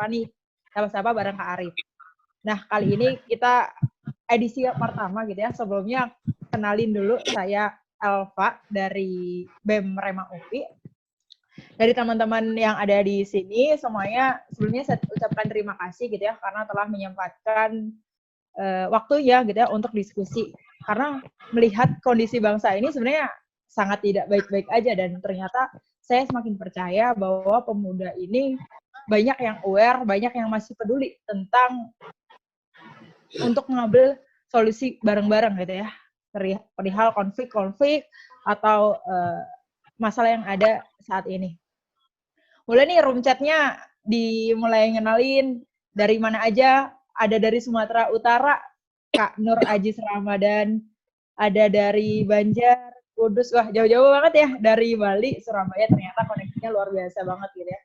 nih, sapa-sapa bareng Kak Arif. Nah, kali ini kita edisi pertama gitu ya. Sebelumnya kenalin dulu, saya Elva dari BEM Rema UPI. Dari teman-teman yang ada di sini, semuanya sebelumnya saya ucapkan terima kasih gitu ya, karena telah menyempatkan waktunya gitu ya untuk diskusi. Karena melihat kondisi bangsa ini sebenarnya sangat tidak baik-baik aja, dan ternyata saya semakin percaya bahwa pemuda ini banyak yang aware, banyak yang masih peduli tentang untuk mengambil solusi bareng-bareng gitu ya, perihal konflik-konflik atau masalah yang ada saat ini. Mulai nih room chat-nya dimulai ngenalin dari mana aja. Ada dari Sumatera Utara, Kak Nur Ajis Ramadan. Ada dari Banjar, Kudus. Wah, jauh-jauh banget ya. Dari Bali, Surabaya, ternyata koneksinya luar biasa banget gitu ya.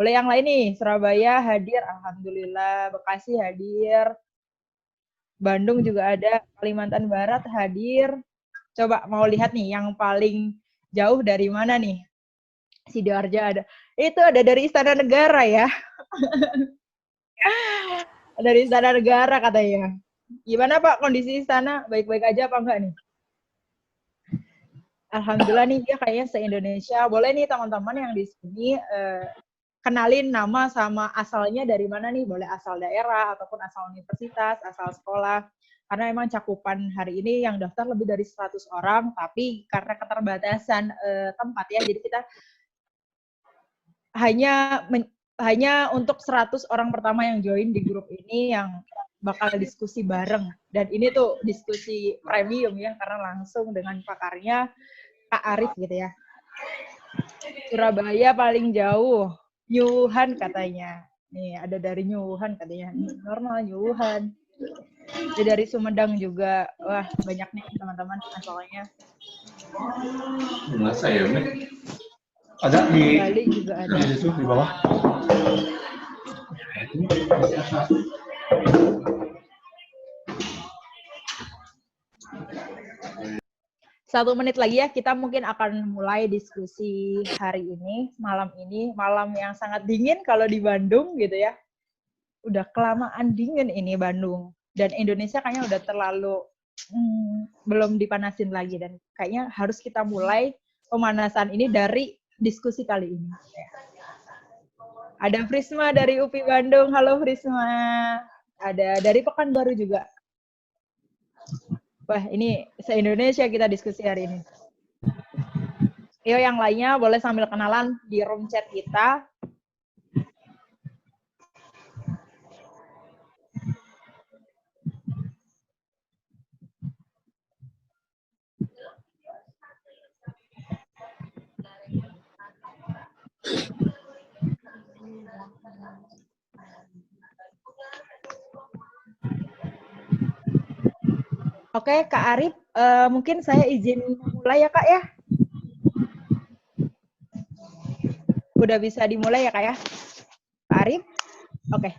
Boleh yang lain nih, Surabaya hadir, alhamdulillah. Bekasi hadir. Bandung juga ada, Kalimantan Barat hadir. Coba mau lihat nih, yang paling jauh dari mana nih? Sidoarjo ada. Itu ada dari Istana Negara ya. Dari Istana Negara katanya. Gimana Pak kondisi istana? Baik-baik aja apa enggak nih? Alhamdulillah nih, dia kayaknya se-Indonesia. Boleh nih teman-teman yang di sini kenalin nama sama asalnya dari mana nih? Boleh asal daerah, ataupun asal universitas, asal sekolah. Karena memang cakupan hari ini yang daftar lebih dari 100 orang, tapi karena keterbatasan tempat ya, jadi kita hanya untuk 100 orang pertama yang join di grup ini yang bakal diskusi bareng. Dan ini tuh diskusi premium ya, karena langsung dengan pakarnya Kak Arif gitu ya. Surabaya paling jauh, Nyuhan katanya. Nih, ada dari Nyuhan katanya. Normal Nyuhan. Ada dari Sumedang juga. Wah, banyak nih teman-teman soalnya. Masa ya, ada di Bali juga ada. Di bawah. 1 menit lagi ya, kita mungkin akan mulai diskusi hari ini, malam yang sangat dingin kalau di Bandung gitu ya. Udah kelamaan dingin ini Bandung, dan Indonesia kayaknya udah terlalu belum dipanasin lagi, dan kayaknya harus kita mulai pemanasan ini dari diskusi kali ini. Ada Frisma dari UPI Bandung, halo Frisma. Ada dari Pekanbaru juga. Wah, ini se-Indonesia kita diskusi hari ini. Yo, yang lainnya boleh sambil kenalan di room chat kita. Oke, Kak Arif, mungkin saya izin mulai ya Kak ya. Udah bisa dimulai ya Kak ya? Kak Arif? Oke.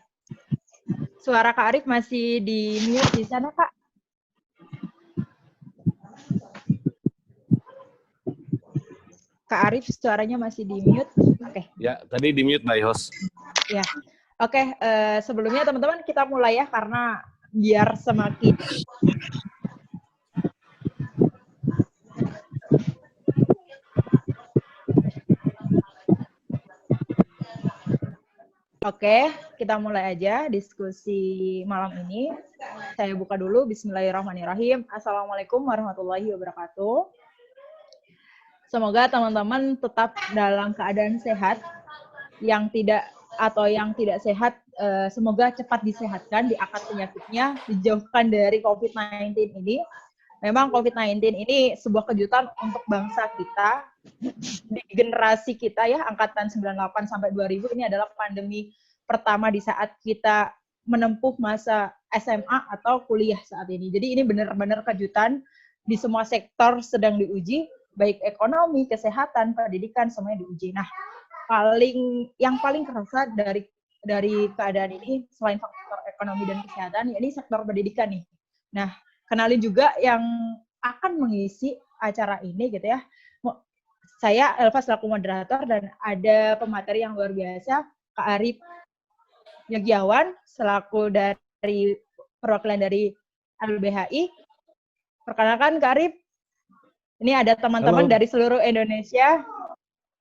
Suara Kak Arif masih di mute di sana Kak. Kak Arif suaranya masih di mute. Oke. Ya, tadi di mute by host. Ya. Oke, sebelumnya teman-teman kita mulai ya, karena biar semakin Oke, kita mulai aja diskusi malam ini. Saya buka dulu, bismillahirrahmanirrahim. Assalamualaikum warahmatullahi wabarakatuh. Semoga teman-teman tetap dalam keadaan sehat. Yang tidak sehat, semoga cepat disehatkan, diangkat penyakitnya, dijauhkan dari COVID-19 ini. Memang COVID-19 ini sebuah kejutan untuk bangsa kita, di generasi kita ya, angkatan 98 sampai 2000, ini adalah pandemi pertama di saat kita menempuh masa SMA atau kuliah saat ini. Jadi ini benar-benar kejutan, di semua sektor sedang diuji, baik ekonomi, kesehatan, pendidikan, semuanya diuji. Nah, yang paling kerasa dari keadaan ini, selain faktor ekonomi dan kesehatan, ini sektor pendidikan nih. Nah, kenalin juga yang akan mengisi acara ini gitu ya. Saya Elva selaku moderator, dan ada pemateri yang luar biasa, Kak Arif Yagiawan selaku dari perwakilan dari LBHI. Perkenalkan Kak Arif. Ini ada teman-teman dari seluruh Indonesia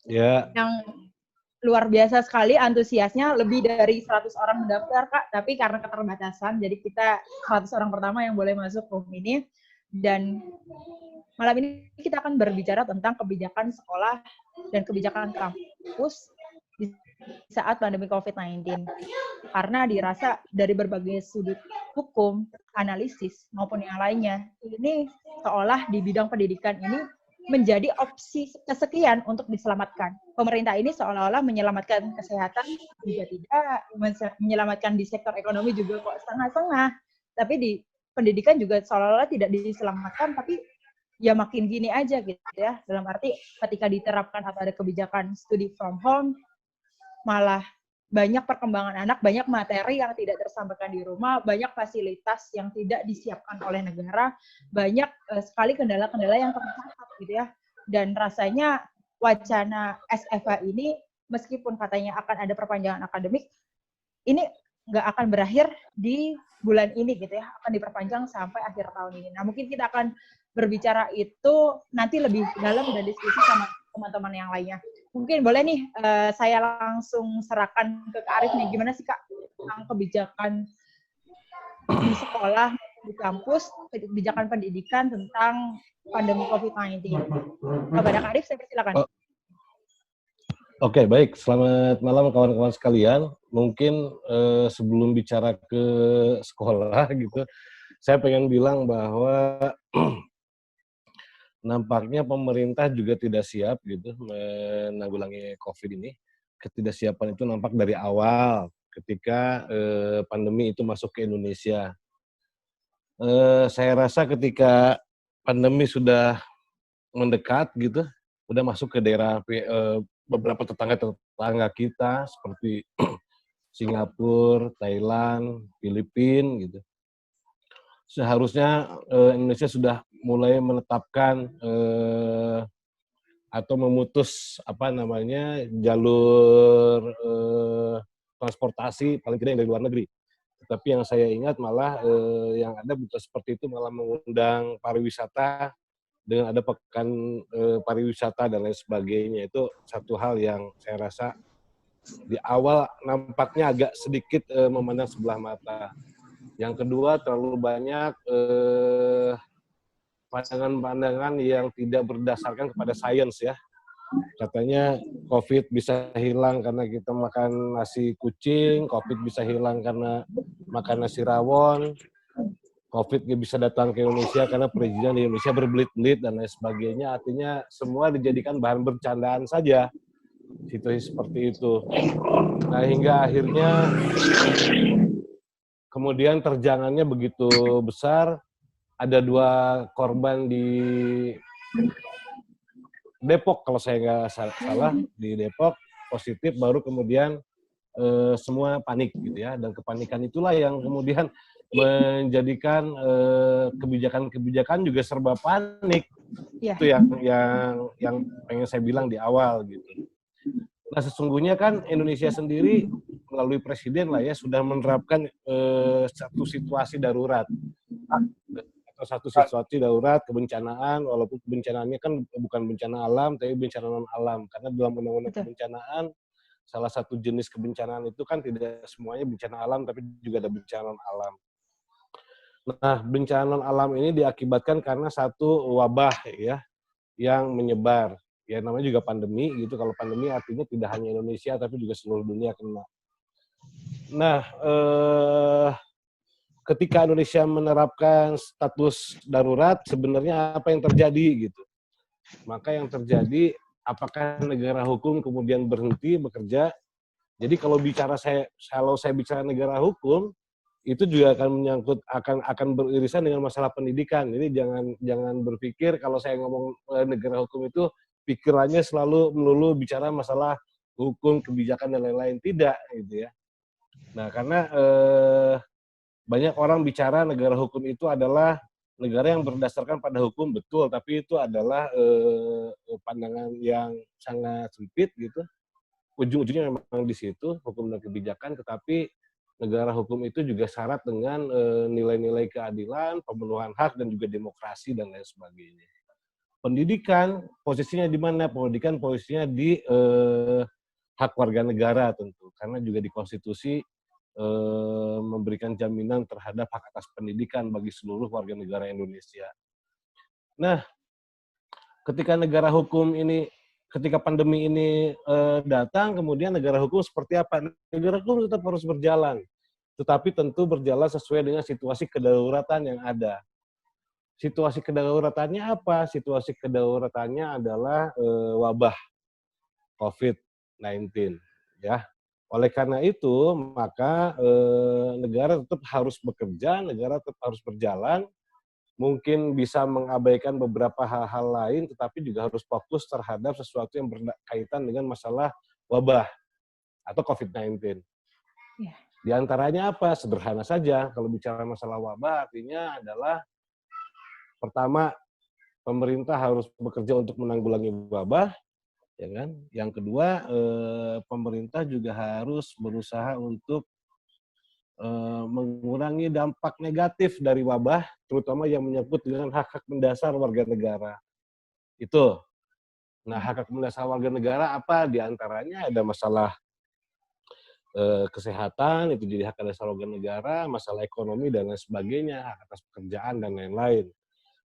yang luar biasa sekali antusiasnya, lebih dari 100 orang mendaftar Kak, tapi karena keterbatasan jadi kita 100 orang pertama yang boleh masuk room ini. Dan malam ini kita akan berbicara tentang kebijakan sekolah dan kebijakan kampus di saat pandemi COVID-19. Karena dirasa dari berbagai sudut hukum, analisis, maupun yang lainnya, ini seolah di bidang pendidikan ini menjadi opsi kesekian untuk diselamatkan. Pemerintah ini seolah-olah menyelamatkan kesehatan juga tidak, menyelamatkan di sektor ekonomi juga kok setengah-setengah. Tapi di pendidikan juga seolah-olah tidak diselamatkan, tapi ya makin gini aja gitu ya. Dalam arti ketika diterapkan atau ada kebijakan study from home, malah banyak perkembangan anak, banyak materi yang tidak tersampaikan di rumah, banyak fasilitas yang tidak disiapkan oleh negara, banyak sekali kendala-kendala yang tercatat gitu ya. Dan rasanya wacana SFH ini, meskipun katanya akan ada perpanjangan akademik, ini nggak akan berakhir di bulan ini gitu ya, akan diperpanjang sampai akhir tahun ini. Nah mungkin kita akan berbicara itu nanti lebih dalam dan diskusi sama teman-teman yang lainnya. Mungkin boleh nih saya langsung serahkan ke Kak Arif nih, gimana sih Kak tentang kebijakan di sekolah, di kampus, kebijakan pendidikan tentang pandemi COVID-19. Kepada Kak Arif, saya persilakan. Oke, baik. Selamat malam kawan-kawan sekalian. Mungkin sebelum bicara ke sekolah gitu, saya pengen bilang bahwa nampaknya pemerintah juga tidak siap gitu menanggulangi COVID ini. Ketidaksiapan itu nampak dari awal ketika pandemi itu masuk ke Indonesia. Saya rasa ketika pandemi sudah mendekat gitu, udah masuk ke daerah beberapa tetangga kita seperti Singapura, Thailand, Filipina gitu. Seharusnya Indonesia sudah mulai menetapkan atau memutus jalur transportasi paling tidak yang dari luar negeri. Tetapi yang saya ingat malah yang ada bukan seperti itu, malah mengundang pariwisata dengan ada pekan pariwisata dan lain sebagainya. Itu satu hal yang saya rasa di awal nampaknya agak sedikit memandang sebelah mata. Yang kedua, terlalu banyak pandangan-pandangan yang tidak berdasarkan kepada sains ya. Katanya COVID bisa hilang karena kita makan nasi kucing, COVID bisa hilang karena makan nasi rawon, COVID nggak bisa datang ke Indonesia karena perizinan di Indonesia berbelit-belit dan lain sebagainya. Artinya semua dijadikan bahan bercandaan saja. Situasi seperti itu. Nah hingga akhirnya kemudian terjangannya begitu besar, ada 2 korban di Depok kalau saya nggak salah, di Depok positif, baru kemudian semua panik gitu ya, dan kepanikan itulah yang kemudian menjadikan kebijakan-kebijakan juga serba panik. Yeah. Itu yang pengen saya bilang di awal gitu. Nah sesungguhnya kan Indonesia sendiri melalui presiden lah ya sudah menerapkan satu situasi darurat atau satu situasi darurat kebencanaan, walaupun kebencanaannya kan bukan bencana alam tapi bencana non alam, karena dalam undang-undang kebencanaan salah satu jenis kebencanaan itu kan tidak semuanya bencana alam tapi juga ada bencana non alam. Nah bencana non alam ini diakibatkan karena satu wabah ya yang menyebar. Ya namanya juga pandemi gitu. Kalau pandemi artinya tidak hanya Indonesia tapi juga seluruh dunia kena. Nah, ketika Indonesia menerapkan status darurat, sebenarnya apa yang terjadi gitu? Maka yang terjadi, apakah negara hukum kemudian berhenti bekerja? Jadi kalau saya bicara negara hukum, itu juga akan menyangkut akan beririsan dengan masalah pendidikan. Jadi jangan berpikir kalau saya ngomong negara hukum itu pikirannya selalu melulu bicara masalah hukum, kebijakan, dan lain-lain. Tidak, gitu ya. Nah, karena banyak orang bicara negara hukum itu adalah negara yang berdasarkan pada hukum, betul. Tapi itu adalah pandangan yang sangat sempit, gitu. Ujung-ujungnya memang di situ, hukum dan kebijakan. Tetapi negara hukum itu juga syarat dengan nilai-nilai keadilan, pemenuhan hak, dan juga demokrasi, dan lain sebagainya. Pendidikan posisinya di mana? Pendidikan posisinya di hak warga negara tentu, karena juga di konstitusi memberikan jaminan terhadap hak atas pendidikan bagi seluruh warga negara Indonesia. Nah, ketika pandemi ini datang, kemudian negara hukum seperti apa? Negara hukum tetap harus berjalan, tetapi tentu berjalan sesuai dengan situasi kedaruratan yang ada. Situasi kedaruratannya apa? Situasi kedaruratannya adalah wabah COVID-19, ya. Oleh karena itu, maka negara tetap harus bekerja, negara tetap harus berjalan, mungkin bisa mengabaikan beberapa hal-hal lain, tetapi juga harus fokus terhadap sesuatu yang berkaitan dengan masalah wabah atau COVID-19. Ya. Di antaranya apa? Sederhana saja, kalau bicara masalah wabah, artinya adalah pertama, pemerintah harus bekerja untuk menanggulangi wabah, ya kan? Yang kedua, pemerintah juga harus berusaha untuk mengurangi dampak negatif dari wabah, terutama yang menyangkut dengan hak-hak mendasar warga negara. Itu. Nah, hak-hak mendasar warga negara apa? Di antaranya ada masalah kesehatan, itu jadi hak dasar warga negara, masalah ekonomi dan lain sebagainya, hak atas pekerjaan dan lain-lain.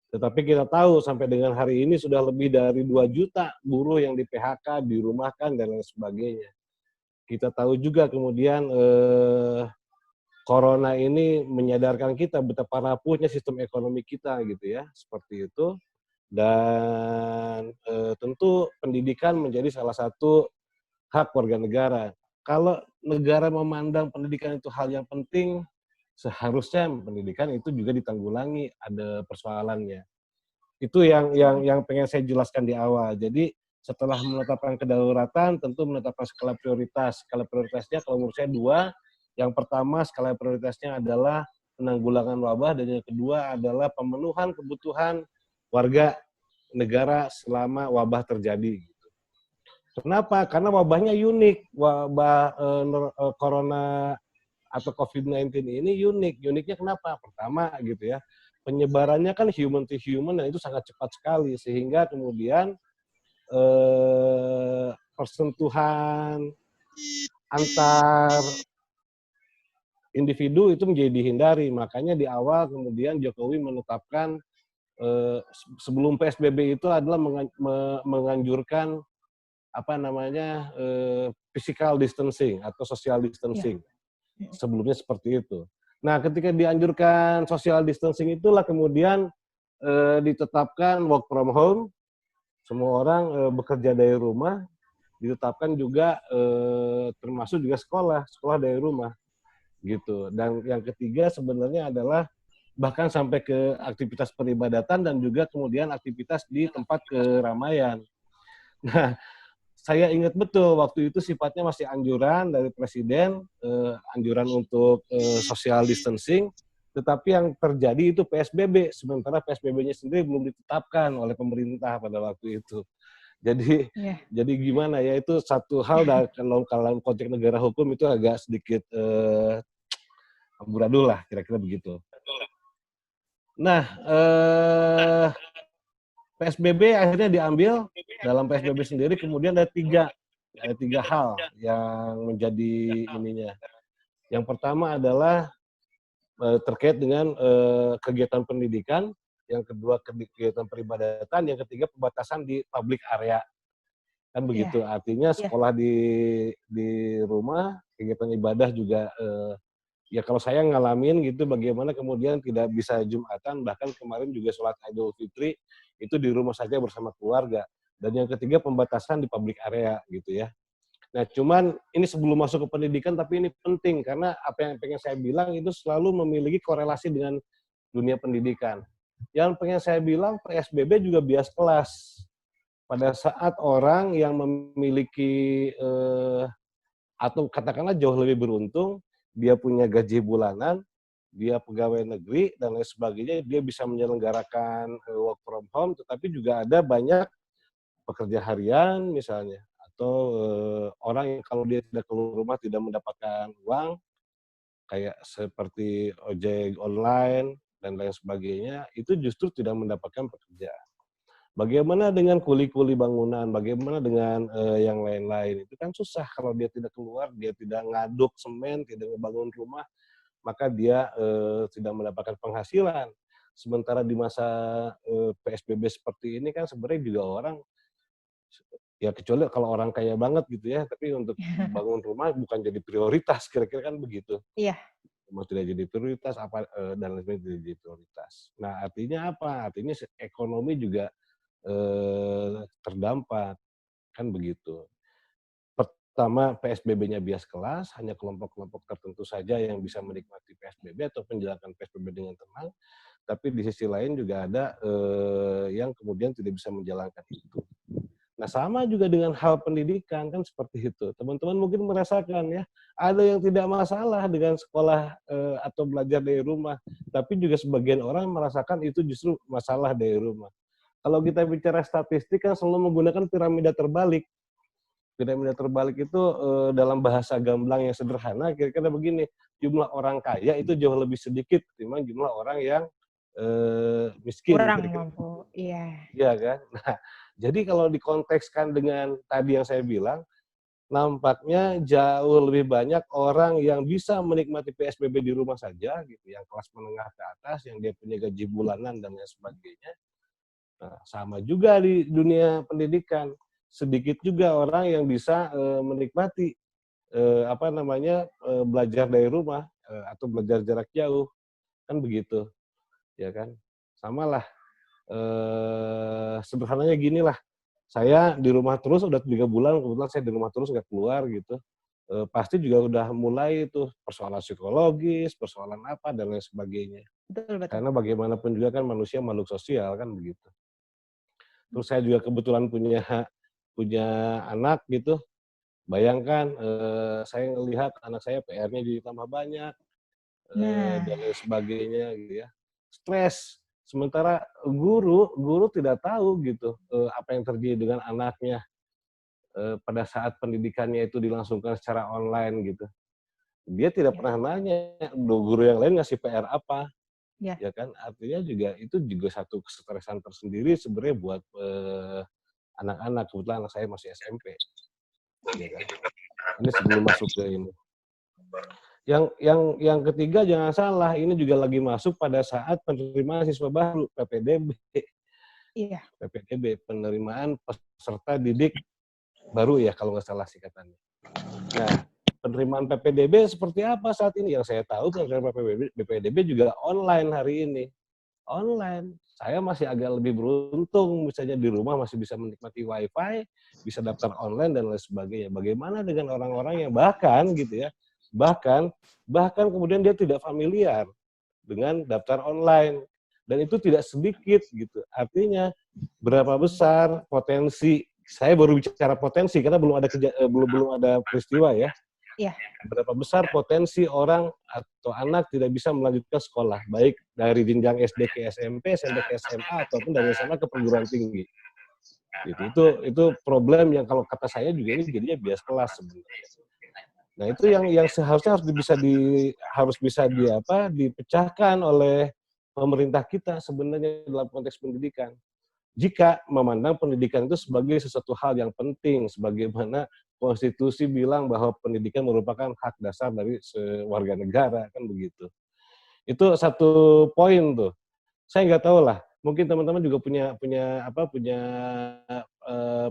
Tetapi kita tahu sampai dengan hari ini sudah lebih dari 2 juta buruh yang di-PHK, dirumahkan, dan lain sebagainya. Kita tahu juga kemudian Corona ini menyadarkan kita betapa rapuhnya sistem ekonomi kita gitu ya, seperti itu. Dan tentu pendidikan menjadi salah satu hak warga negara. Kalau negara memandang pendidikan itu hal yang penting, seharusnya pendidikan itu juga ditanggulangi, ada persoalannya. Itu yang pengen saya jelaskan di awal. Jadi setelah menetapkan kedaruratan, tentu menetapkan skala prioritas. Skala prioritasnya kalau menurut saya 2. Yang pertama, skala prioritasnya adalah penanggulangan wabah, dan yang kedua adalah pemenuhan kebutuhan warga negara selama wabah terjadi. Kenapa? Karena wabahnya unik. Wabah corona atau COVID-19 ini unik. Uniknya kenapa? Pertama gitu ya, penyebarannya kan human to human, dan itu sangat cepat sekali, sehingga kemudian persentuhan antar individu itu menjadi dihindari. Makanya di awal kemudian Jokowi menetapkan sebelum PSBB itu adalah menganjurkan physical distancing atau social distancing. Ya. Sebelumnya seperti itu. Nah, ketika dianjurkan social distancing itulah kemudian ditetapkan work from home, semua orang bekerja dari rumah, ditetapkan juga termasuk juga sekolah dari rumah. Gitu. Dan yang ketiga sebenarnya adalah bahkan sampai ke aktivitas peribadatan dan juga kemudian aktivitas di tempat keramaian. Nah, saya ingat betul waktu itu sifatnya masih anjuran dari Presiden, anjuran untuk social distancing, tetapi yang terjadi itu PSBB, sementara PSBB-nya sendiri belum ditetapkan oleh pemerintah pada waktu itu. Jadi gimana ya, itu satu hal dalam konteks negara hukum itu agak sedikit amburadul lah, kira-kira begitu. Nah, PSBB akhirnya diambil. Dalam PSBB sendiri kemudian ada tiga hal yang menjadi ininya. Yang pertama adalah terkait dengan kegiatan pendidikan, yang kedua kegiatan peribadatan, yang ketiga pembatasan di public area. Kan begitu, artinya sekolah di rumah, kegiatan ibadah juga ya kalau saya ngalamin gitu bagaimana kemudian tidak bisa Jumatan, bahkan kemarin juga sholat Idul Fitri itu di rumah saja bersama keluarga. Dan yang ketiga pembatasan di public area gitu ya. Nah cuman ini sebelum masuk ke pendidikan, tapi ini penting karena apa yang pengen saya bilang itu selalu memiliki korelasi dengan dunia pendidikan. Yang pengen saya bilang PSBB juga bias kelas. Pada saat orang yang memiliki atau katakanlah jauh lebih beruntung, dia punya gaji bulanan, dia pegawai negeri, dan lain sebagainya, dia bisa menyelenggarakan work from home, tetapi juga ada banyak pekerja harian misalnya, atau orang yang kalau dia tidak keluar rumah tidak mendapatkan uang, kayak seperti ojek online dan lain sebagainya, itu justru tidak mendapatkan pekerjaan. Bagaimana dengan kuli-kuli bangunan, bagaimana dengan yang lain-lain, itu kan susah kalau dia tidak keluar, dia tidak ngaduk semen, tidak membangun rumah, maka dia tidak mendapatkan penghasilan. Sementara di masa PSBB seperti ini kan sebenarnya juga orang, ya kecuali kalau orang kaya banget gitu ya, tapi untuk bangun rumah bukan jadi prioritas, kira-kira kan begitu. Iya. Rumah tidak jadi prioritas, dan lain sebagainya tidak jadi prioritas. Nah, artinya apa? Artinya ekonomi juga terdampak, kan begitu. Pertama, PSBB-nya bias kelas, hanya kelompok-kelompok tertentu saja yang bisa menikmati PSBB atau menjalankan PSBB dengan tenang, tapi di sisi lain juga ada yang kemudian tidak bisa menjalankan itu. Nah, sama juga dengan hal pendidikan, kan seperti itu. Teman-teman mungkin merasakan ya, ada yang tidak masalah dengan sekolah atau belajar dari rumah, tapi juga sebagian orang merasakan itu justru masalah dari rumah. Kalau kita bicara statistik kan selalu menggunakan piramida terbalik. Piramida terbalik itu dalam bahasa gamblang yang sederhana kira-kira begini, jumlah orang kaya itu jauh lebih sedikit ketimbang jumlah orang yang miskin. Kurang Kira-kira. mampu. Iya. Iya kan? Nah, jadi kalau dikontekskan dengan tadi yang saya bilang, nampaknya jauh lebih banyak orang yang bisa menikmati PSBB di rumah saja, gitu, yang kelas menengah ke atas, yang dia punya gaji bulanan dan lain sebagainya. Nah, sama juga di dunia pendidikan, sedikit juga orang yang bisa menikmati belajar dari rumah atau belajar jarak jauh, kan begitu, ya kan? Samalah. Sederhananya gini lah, saya di rumah terus udah 3 bulan, kebetulan saya di rumah terus nggak keluar gitu. Pasti juga udah mulai itu persoalan psikologis, persoalan apa dan lain sebagainya. Betul, betul. Karena bagaimanapun juga kan manusia makhluk sosial kan begitu. Terus saya juga kebetulan punya anak gitu. Bayangkan saya ngelihat anak saya PR-nya jadi tambah banyak Nah, dan lain sebagainya gitu ya. Stres. Sementara guru tidak tahu gitu apa yang terjadi dengan anaknya pada saat pendidikannya itu dilangsungkan secara online gitu. Dia tidak ya, pernah nanya guru yang lain ngasih PR apa, ya. ya kan? Artinya juga itu juga satu kesetresan tersendiri sebenarnya buat anak-anak. Kebetulan anak saya masih SMP, ya kan? Ini sebelum masuk ke ini. Yang ketiga jangan salah, ini juga lagi masuk pada saat penerimaan siswa baru PPDB. Iya. PPDB, penerimaan peserta didik baru ya kalau nggak salah singkatannya. Nah, penerimaan PPDB seperti apa saat ini? Yang saya tahu penerimaan PPDB juga online hari ini. Online. Saya masih agak lebih beruntung, misalnya di rumah masih bisa menikmati WiFi, bisa daftar online dan lain sebagainya. Bagaimana dengan orang-orang yang bahkan gitu ya, bahkan kemudian dia tidak familiar dengan daftar online dan itu tidak sedikit gitu. Artinya berapa besar potensi, saya baru bicara potensi karena belum ada peristiwa ya. Iya. Berapa besar potensi orang atau anak tidak bisa melanjutkan sekolah, baik dari jenjang SD ke SMP, SMP ke SMA, ataupun dari SMA ke perguruan tinggi. Gitu. Itu problem yang kalau kata saya juga ini jadinya bias kelas sebenarnya. Nah itu yang seharusnya harus bisa dipecahkan oleh pemerintah kita sebenarnya dalam konteks pendidikan. Jika memandang pendidikan itu sebagai sesuatu hal yang penting, sebagaimana konstitusi bilang bahwa pendidikan merupakan hak dasar dari warga negara, kan begitu. Itu satu poin tuh. Saya nggak tahu lah, mungkin teman-teman juga punya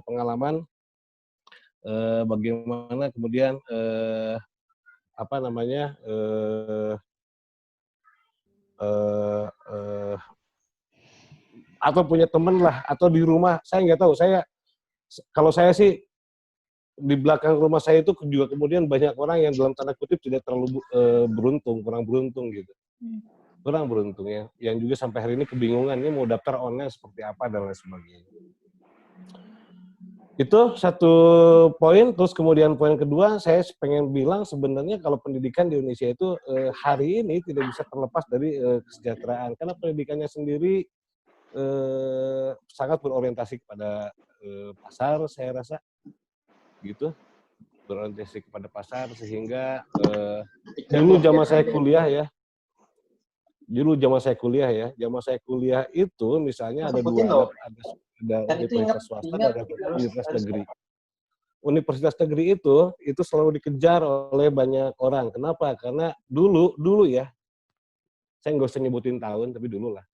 pengalaman bagaimana kemudian atau punya teman lah atau di rumah, saya nggak tahu. Kalau saya sih di belakang rumah saya itu juga kemudian banyak orang yang dalam tanda kutip tidak terlalu kurang beruntung gitu. Kurang beruntung ya, yang juga sampai hari ini kebingungan ini mau daftar online seperti apa dan lain sebagainya. Itu satu poin. Terus kemudian poin kedua, saya pengen bilang sebenarnya kalau pendidikan di Indonesia itu hari ini tidak bisa terlepas dari kesejahteraan, karena pendidikannya sendiri sangat berorientasi kepada pasar, saya rasa gitu. berorientasi kepada pasar sehingga dulu zaman saya kuliah ya, zaman saya kuliah itu misalnya ada Sebutin dua, dong. ada Dan itu universitas ingat swasta ingat dan ada harus universitas harus negeri. Universitas negeri itu selalu dikejar oleh banyak orang. Kenapa? Karena dulu ya, saya nggak usah nyebutin tahun, tapi dulu lah.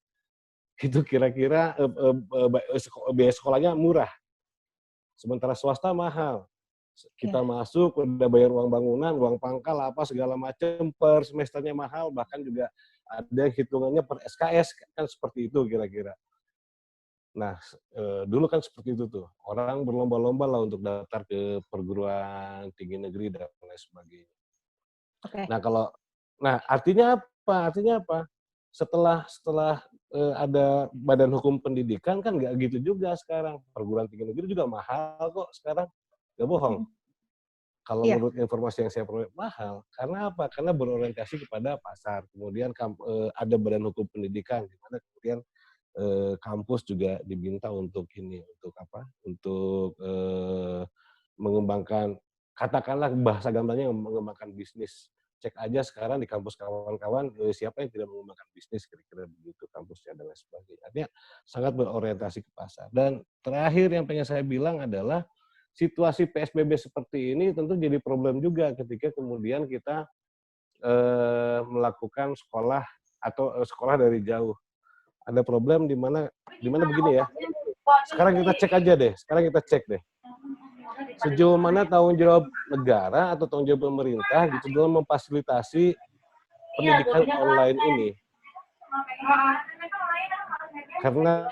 Itu kira-kira biaya sekolahnya murah, sementara swasta mahal. Kita masuk, udah bayar uang bangunan, uang pangkal, apa segala macam, per semesternya mahal, bahkan juga ada hitungannya per SKS, kan seperti itu kira-kira. Nah, dulu kan seperti itu tuh. Orang berlomba-lomba lah untuk daftar ke perguruan tinggi negeri dan lain sebagainya. Oke. Nah, artinya apa? Artinya apa? Setelah ada Badan Hukum Pendidikan kan nggak gitu juga sekarang. Perguruan tinggi negeri juga mahal kok sekarang. Nggak bohong. Kalau Iya. menurut informasi yang saya peroleh mahal. Karena apa? Karena berorientasi kepada pasar. Kemudian ada Badan Hukum Pendidikan, di mana kemudian kampus juga diminta untuk ini, untuk apa? Untuk mengembangkan, katakanlah bahasa gampangnya mengembangkan bisnis. Cek aja sekarang di kampus kawan-kawan siapa yang tidak mengembangkan bisnis, kira-kira begitu kampusnya dan lain sebagainya. Artinya sangat berorientasi ke pasar. Dan terakhir yang pengen saya bilang adalah situasi PSBB seperti ini tentu jadi problem juga ketika kemudian kita melakukan sekolah atau sekolah dari jauh. Ada problem di mana begini ya. Sekarang kita cek deh. Sejauh mana tanggung jawab negara atau tanggung jawab pemerintah gitu dalam memfasilitasi pendidikan online ini. Karena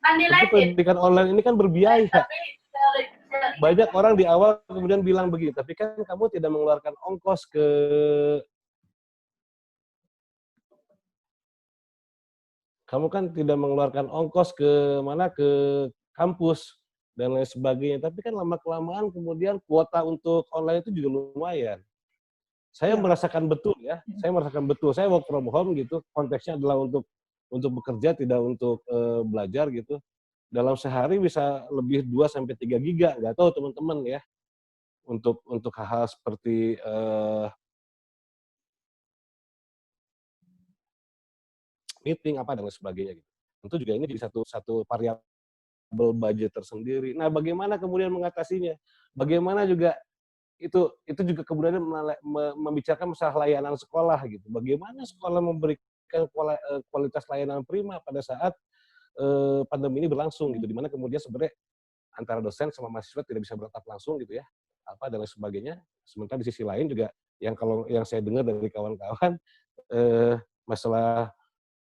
tentu pendidikan online ini kan berbiaya. Banyak orang di awal kemudian bilang begini, tapi kan kamu tidak mengeluarkan ongkos ke kampus dan lain sebagainya. Tapi kan lama-kelamaan kemudian kuota untuk online itu juga lumayan. Saya merasakan betul ya, saya work from home gitu, konteksnya adalah untuk bekerja, tidak untuk belajar gitu. Dalam sehari bisa lebih 2-3 giga, nggak tahu teman-teman ya, untuk hal-hal seperti meeting apa dan lain sebagainya gitu. Tentu juga ini jadi satu variabel budget tersendiri. Nah, bagaimana kemudian mengatasinya? Bagaimana juga itu juga kemudian membicarakan masalah layanan sekolah gitu. Bagaimana sekolah memberikan kualitas layanan prima pada saat pandemi ini berlangsung gitu, di mana kemudian sebenarnya antara dosen sama mahasiswa tidak bisa bertatap langsung gitu ya, apa dan lain sebagainya. Sementara di sisi lain juga yang saya dengar dari kawan-kawan masalah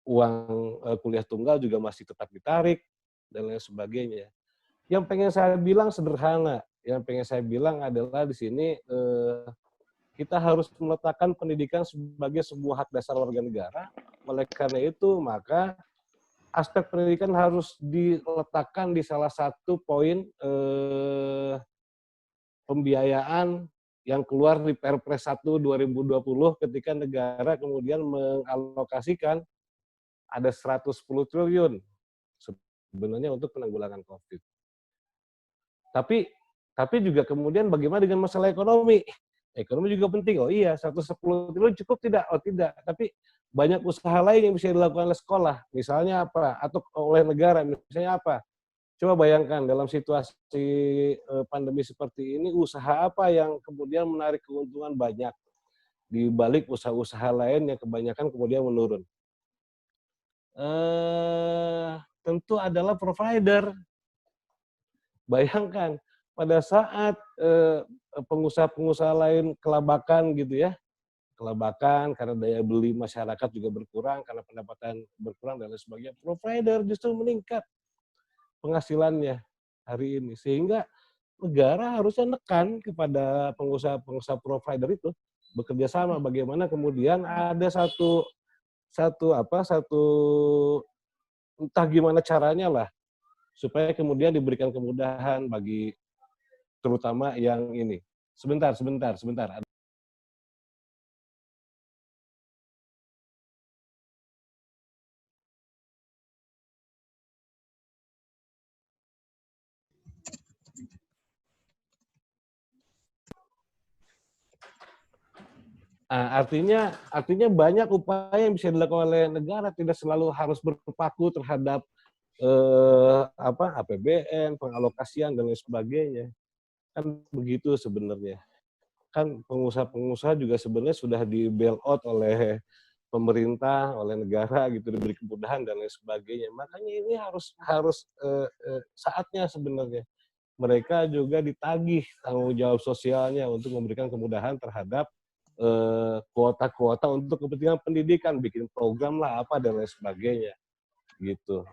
uang kuliah tunggal juga masih tetap ditarik dan lain sebagainya. Yang pengen saya bilang sederhana, yang pengen saya bilang adalah di sini kita harus meletakkan pendidikan sebagai sebuah hak dasar warga negara. Oleh karena itu, maka aspek pendidikan harus diletakkan di salah satu poin pembiayaan yang keluar di Perpres 1 2020 ketika negara kemudian mengalokasikan ada 110 triliun sebenarnya untuk penanggulangan COVID. Tapi juga kemudian bagaimana dengan masalah ekonomi? Ekonomi juga penting. Oh iya, 110 triliun cukup tidak? Oh tidak. Tapi banyak usaha lain yang bisa dilakukan oleh sekolah. Misalnya apa? Atau oleh negara. Misalnya apa? Coba bayangkan dalam situasi pandemi seperti ini, usaha apa yang kemudian menarik keuntungan banyak di balik usaha-usaha lain yang kebanyakan kemudian menurun. Tentu adalah provider. Bayangkan pada saat pengusaha-pengusaha lain kelabakan gitu ya, kelabakan karena daya beli masyarakat juga berkurang, karena pendapatan berkurang dan lain sebagainya, provider justru meningkat penghasilannya hari ini. Sehingga negara harusnya nekan kepada pengusaha-pengusaha provider itu bekerja sama bagaimana kemudian ada satu entah gimana caranya lah supaya kemudian diberikan kemudahan bagi terutama yang ini. Sebentar. Artinya banyak upaya yang bisa dilakukan oleh negara, tidak selalu harus berpaku terhadap APBN, pengalokasian dan lain sebagainya. Kan begitu sebenarnya. Kan pengusaha-pengusaha juga sebenarnya sudah di bail out oleh pemerintah, oleh negara gitu, diberi kemudahan dan lain sebagainya. Makanya ini harus saatnya sebenarnya mereka juga ditagih tanggung jawab sosialnya untuk memberikan kemudahan terhadap kuota-kuota untuk kepentingan pendidikan, bikin program lah apa dan lain sebagainya gitu.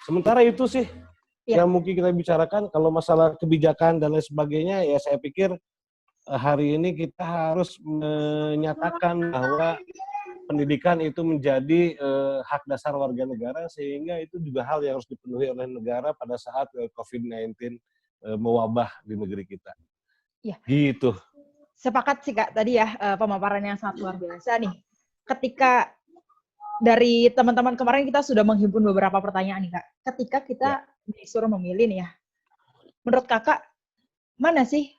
Sementara itu sih yang mungkin kita bicarakan. Kalau masalah kebijakan dan lain sebagainya, ya saya pikir hari ini kita harus menyatakan bahwa pendidikan itu menjadi hak dasar warga negara, sehingga itu juga hal yang harus dipenuhi oleh negara pada saat COVID-19 mewabah di negeri kita. Iya. Gitu. Sepakat sih Kak, tadi ya pemaparan yang sangat luar biasa nih. Ketika dari teman-teman kemarin kita sudah menghimpun beberapa pertanyaan nih Kak. Ketika kita disuruh memilih nih ya, menurut Kakak mana sih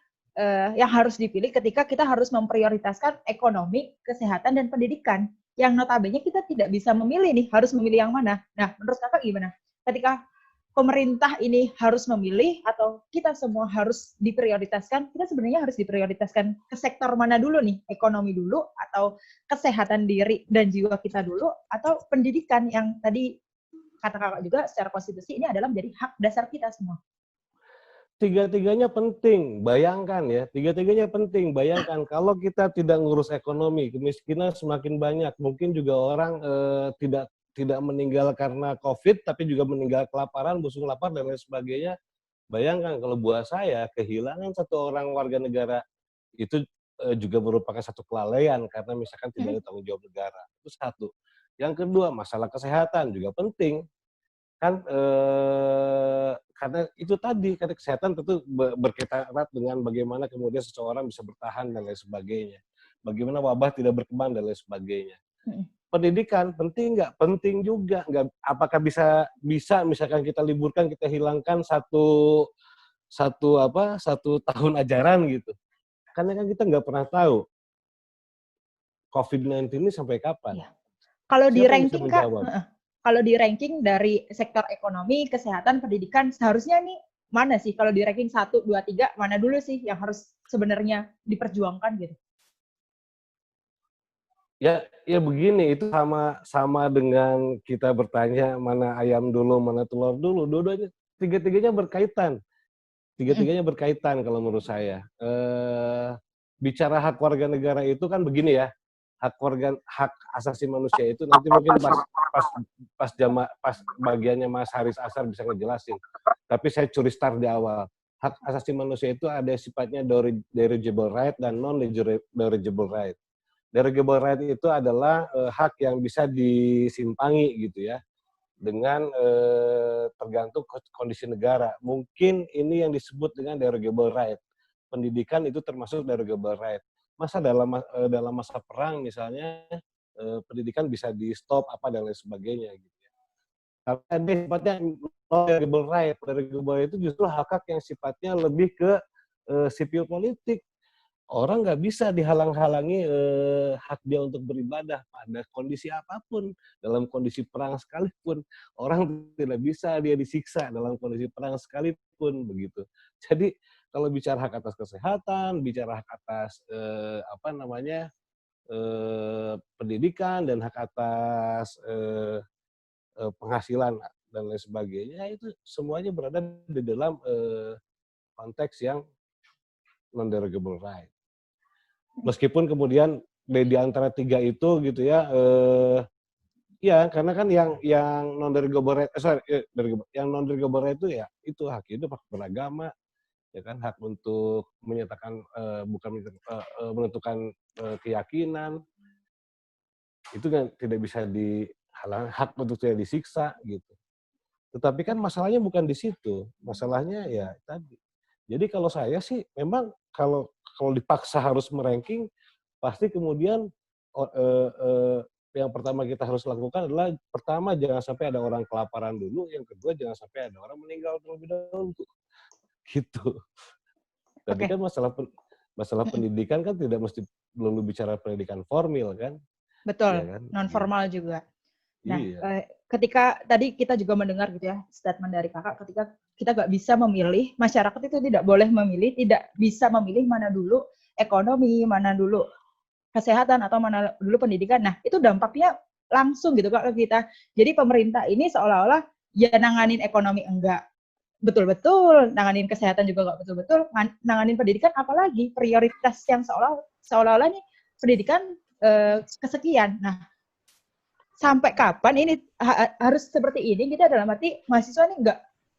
yang harus dipilih ketika kita harus memprioritaskan ekonomi, kesehatan, dan pendidikan? Yang notabene kita tidak bisa memilih nih, harus memilih yang mana. Nah, menurut Kakak gimana? Ketika pemerintah ini harus memilih atau kita semua harus diprioritaskan, kita sebenarnya harus diprioritaskan ke sektor mana dulu nih? Ekonomi dulu, atau kesehatan diri dan jiwa kita dulu, atau pendidikan yang tadi kata Kakak juga secara konstitusi ini adalah menjadi hak dasar kita semua. Tiga-tiganya penting, bayangkan ya, tiga-tiganya penting, bayangkan kalau kita tidak ngurus ekonomi, kemiskinan semakin banyak, mungkin juga orang tidak meninggal karena COVID, tapi juga meninggal kelaparan, busung lapar, dan lain sebagainya. Bayangkan kalau buat saya, kehilangan satu orang warga negara itu juga merupakan satu kelalaian, karena misalkan tidak ada tanggung jawab negara. Itu satu. Yang kedua, masalah kesehatan juga penting. Kan karena itu tadi, karena kesehatan tentu berkaitan erat dengan bagaimana kemudian seseorang bisa bertahan dan lain sebagainya. Bagaimana wabah tidak berkembang dan lain sebagainya. Pendidikan penting nggak? Penting juga. Nggak, apakah bisa misalkan kita liburkan, kita hilangkan satu tahun ajaran gitu. Karena kan kita nggak pernah tahu COVID-19 ini sampai kapan. Iya. Kalau di Siapa yang ranking bisa Kak, menjawab? kalau di ranking dari sektor ekonomi, kesehatan, pendidikan, seharusnya nih mana sih? Kalau di ranking 1, 2, 3, mana dulu sih yang harus sebenarnya diperjuangkan gitu? Ya begini, itu sama dengan kita bertanya mana ayam dulu, mana telur dulu. Dua-duanya, tiga-tiganya berkaitan. Tiga-tiganya berkaitan kalau menurut saya. Bicara hak warga negara itu kan begini ya, hak asasi manusia itu nanti mungkin pas bagiannya Mas Haris Ashar bisa ngejelasin. Tapi saya curi start di awal. Hak asasi manusia itu ada sifatnya derogable right dan non-derogable right. Derogable right itu adalah hak yang bisa disimpangi gitu ya, dengan tergantung kondisi negara. Mungkin ini yang disebut dengan derogable right. Pendidikan itu termasuk derogable right. Masa dalam masa perang misalnya pendidikan bisa di stop apa dan lain sebagainya gitu ya. Tapi ada sifatnya derogable right. Derogable right itu justru hak-hak yang sifatnya lebih ke sipil politik. Orang nggak bisa dihalang-halangi hak dia untuk beribadah pada kondisi apapun. Dalam kondisi perang sekalipun, orang tidak bisa dia disiksa dalam kondisi perang sekalipun, begitu. Jadi kalau bicara hak atas kesehatan, bicara hak atas pendidikan dan hak atas penghasilan dan lain sebagainya, itu semuanya berada di dalam konteks yang non-derogable right. Meskipun kemudian di antara tiga itu gitu ya, ya karena kan yang non-derogable right, yang non-derogable right itu ya itu hak hidup, hak beragama, ya kan, hak untuk menyatakan menentukan keyakinan, itu kan tidak bisa dihalang, hak untuk tidak disiksa gitu. Tetapi kan masalahnya bukan di situ, masalahnya ya tadi. Jadi kalau saya sih memang kalau dipaksa harus meranking, pasti kemudian yang pertama kita harus lakukan adalah, pertama jangan sampai ada orang kelaparan dulu, yang kedua jangan sampai ada orang meninggal terlebih dahulu. Gitu. Tapi kan masalah pendidikan kan tidak mesti belum bicara pendidikan formal kan, Betul, ya kan? non Gitu. formal juga. Nah, Iya. ketika tadi kita juga mendengar gitu ya statement dari kakak, ketika kita nggak bisa memilih, masyarakat itu tidak boleh memilih, tidak bisa memilih mana dulu ekonomi, mana dulu kesehatan, atau mana dulu pendidikan. Nah, itu dampaknya langsung gitu Kak ke kita. Jadi pemerintah ini seolah-olah ya nanganin ekonomi enggak betul-betul, nanganin kesehatan juga enggak betul-betul, nanganin pendidikan apalagi prioritas yang seolah-olah nih pendidikan kesekian. Nah, sampai kapan ini harus seperti ini? Kita dalam arti mahasiswa nih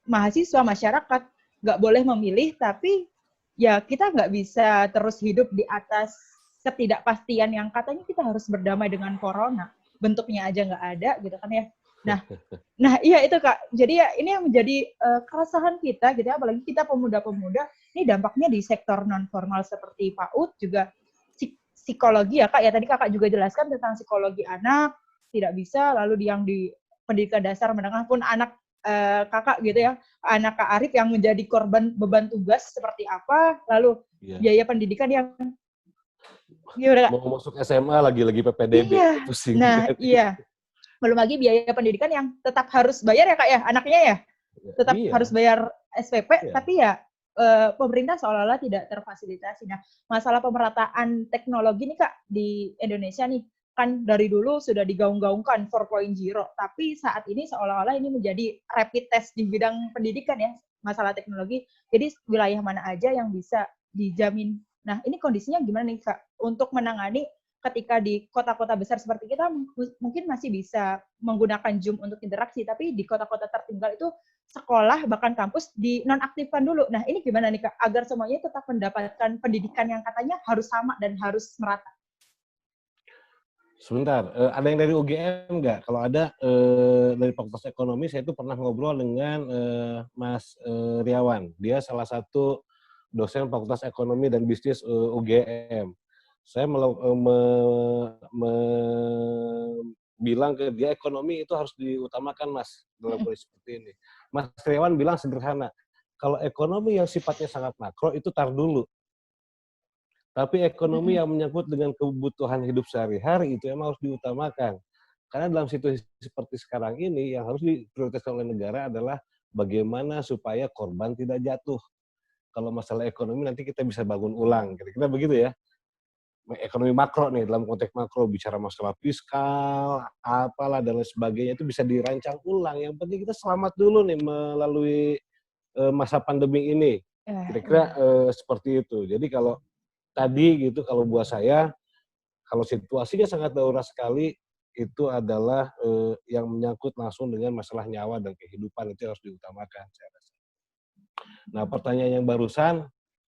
mahasiswa masyarakat nggak boleh memilih, tapi ya kita nggak bisa terus hidup di atas ketidakpastian yang katanya kita harus berdamai dengan corona. Bentuknya aja nggak ada gitu kan ya. Nah iya itu Kak. Jadi ya ini yang menjadi keresahan kita gitu ya, apalagi kita pemuda-pemuda. Ini dampaknya di sektor non formal seperti PAUD juga psikologi ya Kak. Ya tadi Kakak juga jelaskan tentang psikologi anak tidak bisa, lalu yang di pendidikan dasar menengah pun anak kakak gitu ya, anak Kak Arif yang menjadi korban beban tugas seperti apa, lalu biaya pendidikan yang gimana Kak? Mau masuk SMA lagi PPDB. Iya, Pusing. nah iya. Belum lagi biaya pendidikan yang tetap harus bayar ya Kak ya, anaknya ya? Tetap harus bayar SPP, tapi ya pemerintah seolah-olah tidak terfasilitasi. Nah, masalah pemerataan teknologi nih Kak, di Indonesia nih, kan dari dulu sudah digaung-gaungkan 4.0, tapi saat ini seolah-olah ini menjadi rapid test di bidang pendidikan ya, masalah teknologi. Jadi wilayah mana aja yang bisa dijamin. Nah, ini kondisinya gimana nih Kak, untuk menangani ketika di kota-kota besar seperti kita mungkin masih bisa menggunakan Zoom untuk interaksi, tapi di kota-kota tertinggal itu sekolah bahkan kampus dinonaktifkan dulu. Nah, ini gimana nih Kak, agar semuanya tetap mendapatkan pendidikan yang katanya harus sama dan harus merata? Sebentar, ada yang dari UGM nggak? Kalau ada dari Fakultas Ekonomi, saya itu pernah ngobrol dengan Mas Riawan. Dia salah satu dosen Fakultas Ekonomi dan Bisnis UGM. Saya bilang ke dia ekonomi itu harus diutamakan Mas dalam kondisi seperti ini. Mas Riawan bilang sederhana, kalau ekonomi yang sifatnya sangat makro itu tar dulu. Tapi ekonomi yang menyangkut dengan kebutuhan hidup sehari-hari itu emang harus diutamakan. Karena dalam situasi seperti sekarang ini, yang harus diprioritaskan oleh negara adalah bagaimana supaya korban tidak jatuh. Kalau masalah ekonomi nanti kita bisa bangun ulang. Kira-kira begitu ya. Ekonomi makro nih, dalam konteks makro, bicara masalah fiskal, apalah, dan lain sebagainya, itu bisa dirancang ulang. Yang penting kita selamat dulu nih melalui masa pandemi ini. Kira-kira seperti itu. Jadi kalau tadi gitu, kalau buat saya, kalau situasinya sangat darurat sekali, itu adalah yang menyangkut langsung dengan masalah nyawa dan kehidupan, itu harus diutamakan, saya rasa. Nah, pertanyaan yang barusan,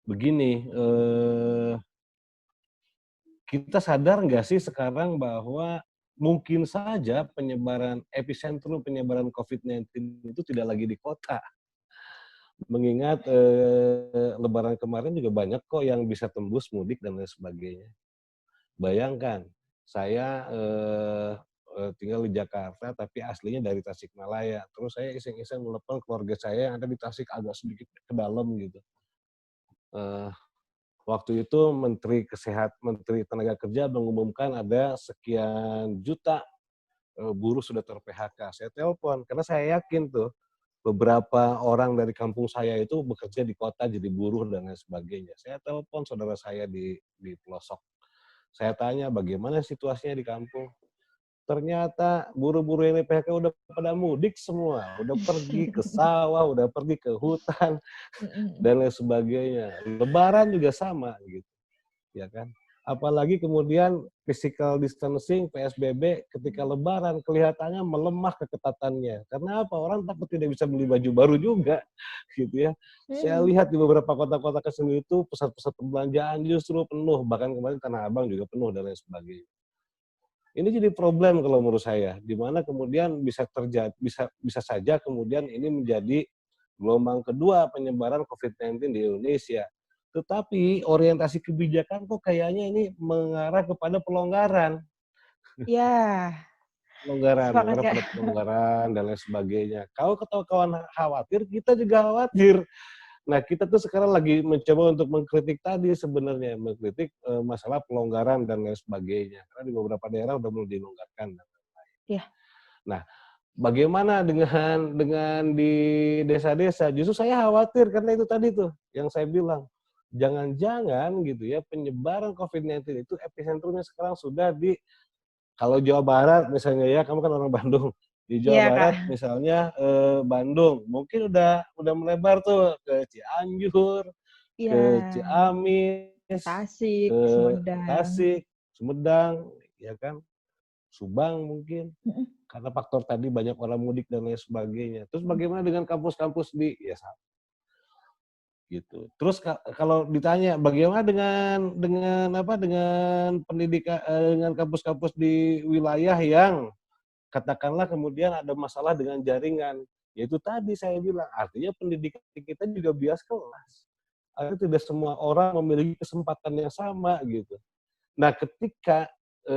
begini, kita sadar nggak sih sekarang bahwa mungkin saja epicentrum penyebaran COVID-19 itu tidak lagi di kota. Mengingat Lebaran kemarin juga banyak kok yang bisa tembus mudik dan lain sebagainya. Bayangkan, saya tinggal di Jakarta, tapi aslinya dari Tasikmalaya. Terus saya iseng-iseng menelepon keluarga saya yang ada di Tasik agak sedikit ke dalam gitu. Waktu itu Menteri Tenaga Kerja mengumumkan ada sekian juta buruh sudah ter-PHK. Saya telepon, karena saya yakin tuh, beberapa orang dari kampung saya itu bekerja di kota jadi buruh dan lain sebagainya. Saya telepon saudara saya di pelosok. Saya tanya bagaimana situasinya di kampung. Ternyata buruh-buruh yang di PHK udah pada mudik semua, udah pergi ke sawah, udah pergi ke hutan dan lain sebagainya. Lebaran juga sama gitu, ya kan? Apalagi kemudian physical distancing, PSBB, ketika Lebaran kelihatannya melemah keketatannya. Karena apa? Orang takut tidak bisa beli baju baru juga, gitu ya. Saya lihat di beberapa kota-kota kecil itu pusat-pusat perbelanjaan justru penuh, bahkan kemarin Tanah Abang juga penuh dan lain sebagainya. Ini jadi problem kalau menurut saya, di mana kemudian bisa saja kemudian ini menjadi gelombang kedua penyebaran COVID-19 di Indonesia. Tetapi orientasi kebijakan kok kayaknya ini mengarah kepada pelonggaran. Ya, Mengarah pada pelonggaran dan lain sebagainya. Kalau kawan khawatir, kita juga khawatir. Nah, kita tuh sekarang lagi mencoba untuk mengkritik tadi sebenarnya, mengkritik masalah pelonggaran dan lain sebagainya. Karena di beberapa daerah udah mulai dilonggarkan. Iya. Nah, bagaimana dengan di desa-desa? Justru saya khawatir karena itu tadi tuh yang saya bilang. Jangan-jangan gitu ya penyebaran COVID-19 itu epicentrumnya sekarang sudah di kalau Jawa Barat misalnya ya, kamu kan orang Bandung. Di Jawa Iya, Kak. Barat misalnya Bandung, mungkin udah melebar tuh ke Cianjur, Iya. ke Ciamis, Tasik, ke Sumedang. Tasik, Sumedang, ya kan, Subang mungkin. Mm-mm. Karena faktor tadi banyak orang mudik dan lain sebagainya. Terus bagaimana dengan kampus-kampus di ya sama gitu. Terus kalau ditanya bagaimana dengan pendidikan dengan kampus-kampus di wilayah yang katakanlah kemudian ada masalah dengan jaringan, yaitu tadi saya bilang artinya pendidikan kita juga bias kelas. Artinya tidak semua orang memiliki kesempatan yang sama gitu. Nah, ketika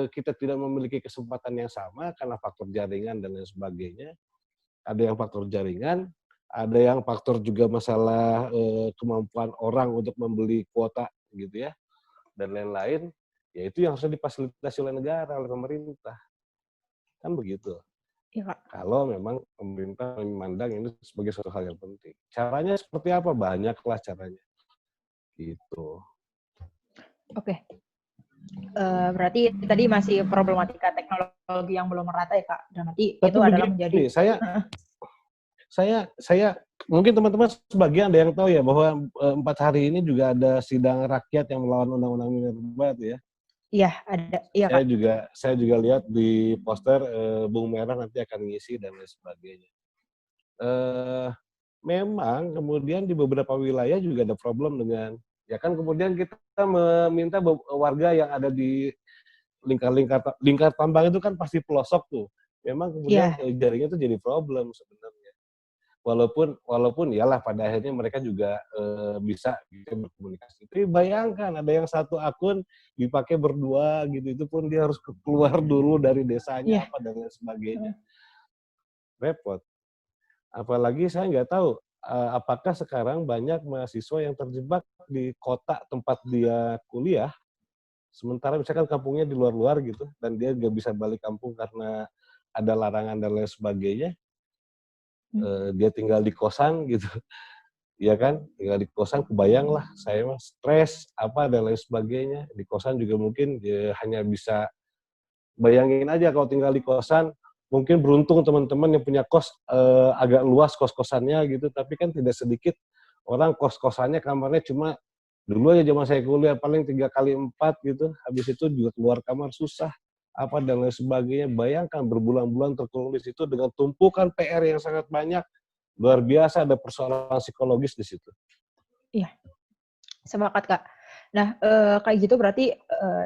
kita tidak memiliki kesempatan yang sama karena faktor jaringan dan lain sebagainya, ada yang faktor jaringan, ada yang faktor juga masalah kemampuan orang untuk membeli kuota gitu ya, dan lain-lain, ya itu yang harus difasilitasi oleh negara, oleh pemerintah. Kan begitu. Iya, Kak. Kalau memang pemerintah memandang ini sebagai suatu hal yang penting. Caranya seperti apa? Banyaklah caranya. Gitu. Oke. Berarti tadi masih problematika teknologi yang belum merata ya, Kak. Dan nanti Tapi itu adalah begini, menjadi saya mungkin teman-teman sebagian ada yang tahu ya bahwa 4 hari ini juga ada sidang rakyat yang melawan undang-undang minerba itu ya. Iya, ada. Iya, Kak. Saya juga lihat di poster Bung Merah nanti akan ngisi dan lain sebagainya. Memang kemudian di beberapa wilayah juga ada problem dengan ya kan kemudian kita meminta warga yang ada di lingkar tambang itu kan pasti pelosok tuh. Memang kemudian jaringan itu jadi problem sebenarnya. Walaupun iyalah pada akhirnya mereka juga bisa berkomunikasi. Tapi bayangkan ada yang satu akun dipakai berdua gitu, itu pun dia harus keluar dulu dari desanya apa dan lain sebagainya. Repot. Apalagi saya nggak tahu apakah sekarang banyak mahasiswa yang terjebak di kota tempat dia kuliah, sementara misalkan kampungnya di luar-luar gitu, dan dia nggak bisa balik kampung karena ada larangan dan lain sebagainya. Dia tinggal di kosan gitu, ya kan, tinggal di kosan, kebayang lah saya mah stres apa dan lain sebagainya. Di kosan juga mungkin ya, hanya bisa bayangin aja kalau tinggal di kosan, mungkin beruntung teman-teman yang punya kos agak luas kos-kosannya gitu, tapi kan tidak sedikit orang kos-kosannya kamarnya cuma dulu aja zaman saya kuliah paling 3 kali 4 gitu, habis itu juga keluar kamar susah apa dan lain sebagainya. Bayangkan berbulan-bulan terkurung di situ dengan tumpukan PR yang sangat banyak, luar biasa ada persoalan psikologis di situ. Iya, sepakat, Kak. Nah, kayak gitu berarti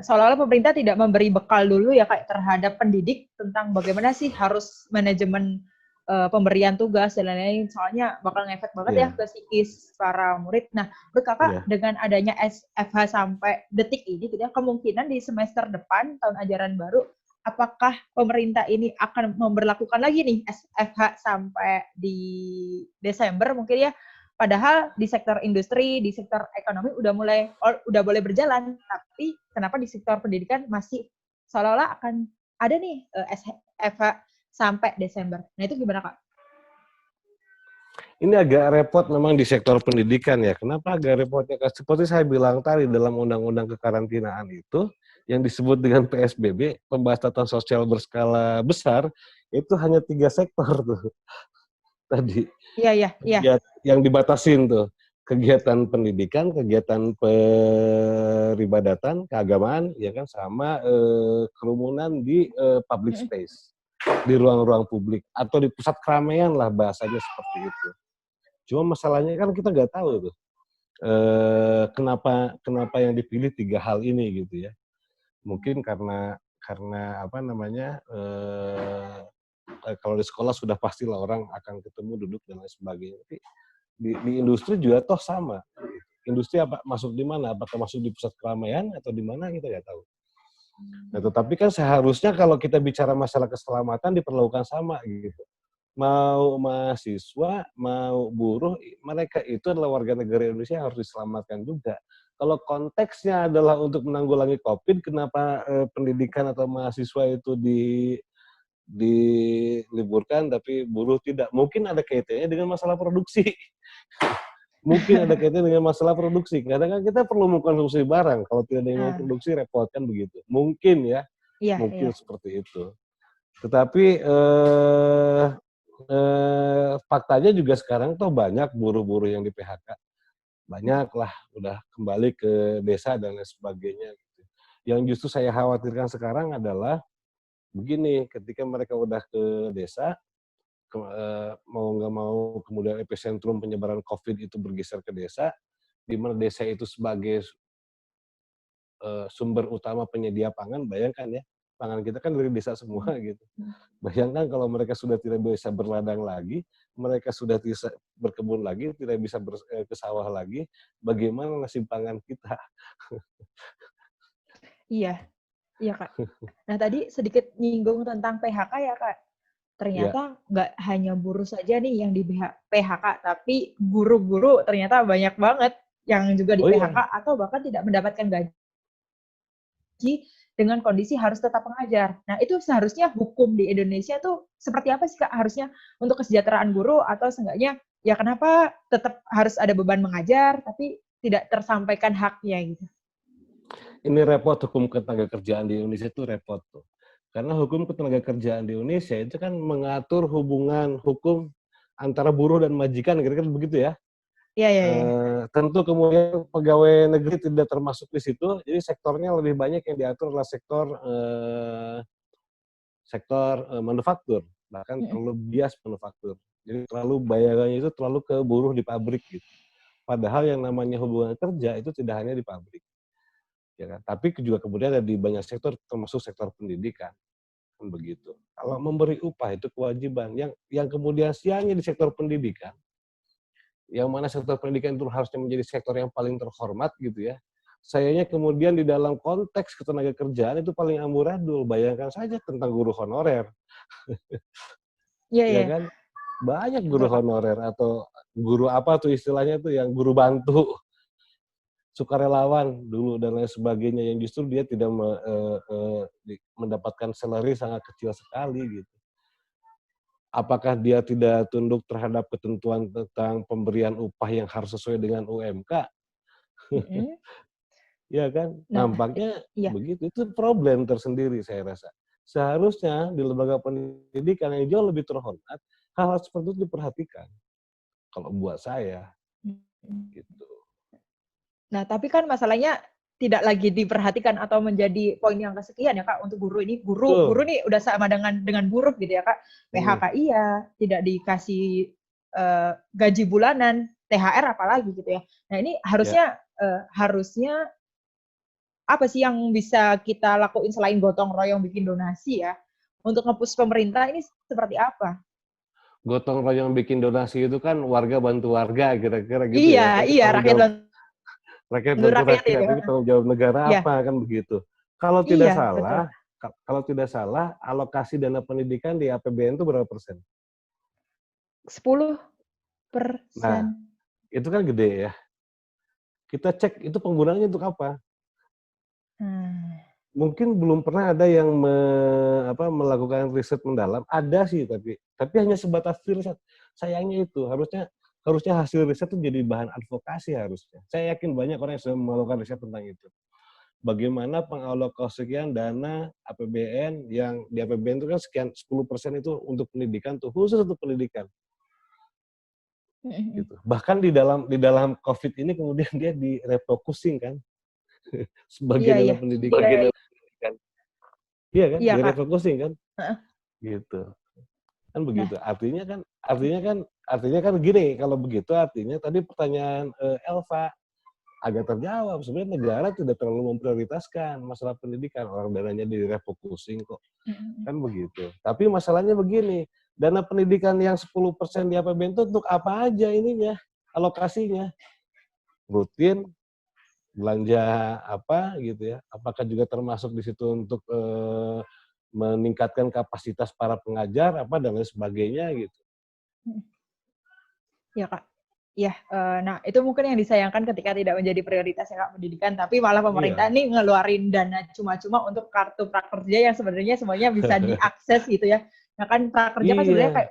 seolah-olah pemerintah tidak memberi bekal dulu ya Kak terhadap pendidik tentang bagaimana sih harus manajemen pemberian tugas dan lain-lain. Soalnya bakal ngefek banget ya ke psikis para murid. Nah, menurut Kakak dengan adanya SFH sampai detik ini gitu ya, kemungkinan di semester depan tahun ajaran baru apakah pemerintah ini akan memberlakukan lagi nih SFH sampai di Desember mungkin ya? Padahal di sektor industri, di sektor ekonomi udah boleh berjalan, tapi kenapa di sektor pendidikan masih seolah-olah akan ada nih SFH sampai Desember. Nah itu gimana Kak? Ini agak repot memang di sektor pendidikan ya. Kenapa agak repotnya? Seperti saya bilang tadi dalam undang-undang kekarantinaan itu, yang disebut dengan PSBB, pembatasan sosial berskala besar, itu hanya 3 sektor tuh. Tadi. Iya. Yang dibatasin tuh. Kegiatan pendidikan, kegiatan peribadatan, keagamaan, ya kan, sama kerumunan di public space, di ruang-ruang publik atau di pusat keramaian lah bahasanya seperti itu. Cuma masalahnya kan kita nggak tahu tuh kenapa yang dipilih 3 hal ini gitu ya. Mungkin karena apa namanya kalau di sekolah sudah pastilah orang akan ketemu duduk dan lain sebagainya. Tapi di industri juga toh sama. Industri apa masuk di mana? Apakah masuk di pusat keramaian atau di mana kita nggak tahu. Nah, tetapi kan seharusnya kalau kita bicara masalah keselamatan diperlakukan sama gitu. mau mahasiswa, mau buruh, mereka itu adalah warga negara Indonesia yang harus diselamatkan juga. Kalau konteksnya adalah untuk menanggulangi COVID, kenapa pendidikan atau mahasiswa itu diliburkan, tapi buruh tidak? Mungkin ada kaitannya dengan masalah produksi. Mungkin ada kaitannya dengan masalah produksi. Karena kan kita perlu mengkonsumsi barang. Kalau tidak ada yang mau Nah, produksi, repot kan begitu. Mungkin ya, iya, iya. mungkin seperti itu. Tetapi faktanya juga sekarang tuh banyak buruh-buruh yang di PHK. Banyak lah, udah kembali ke desa dan lain sebagainya. Gitu. Yang justru saya khawatirkan sekarang adalah begini, ketika mereka udah ke desa, mau nggak mau kemudian epicentrum penyebaran COVID itu bergeser ke desa, di mana desa itu sebagai sumber utama penyedia pangan, bayangkan ya, pangan kita kan dari desa semua gitu. Bayangkan kalau mereka sudah tidak bisa berladang lagi, mereka sudah bisa berkebun lagi, tidak bisa ke sawah lagi, bagaimana nasib pangan kita? Iya, iya Kak. Nah tadi sedikit nyinggung tentang PHK ya Kak. Ya, Ternyata nggak hanya buruh saja nih yang di PHK, tapi guru-guru ternyata banyak banget yang juga di oh PHK iya, atau bahkan tidak mendapatkan gaji dengan kondisi harus tetap mengajar. Nah, itu seharusnya hukum di Indonesia tuh seperti apa sih Kak harusnya untuk kesejahteraan guru atau seenggaknya ya kenapa tetap harus ada beban mengajar tapi tidak tersampaikan haknya gitu. ini repot hukum ketenagakerjaan di Indonesia itu repot tuh. Karena hukum ketenagakerjaan di Indonesia itu kan mengatur hubungan hukum antara buruh dan majikan, kira-kira begitu ya. Iya, iya, iya. Tentu kemudian pegawai negeri tidak termasuk di situ, jadi sektornya lebih banyak yang diatur adalah sektor manufaktur, bahkan terlalu bias manufaktur. Jadi terlalu bayarannya itu terlalu ke buruh di pabrik gitu. Padahal yang namanya hubungan kerja itu tidak hanya di pabrik, ya kan? Tapi juga kemudian ada di banyak sektor, termasuk sektor pendidikan, kan begitu. Kalau memberi upah itu kewajiban. Yang kemudian siangnya di sektor pendidikan, yang mana sektor pendidikan itu harusnya menjadi sektor yang paling terhormat gitu ya. Sayangnya kemudian di dalam konteks ketenagakerjaan itu paling amburadul. Bayangkan saja tentang guru honorer, Iya, ya iya. kan? Banyak guru Betul, Kak. honorer atau guru apa tuh istilahnya tuh yang guru bantu, sukarelawan dulu dan lain sebagainya yang justru dia tidak mendapatkan salary sangat kecil sekali gitu. Apakah dia tidak tunduk terhadap ketentuan tentang pemberian upah yang harus sesuai dengan UMK? Mhm. Ya kan? Nah, Nampaknya iya. begitu. Itu problem tersendiri saya rasa. Seharusnya di lembaga pendidikan yang jauh lebih terhormat, hal-hal seperti itu diperhatikan. Kalau buat saya, Mhm. gitu. Nah, tapi kan masalahnya tidak lagi diperhatikan atau menjadi poin yang kesekian ya Kak untuk guru ini. Guru Betul. nih udah sama dengan buruh gitu ya Kak. Hmm. PHK iya, tidak dikasih gaji bulanan, THR apalagi gitu ya. Nah, ini Ya, harusnya apa sih yang bisa kita lakuin selain gotong royong bikin donasi ya? Untuk nge-push pemerintah ini seperti apa? gotong royong bikin donasi itu kan warga bantu warga, kira-kira gitu Iya, ya. Tapi iya, tanggung rakyat jawab bantu rakyat bantu rakyat rakyat, itu. tapi tanggung jawab negara Iya, apa kan begitu. Kalau tidak iya, betul. salah, kalau tidak salah, alokasi dana pendidikan di APBN itu berapa persen? 10%. Nah, itu kan gede ya. Kita cek itu penggunaannya untuk apa. Hmm. Mungkin belum pernah ada yang melakukan riset mendalam. Ada sih, tapi hanya sebatas riset. Sayangnya itu harusnya hasil riset itu jadi bahan advokasi harusnya. Saya yakin banyak orang yang sudah melakukan riset tentang itu. Bagaimana pengalokasian dana APBN yang di APBN itu kan sekian 10% itu untuk pendidikan tuh, khusus untuk pendidikan Mhm. gitu. Bahkan di dalam COVID ini kemudian dia direfocusing kan Iya, sebagian dana iya. pendidikan. Iya kan? Iya, Kak. Direfocusing kan? Heeh. Gitu. Kan Nah, begitu. Artinya kan gini, kalau begitu artinya tadi pertanyaan Elva agak terjawab. Sebenarnya negara tidak terlalu memprioritaskan masalah pendidikan. Orang dananya direfocusing kok. mhm. Kan begitu. Tapi masalahnya begini, dana pendidikan yang 10% di APBN itu untuk apa aja ininya, alokasinya? Rutin, belanja apa gitu ya? Apakah juga termasuk di situ untuk meningkatkan kapasitas para pengajar apa dan lain sebagainya gitu. Ya Kak. Iya, nah itu mungkin yang disayangkan ketika tidak menjadi prioritas ya Kak pendidikan, tapi malah pemerintah Iya. nih ngeluarin dana cuma-cuma untuk kartu prakerja yang sebenarnya semuanya bisa diakses gitu ya. Nah kan prakerja kan sebenarnya Iya. kayak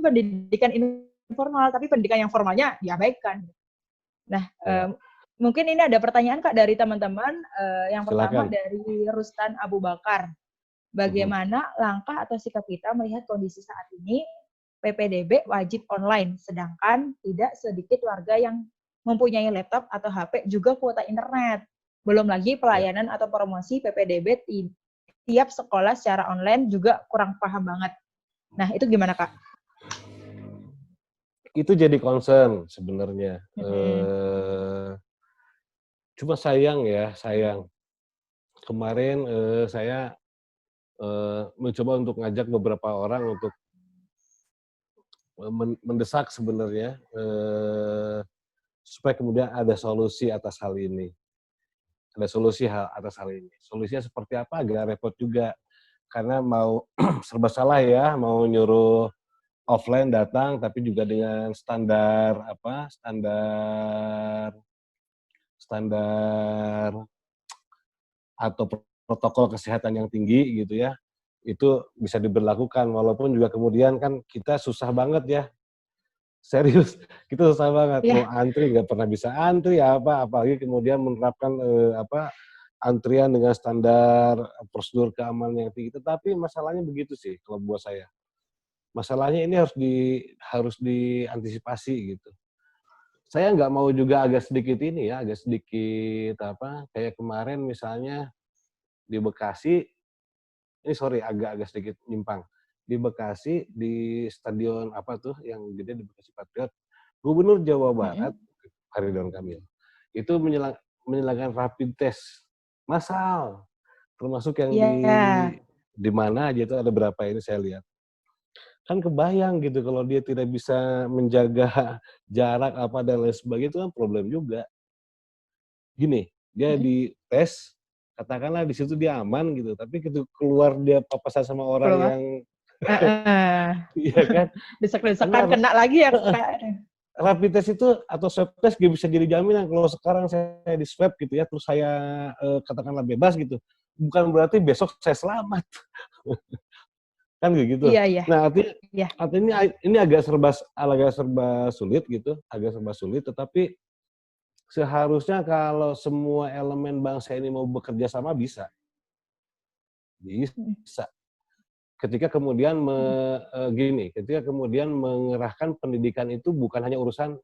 pendidikan informal, tapi pendidikan yang formalnya diabaikan. Nah, Ya, mungkin ini ada pertanyaan Kak dari teman-teman, yang pertama silakan. dari Rustan Abu Bakar. Mhm. Bagaimana langkah atau sikap kita melihat kondisi saat ini PPDB wajib online, sedangkan tidak sedikit warga yang mempunyai laptop atau HP juga kuota internet. Belum lagi Ya. pelayanan atau promosi PPDB tiap sekolah secara online juga kurang paham banget. Nah, itu gimana Kak? Itu jadi concern sebenarnya. Mhm. Cuma sayang ya, sayang. Kemarin, saya, mencoba untuk ngajak beberapa orang untuk, mendesak sebenarnya, supaya kemudian ada solusi atas hal ini. Ada solusi atas hal ini. Solusinya seperti apa agak repot juga, karena mau serba salah ya, mau nyuruh offline datang, tapi juga dengan standar apa, standar standar atau protokol kesehatan yang tinggi gitu ya, itu bisa diberlakukan. Walaupun juga kemudian kan kita susah banget ya, serius, kita susah banget. Mau Iya. antri nggak pernah bisa antri, apalagi kemudian menerapkan, antrian dengan standar prosedur keamanan yang tinggi. Tetapi masalahnya begitu sih kalau buat saya. Masalahnya ini harus diantisipasi gitu. Saya nggak mau juga agak sedikit ini ya, agak sedikit apa, kayak kemarin misalnya di Bekasi, ini sorry agak-agak sedikit nyimpang. Di Bekasi, di stadion apa tuh yang gede di Bekasi Patriot, Gubernur Jawa Barat, Mhm. Ridwan Kamil, itu menyelenggarakan rapid test massal, termasuk yang Iya. di mana aja itu ada berapa ini saya lihat. Kan kebayang gitu kalau dia tidak bisa menjaga jarak apa dan lain sebagainya, itu kan problem juga. Gini, dia Mhm. dites, katakanlah di situ dia aman gitu, tapi begitu keluar dia papasan sama orang Keluar. yang Heeh. iya kan, Desek-desekan karena kena lagi ya heeh, Kak. rapid test itu atau swab test nggak bisa jadi jaminan kalau sekarang saya di-swab gitu ya, terus saya, katakanlah bebas gitu, bukan berarti besok saya selamat, kan kayak gitu. Iya iya. Nah Iya. artinya ini agak serba sulit gitu, agak serba sulit, tetapi seharusnya kalau semua elemen bangsa ini mau bekerja sama bisa. Mhm. Bisa. Ketika kemudian Mhm. ketika kemudian mengerahkan pendidikan itu bukan hanya urusan,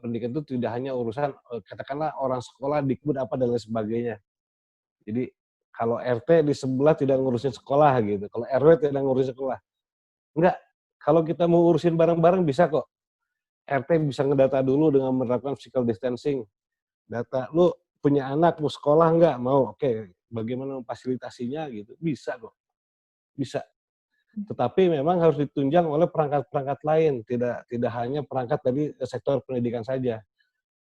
pendidikan itu tidak hanya urusan, katakanlah orang sekolah, Dikbud, apa dan lain sebagainya. Jadi kalau RT di sebelah tidak ngurusin sekolah gitu, kalau RW tidak ngurusin sekolah. Enggak, kalau kita mau urusin bareng-bareng bisa kok. RT bisa ngedata dulu dengan menerapkan physical distancing. Data, "Lu punya anak mau sekolah nggak?" "Mau." "Oke, bagaimana memfasilitasinya?" Gitu, bisa kok, bisa. Tetapi memang harus ditunjang oleh perangkat-perangkat lain, tidak tidak hanya perangkat dari sektor pendidikan saja.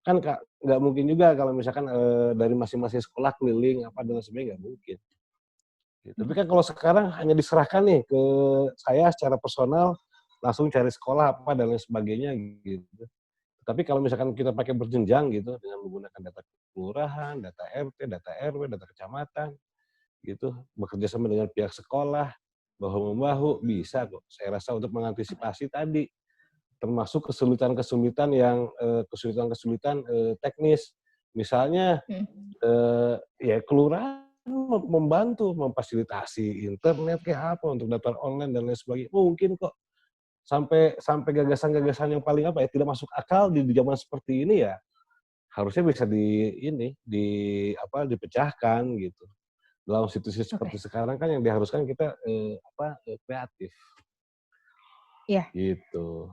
Kan nggak mungkin juga kalau misalkan, dari masing-masing sekolah keliling apa dan lain sebagainya, nggak mungkin. Gitu. Tapi Mhm. kan kalau sekarang hanya diserahkan nih ke saya secara personal, langsung cari sekolah apa dan lain sebagainya gitu. Tapi kalau misalkan kita pakai berjenjang gitu dengan menggunakan data kelurahan, data RT, data RW, data kecamatan gitu, bekerja sama dengan pihak sekolah, bahu-membahu, bisa kok. Saya rasa untuk mengantisipasi tadi, termasuk kesulitan-kesulitan yang, kesulitan-kesulitan, teknis. Misalnya, Mhm. ya kelurahan membantu memfasilitasi internet kayak apa, untuk daftar online dan lain sebagainya, mungkin kok. Sampai sampai gagasan-gagasan yang paling apa ya, tidak masuk akal di zaman seperti ini ya, harusnya bisa dipecahkan gitu. Dalam situasi seperti Oke. sekarang kan yang diharuskan kita, kreatif, Iya. gitu.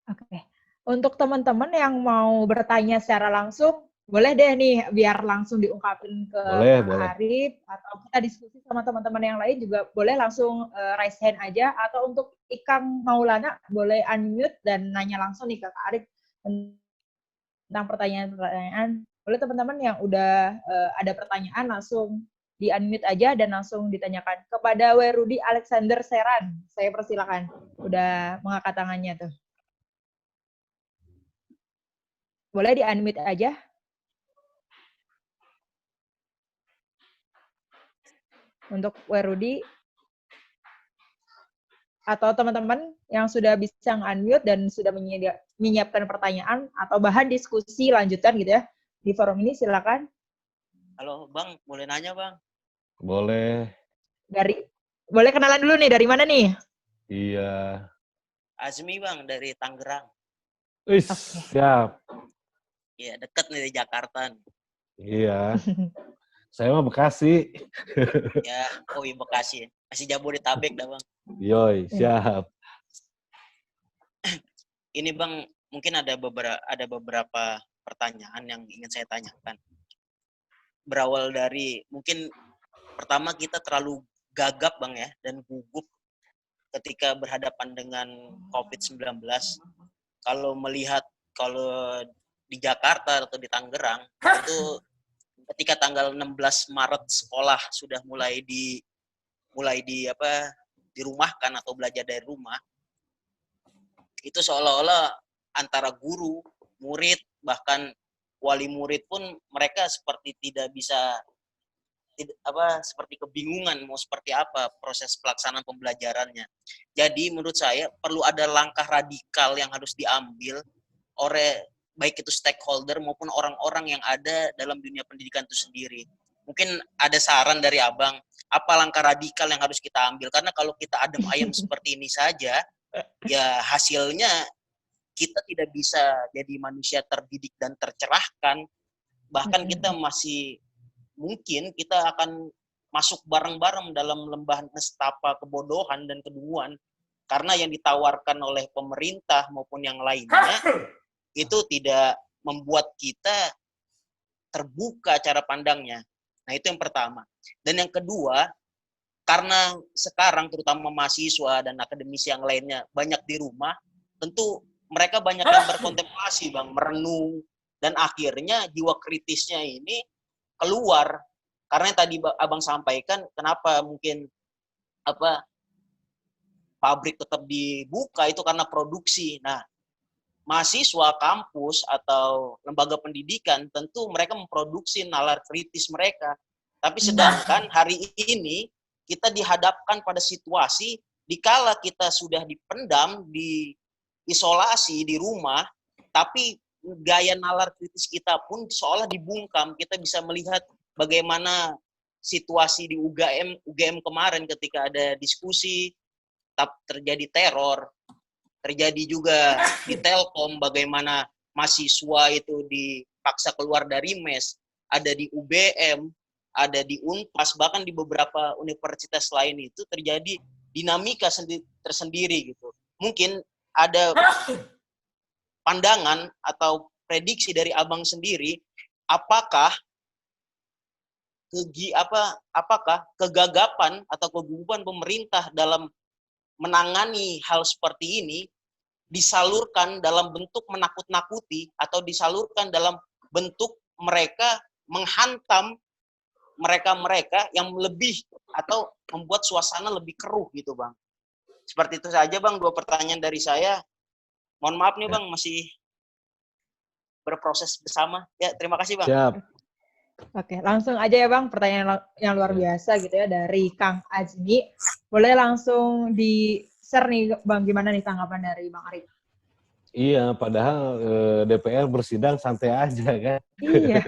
Oke. Untuk teman-teman yang mau bertanya secara langsung, boleh deh nih biar langsung diungkapin ke Boleh Kak boleh. Arif atau kita diskusi sama teman-teman yang lain juga boleh langsung, raise hand aja atau untuk Ikang Maulana boleh unmute dan nanya langsung nih ke Kak Arif tentang pertanyaan-pertanyaan. Boleh teman-teman yang udah, ada pertanyaan langsung di-unmute aja dan langsung ditanyakan. Kepada Werudi Alexander Seran, saya persilakan. Udah mengangkat tangannya tuh. Boleh di-unmute aja. Untuk Werudi atau teman-teman yang sudah bisa unmute dan sudah menyiapkan pertanyaan atau bahan diskusi lanjutan gitu ya di forum ini, silakan. Halo Bang, boleh nanya Bang? Boleh. Boleh kenalan dulu nih, dari mana nih? Iya. Azmi Bang, dari Tangerang. Wis, siap. Iya, deket nih di Jakarta nih. Iya. Saya mah Bekasi. Ya, Bekasi. Masih Jabodetabek dah Bang. Yoi, siap. Ini Bang, mungkin ada beberapa pertanyaan yang ingin saya tanyakan. Berawal dari, mungkin pertama kita terlalu gagap Bang ya, dan gugup ketika berhadapan dengan COVID-19. Kalau di Jakarta atau di Tangerang, itu ketika tanggal 16 Maret sekolah sudah mulai dirumahkan atau belajar dari rumah, itu seolah-olah antara guru, murid, bahkan wali murid pun mereka seperti seperti kebingungan mau seperti apa proses pelaksanaan pembelajarannya. Jadi menurut saya perlu ada langkah radikal yang harus diambil oleh baik itu stakeholder maupun orang-orang yang ada dalam dunia pendidikan itu sendiri. Mungkin ada saran dari Abang, apa langkah radikal yang harus kita ambil? Karena kalau kita adem ayem seperti ini saja, ya hasilnya kita tidak bisa jadi manusia terdidik dan tercerahkan. Bahkan kita mungkin kita akan masuk bareng-bareng dalam lembah nestapa kebodohan dan kedunguan. Karena yang ditawarkan oleh pemerintah maupun yang lainnya, itu tidak membuat kita terbuka cara pandangnya. Nah, itu yang pertama. Dan yang kedua, karena sekarang terutama mahasiswa dan akademisi yang lainnya banyak di rumah, tentu mereka banyak yang berkontemplasi, Bang, merenung, dan akhirnya jiwa kritisnya ini keluar. Karena yang tadi Abang sampaikan, kenapa mungkin pabrik tetap dibuka itu karena produksi. Nah, mahasiswa kampus atau lembaga pendidikan tentu mereka memproduksi nalar kritis mereka. Tapi sedangkan hari ini kita dihadapkan pada situasi dikala kita sudah dipendam, diisolasi di rumah, tapi gaya nalar kritis kita pun seolah dibungkam. Kita bisa melihat bagaimana situasi di UGM kemarin ketika ada diskusi, terjadi teror. Terjadi juga di Telkom bagaimana mahasiswa itu dipaksa keluar dari mes, ada di UBM, ada di Unpas, bahkan di beberapa universitas lain itu terjadi dinamika tersendiri gitu. Mungkin ada pandangan atau prediksi dari Abang sendiri, apakah kegagapan atau kegugupan pemerintah dalam menangani hal seperti ini disalurkan dalam bentuk menakut-nakuti atau disalurkan dalam bentuk mereka menghantam mereka-mereka yang lebih atau membuat suasana lebih keruh gitu, Bang. Seperti itu saja, Bang, 2 pertanyaan dari saya. Mohon maaf nih, Bang, masih berproses bersama. Ya, terima kasih, Bang. Siap. Oke, langsung aja ya Bang, pertanyaan yang luar biasa gitu ya dari Kang Azmi. Boleh langsung di-share nih Bang, gimana nih tanggapan dari Bang Arif? Iya, padahal DPR bersidang santai aja kan. Iya.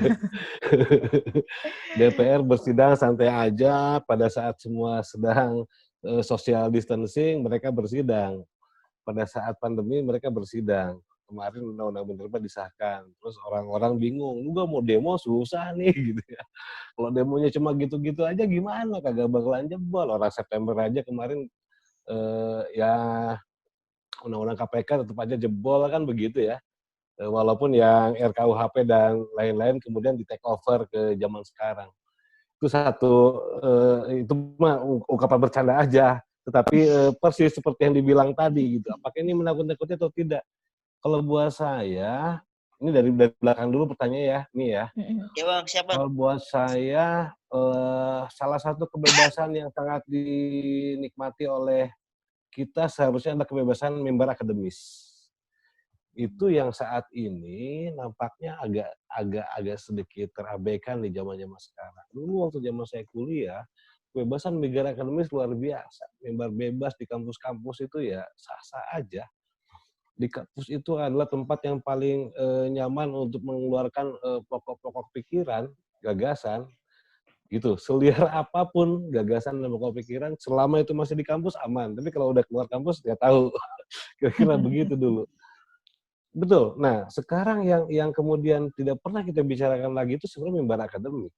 DPR bersidang santai aja pada saat semua sedang social distancing, mereka bersidang. Pada saat pandemi mereka bersidang. Kemarin undang-undang penerima disahkan, terus orang-orang bingung, enggak mau demo susah nih gitu ya. Kalau demonya cuma gitu-gitu aja gimana, kagak bakalan jebol. Orang September aja kemarin ya undang-undang KPK tetap aja jebol kan begitu ya. Walaupun yang RKUHP dan lain-lain kemudian di take over ke zaman sekarang. Itu itu mah ungkapan bercanda aja. Tetapi persis seperti yang dibilang tadi gitu. Apakah ini menakut-nakuti atau tidak? Kalau buat saya, ini dari belakang dulu pertanyaannya ya, nih ya. Ya Bang, siapa? Kalau buat saya, salah satu kebebasan yang sangat dinikmati oleh kita seharusnya adalah kebebasan member akademis. Itu yang saat ini nampaknya agak sedikit terabaikan di zaman-zaman sekarang. Dulu waktu zaman saya kuliah, kebebasan member akademis luar biasa. Member bebas di kampus-kampus itu ya sah-sah aja. Di kampus itu adalah tempat yang paling nyaman untuk mengeluarkan pokok-pokok pikiran, gagasan, gitu. Seliar apapun gagasan dan pokok pikiran, selama itu masih di kampus aman. Tapi kalau udah keluar kampus nggak tahu. Kira-kira begitu dulu. Betul. Nah, sekarang yang kemudian tidak pernah kita bicarakan lagi itu sebenarnya mimbar akademik.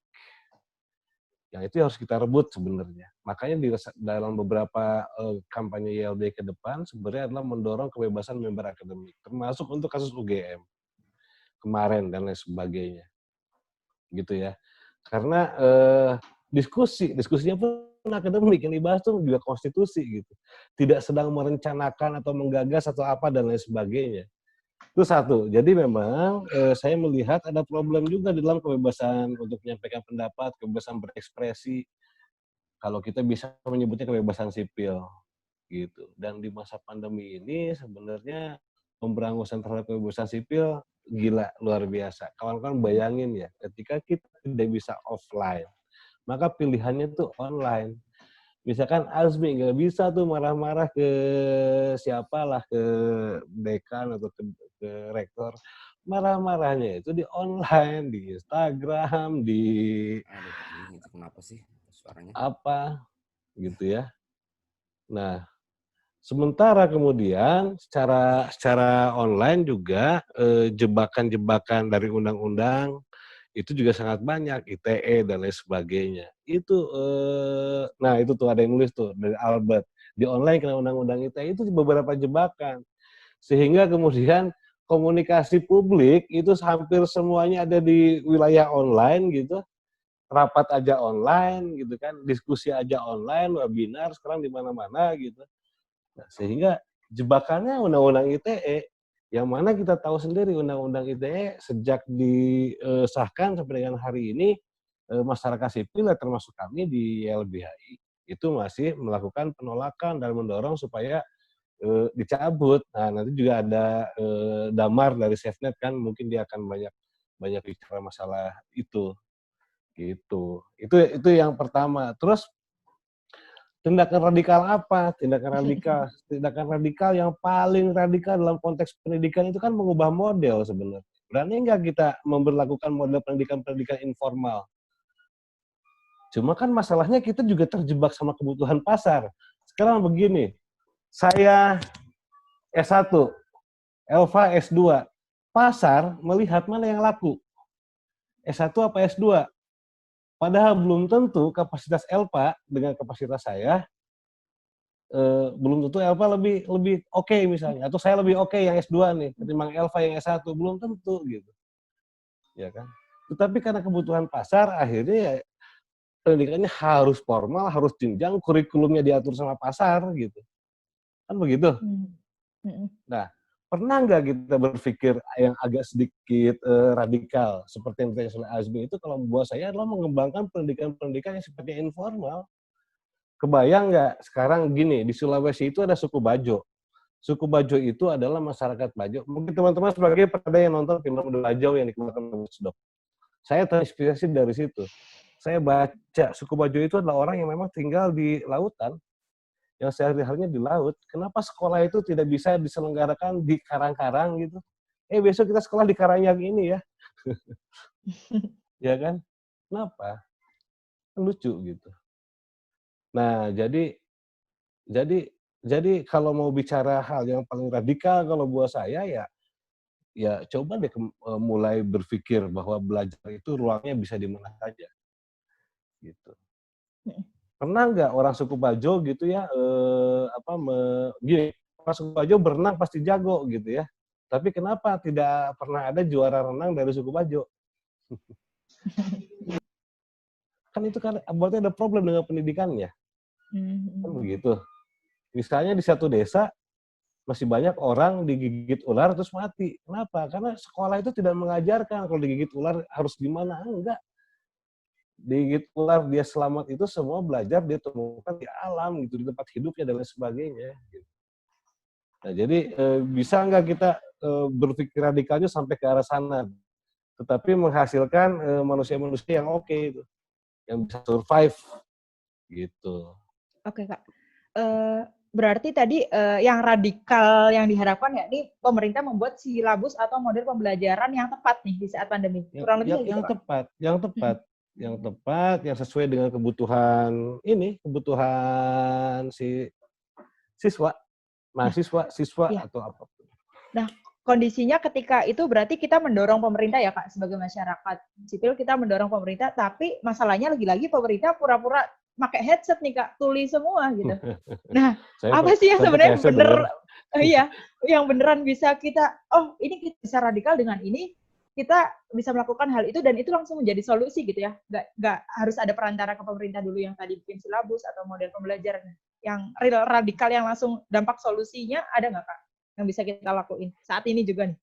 Yang itu harus kita rebut sebenarnya. Makanya dalam beberapa kampanye YLB ke depan sebenarnya adalah mendorong kebebasan member akademik, termasuk untuk kasus UGM kemarin dan lain sebagainya, gitu ya. Karena diskusinya pun akademik, yang dibahas tuh juga konstitusi gitu, tidak sedang merencanakan atau menggagas atau apa dan lain sebagainya. Itu satu. Jadi memang saya melihat ada problem juga di dalam kebebasan untuk menyampaikan pendapat, kebebasan berekspresi. Kalau kita bisa menyebutnya kebebasan sipil, gitu. Dan di masa pandemi ini sebenarnya pemberangusan terhadap kebebasan sipil gila, luar biasa. Kawan-kawan bayangin ya, ketika kita tidak bisa offline, maka pilihannya tuh online. Misalkan Azmi nggak bisa tuh marah-marah ke siapalah, ke dekan atau ke rektor. Marah-marahnya itu di online, di Instagram, di Aduh, itu kenapa sih suaranya? apa, gitu ya. Nah, sementara kemudian secara online juga jebakan-jebakan dari undang-undang itu juga sangat banyak, ITE dan lain sebagainya. Itu nah itu tuh ada yang nulis tuh dari Albert. Di online kena undang-undang ITE itu beberapa jebakan. Sehingga kemudian komunikasi publik itu hampir semuanya ada di wilayah online gitu. Rapat aja online gitu kan, diskusi aja online, webinar sekarang di mana-mana gitu. Nah, sehingga jebakannya undang-undang ITE, yang mana kita tahu sendiri undang-undang ITE sejak disahkan sampai dengan hari ini, masyarakat sipil termasuk kami di YLBHI itu masih melakukan penolakan dan mendorong supaya dicabut. Nah, nanti juga ada Damar dari SafeNet kan, mungkin dia akan banyak bicara masalah itu. Gitu. Itu yang pertama. Terus tindakan radikal apa? Tindakan radikal yang paling radikal dalam konteks pendidikan itu kan mengubah model sebenarnya. Berani nggak kita memberlakukan model pendidikan informal? Cuma kan masalahnya kita juga terjebak sama kebutuhan pasar. Sekarang begini, saya S1, Elva S2. Pasar melihat mana yang laku. S1 apa S2? Padahal belum tentu kapasitas Elva dengan kapasitas saya belum tentu Elva lebih oke misalnya, atau saya lebih oke yang S2 nih ketimbang Elva yang S1, belum tentu gitu. Ya kan? Tetapi karena kebutuhan pasar akhirnya ya, pendidikannya harus formal, harus jenjang, kurikulumnya diatur sama pasar gitu. Kan begitu? Nah, pernah nggak kita berpikir yang agak sedikit radikal seperti yang ditanya oleh Azmi itu, kalau buat saya adalah mengembangkan pendidikan yang sifatnya informal. Kebayang nggak sekarang gini, di Sulawesi itu ada suku Bajo. Suku Bajo itu adalah masyarakat Bajo. Mungkin teman-teman sebagai pada yang nonton film Bajo yang dikeluarkan oleh Sedok. Saya terinspirasi dari situ. Saya baca suku Bajo itu adalah orang yang memang tinggal di lautan, yang sehari-harinya di laut. Kenapa sekolah itu tidak bisa diselenggarakan di karang-karang gitu? Besok kita sekolah di Karangnyang ini ya. Ya kan? Kenapa? Lucu gitu. Nah, jadi kalau mau bicara hal yang paling radikal kalau buat saya ya coba deh mulai berpikir bahwa belajar itu ruangnya bisa di mana saja. Gitu. Pernah nggak orang suku Bajo gitu ya, gini, orang suku Bajo berenang pasti jago gitu ya. Tapi kenapa tidak pernah ada juara renang dari suku Bajo? Kan itu kan berarti ada problem dengan pendidikannya. Kan begitu. Misalnya di satu desa, masih banyak orang digigit ular terus mati. Kenapa? Karena sekolah itu tidak mengajarkan kalau digigit ular harus gimana. Enggak. Digigit ular dia selamat itu semua belajar dia temukan di alam gitu, di tempat hidupnya dan lain sebagainya. Gitu. Nah, jadi bisa nggak kita berpikir radikalnya sampai ke arah sana, tetapi menghasilkan manusia-manusia yang oke itu, yang bisa survive gitu. Oke, Kak. Berarti tadi yang radikal yang diharapkan ya ini pemerintah membuat silabus atau model pembelajaran yang tepat nih di saat pandemi. Kurang lebih yang gitu, Pak. yang tepat, yang sesuai dengan kebutuhan si siswa, mahasiswa, siswa Iya. atau apapun. Nah, kondisinya ketika itu berarti kita mendorong pemerintah ya, Kak, sebagai masyarakat sipil kita mendorong pemerintah, tapi masalahnya lagi-lagi pemerintah pura-pura pakai headset nih, Kak, tuli semua gitu. Nah, apa sih yang sebenarnya bener yang beneran bisa kita, ini kita bisa radikal dengan ini, kita bisa melakukan hal itu dan itu langsung menjadi solusi gitu ya. Nggak harus ada perantara ke pemerintah dulu yang tadi bikin silabus atau model pembelajaran. Yang real radikal yang langsung dampak solusinya ada nggak, Kak? Yang bisa kita lakuin saat ini juga nih?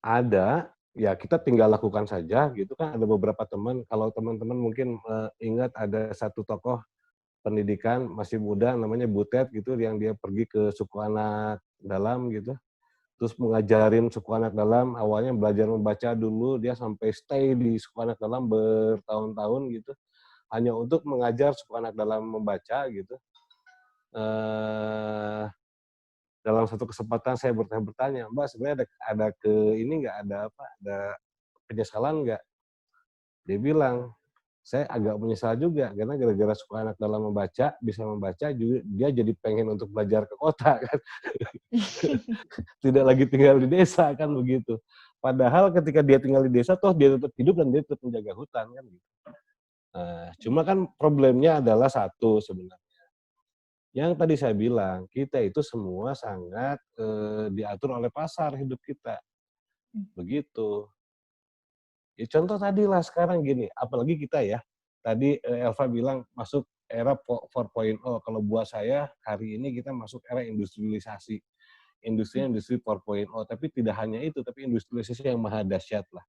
Ada, ya kita tinggal lakukan saja gitu kan. Ada beberapa teman, kalau teman-teman mungkin ingat ada satu tokoh pendidikan masih muda namanya Butet gitu, yang dia pergi ke suku anak dalam gitu, terus mengajarin suku anak dalam, awalnya belajar membaca dulu, dia sampai stay di suku anak dalam bertahun-tahun gitu, hanya untuk mengajar suku anak dalam membaca gitu. Dalam satu kesempatan saya bertanya, Mbak sebenarnya ada penyesalan nggak? Dia bilang, saya agak menyesal juga karena gara-gara suka anak dalam membaca, bisa membaca juga dia jadi pengen untuk belajar ke kota kan. Tidak lagi tinggal di desa kan begitu. Padahal ketika dia tinggal di desa toh dia tetap hidup dan dia tetap menjaga hutan kan gitu. Nah, cuma kan problemnya adalah satu sebenarnya. Yang tadi saya bilang, kita itu semua sangat diatur oleh pasar hidup kita. Begitu. Ya, contoh tadi lah sekarang gini, apalagi kita ya, tadi Elva bilang masuk era 4.0. Kalau buat saya, hari ini kita masuk era industrialisasi. Industri 4.0. Tapi tidak hanya itu, tapi industrialisasi yang maha dahsyat lah.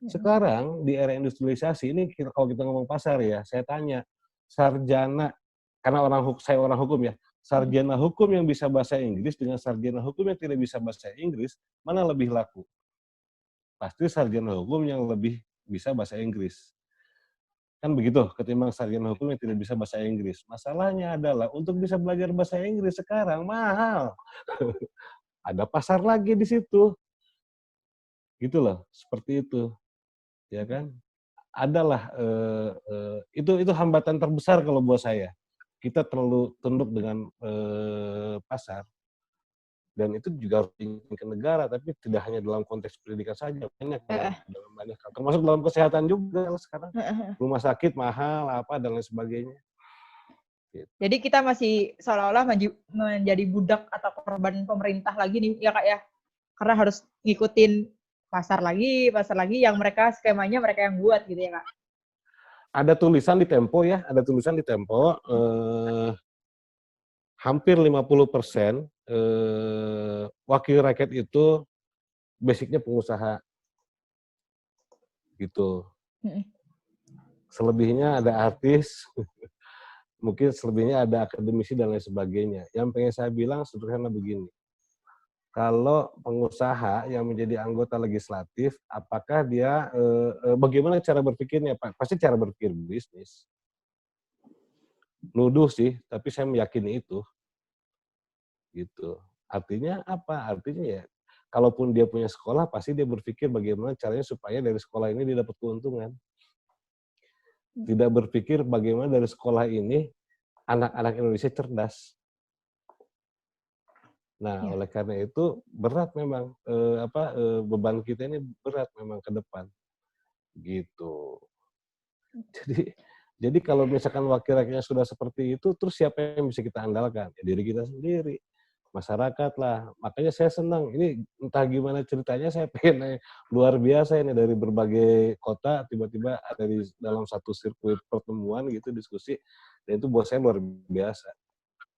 Sekarang, di era industrialisasi, ini kalau kita ngomong pasar ya, saya tanya, sarjana, karena saya orang hukum ya, sarjana hukum yang bisa bahasa Inggris dengan sarjana hukum yang tidak bisa bahasa Inggris, mana lebih laku? Pasti sarjana hukum yang lebih bisa bahasa Inggris. Kan begitu, ketimbang sarjana hukum yang tidak bisa bahasa Inggris. Masalahnya adalah untuk bisa belajar bahasa Inggris sekarang mahal. Ada pasar lagi di situ. Gitu loh, seperti itu. Ya kan? Adalah itu hambatan terbesar kalau buat saya. Kita terlalu tunduk dengan pasar. Dan itu juga harus diinginkan negara, tapi tidak hanya dalam konteks pendidikan saja, banyak dalam banyak hal, termasuk dalam kesehatan juga sekarang. Rumah sakit mahal, apa dan lain sebagainya. Gitu. Jadi kita masih seolah-olah menjadi budak atau korban pemerintah lagi nih, ya Kak ya? Karena harus ngikutin pasar lagi yang skemanya mereka yang buat gitu ya Kak? Ada tulisan di Tempo ya, hampir 50% wakil rakyat itu basicnya pengusaha gitu. Selebihnya ada artis, mungkin selebihnya ada akademisi dan lain sebagainya. Yang pengen saya bilang sederhana begini, kalau pengusaha yang menjadi anggota legislatif, apakah dia bagaimana cara berpikirnya Pak? Pasti cara berpikir bisnis. Nuduh sih, tapi saya meyakini itu. Gitu. Artinya apa? Artinya ya, kalaupun dia punya sekolah, pasti dia berpikir bagaimana caranya supaya dari sekolah ini dia dapat keuntungan. Tidak berpikir bagaimana dari sekolah ini anak-anak Indonesia cerdas. Nah, oleh karena itu berat memang beban kita ini berat memang ke depan. Gitu. Jadi kalau misalkan wakil rakyatnya sudah seperti itu, terus siapa yang bisa kita andalkan? Ya, diri kita sendiri. Masyarakat lah. Makanya saya senang. Ini entah gimana ceritanya, saya pengen luar biasa ini dari berbagai kota, tiba-tiba ada di dalam satu sirkuit pertemuan gitu, diskusi. Dan itu buat saya luar biasa.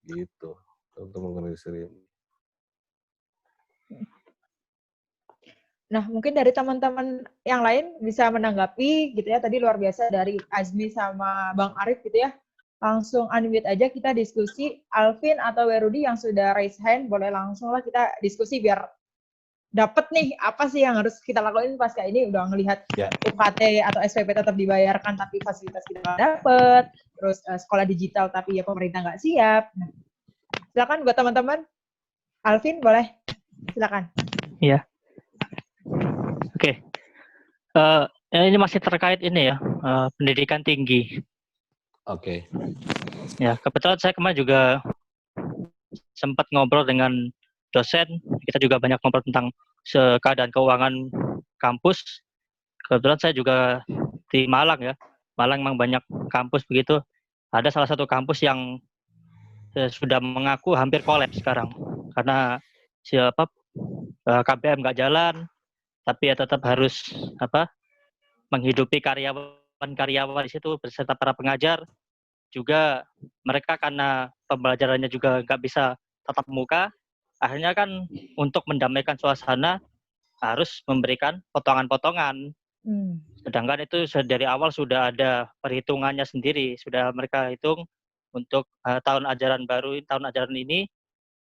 Gitu. untuk mengorganisir ini. Nah, mungkin dari teman-teman yang lain bisa menanggapi gitu ya. Tadi luar biasa dari Azmi sama Bang Arif gitu ya. Langsung unmute aja kita diskusi. Alvin atau Werudi yang sudah raise hand, boleh langsung lah kita diskusi biar dapet nih apa sih yang harus kita lakuin pasca ini. Udah ngelihat UKT atau SPP tetap dibayarkan tapi fasilitas kita nggak dapet. Terus sekolah digital tapi ya pemerintah nggak siap. Nah, silakan buat teman-teman. Alvin boleh, silakan. Iya. Oke. Ini masih terkait ini ya, pendidikan tinggi. Oke. Ya, kebetulan saya kemarin juga sempat ngobrol dengan dosen. Kita juga banyak ngobrol tentang keadaan keuangan kampus. Kebetulan saya juga di Malang ya. Malang memang banyak kampus begitu. Ada salah satu kampus yang sudah mengaku hampir kolaps sekarang. Karena KBM nggak jalan, tapi ya tetap harus menghidupi karyawan-karyawan di situ beserta para pengajar. Juga mereka karena pembelajarannya juga nggak bisa tatap muka, akhirnya kan untuk mendamaikan suasana harus memberikan potongan-potongan. Sedangkan itu dari awal sudah ada perhitungannya sendiri, sudah mereka hitung untuk tahun ajaran baru, tahun ajaran ini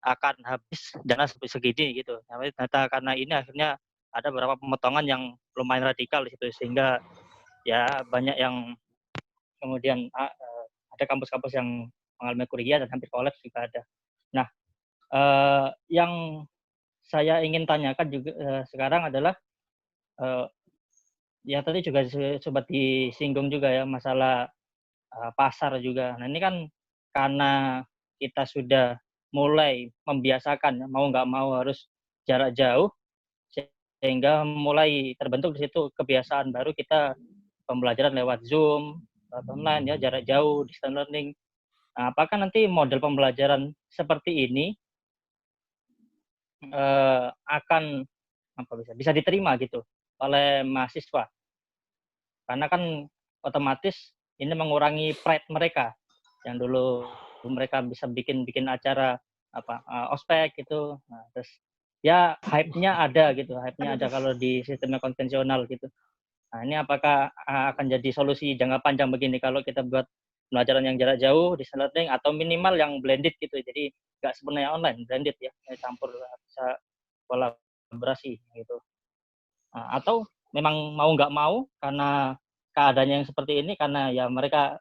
akan habis dana segini gitu. Ternyata karena ini akhirnya ada beberapa pemotongan yang lumayan radikal di situ, sehingga ya banyak yang kemudian ada kampus-kampus yang mengalami kerugian dan hampir kolaps juga ada. Nah, yang saya ingin tanyakan juga sekarang adalah ya tadi juga sempat disinggung juga ya masalah pasar juga. Nah ini kan karena kita sudah mulai membiasakan mau nggak mau harus jarak jauh, sehingga mulai terbentuk di situ kebiasaan baru kita pembelajaran lewat Zoom, online ya, jarak jauh, distance learning. Nah, apakah nanti model pembelajaran seperti ini akan bisa diterima gitu oleh mahasiswa? Karena kan otomatis ini mengurangi pride mereka yang dulu mereka bisa bikin acara ospek gitu. Nah, terus ya hype-nya ada gitu, hype-nya ada kalau di sistemnya konvensional gitu. Nah, ini apakah akan jadi solusi jangka panjang begini kalau kita buat pelajaran yang jarak jauh, distance learning, atau minimal yang blended gitu. Jadi nggak sepenuhnya online, blended ya, campur bisa kolaborasi gitu. Nah, atau memang mau nggak mau karena keadaannya yang seperti ini, karena ya mereka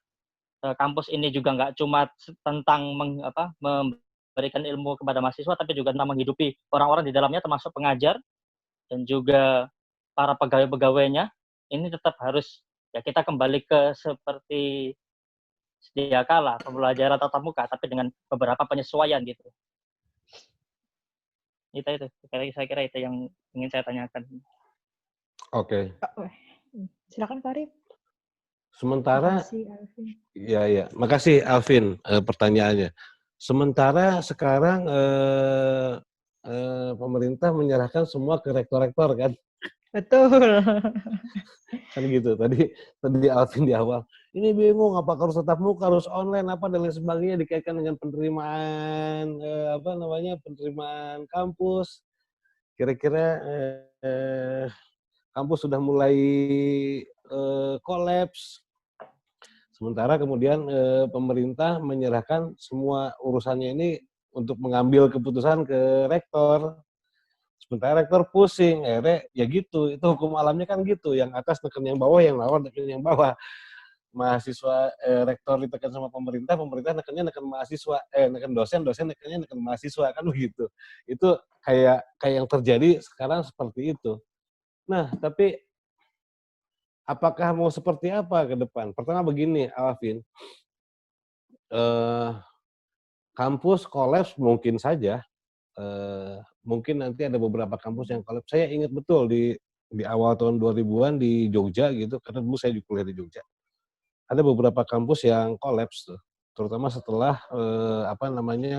kampus ini juga nggak cuma tentang memberikan ilmu kepada mahasiswa, tapi juga tentang menghidupi orang-orang di dalamnya, termasuk pengajar dan juga para pegawai-pegawainya. Ini tetap harus ya kita kembali ke seperti sedia kala pembelajaran tatap muka, tapi dengan beberapa penyesuaian gitu. Itu saya kira itu yang ingin saya tanyakan. Oke. Silakan Farid. Sementara, makasih, Alvin pertanyaannya. Sementara sekarang pemerintah menyerahkan semua ke rektor-rektor kan? Betul. Kan gitu. Tadi Alvin di awal, ini bingung apakah harus tatap muka, harus online apa dan lain sebagainya, dikaitkan dengan penerimaan penerimaan kampus. Kira-kira kampus sudah mulai kolaps. Sementara kemudian pemerintah menyerahkan semua urusannya ini untuk mengambil keputusan ke rektor. Sementara rektor pusing, akhirnya ya gitu, itu hukum alamnya kan gitu, yang atas neken yang bawah, yang bawah neken yang bawah. Mahasiswa, rektor ditekan sama pemerintah nekennya neken mahasiswa, neken dosen nekennya neken mahasiswa, kan begitu. Itu kayak yang terjadi sekarang seperti itu. Nah, tapi apakah mau seperti apa ke depan? Pertama begini, Alvin, kampus kolaps mungkin saja. Mungkin nanti ada beberapa kampus yang kolaps. Saya ingat betul di awal tahun 2000-an di Jogja gitu, karena dulu saya kuliah di Jogja. Ada beberapa kampus yang kolaps tuh, terutama setelah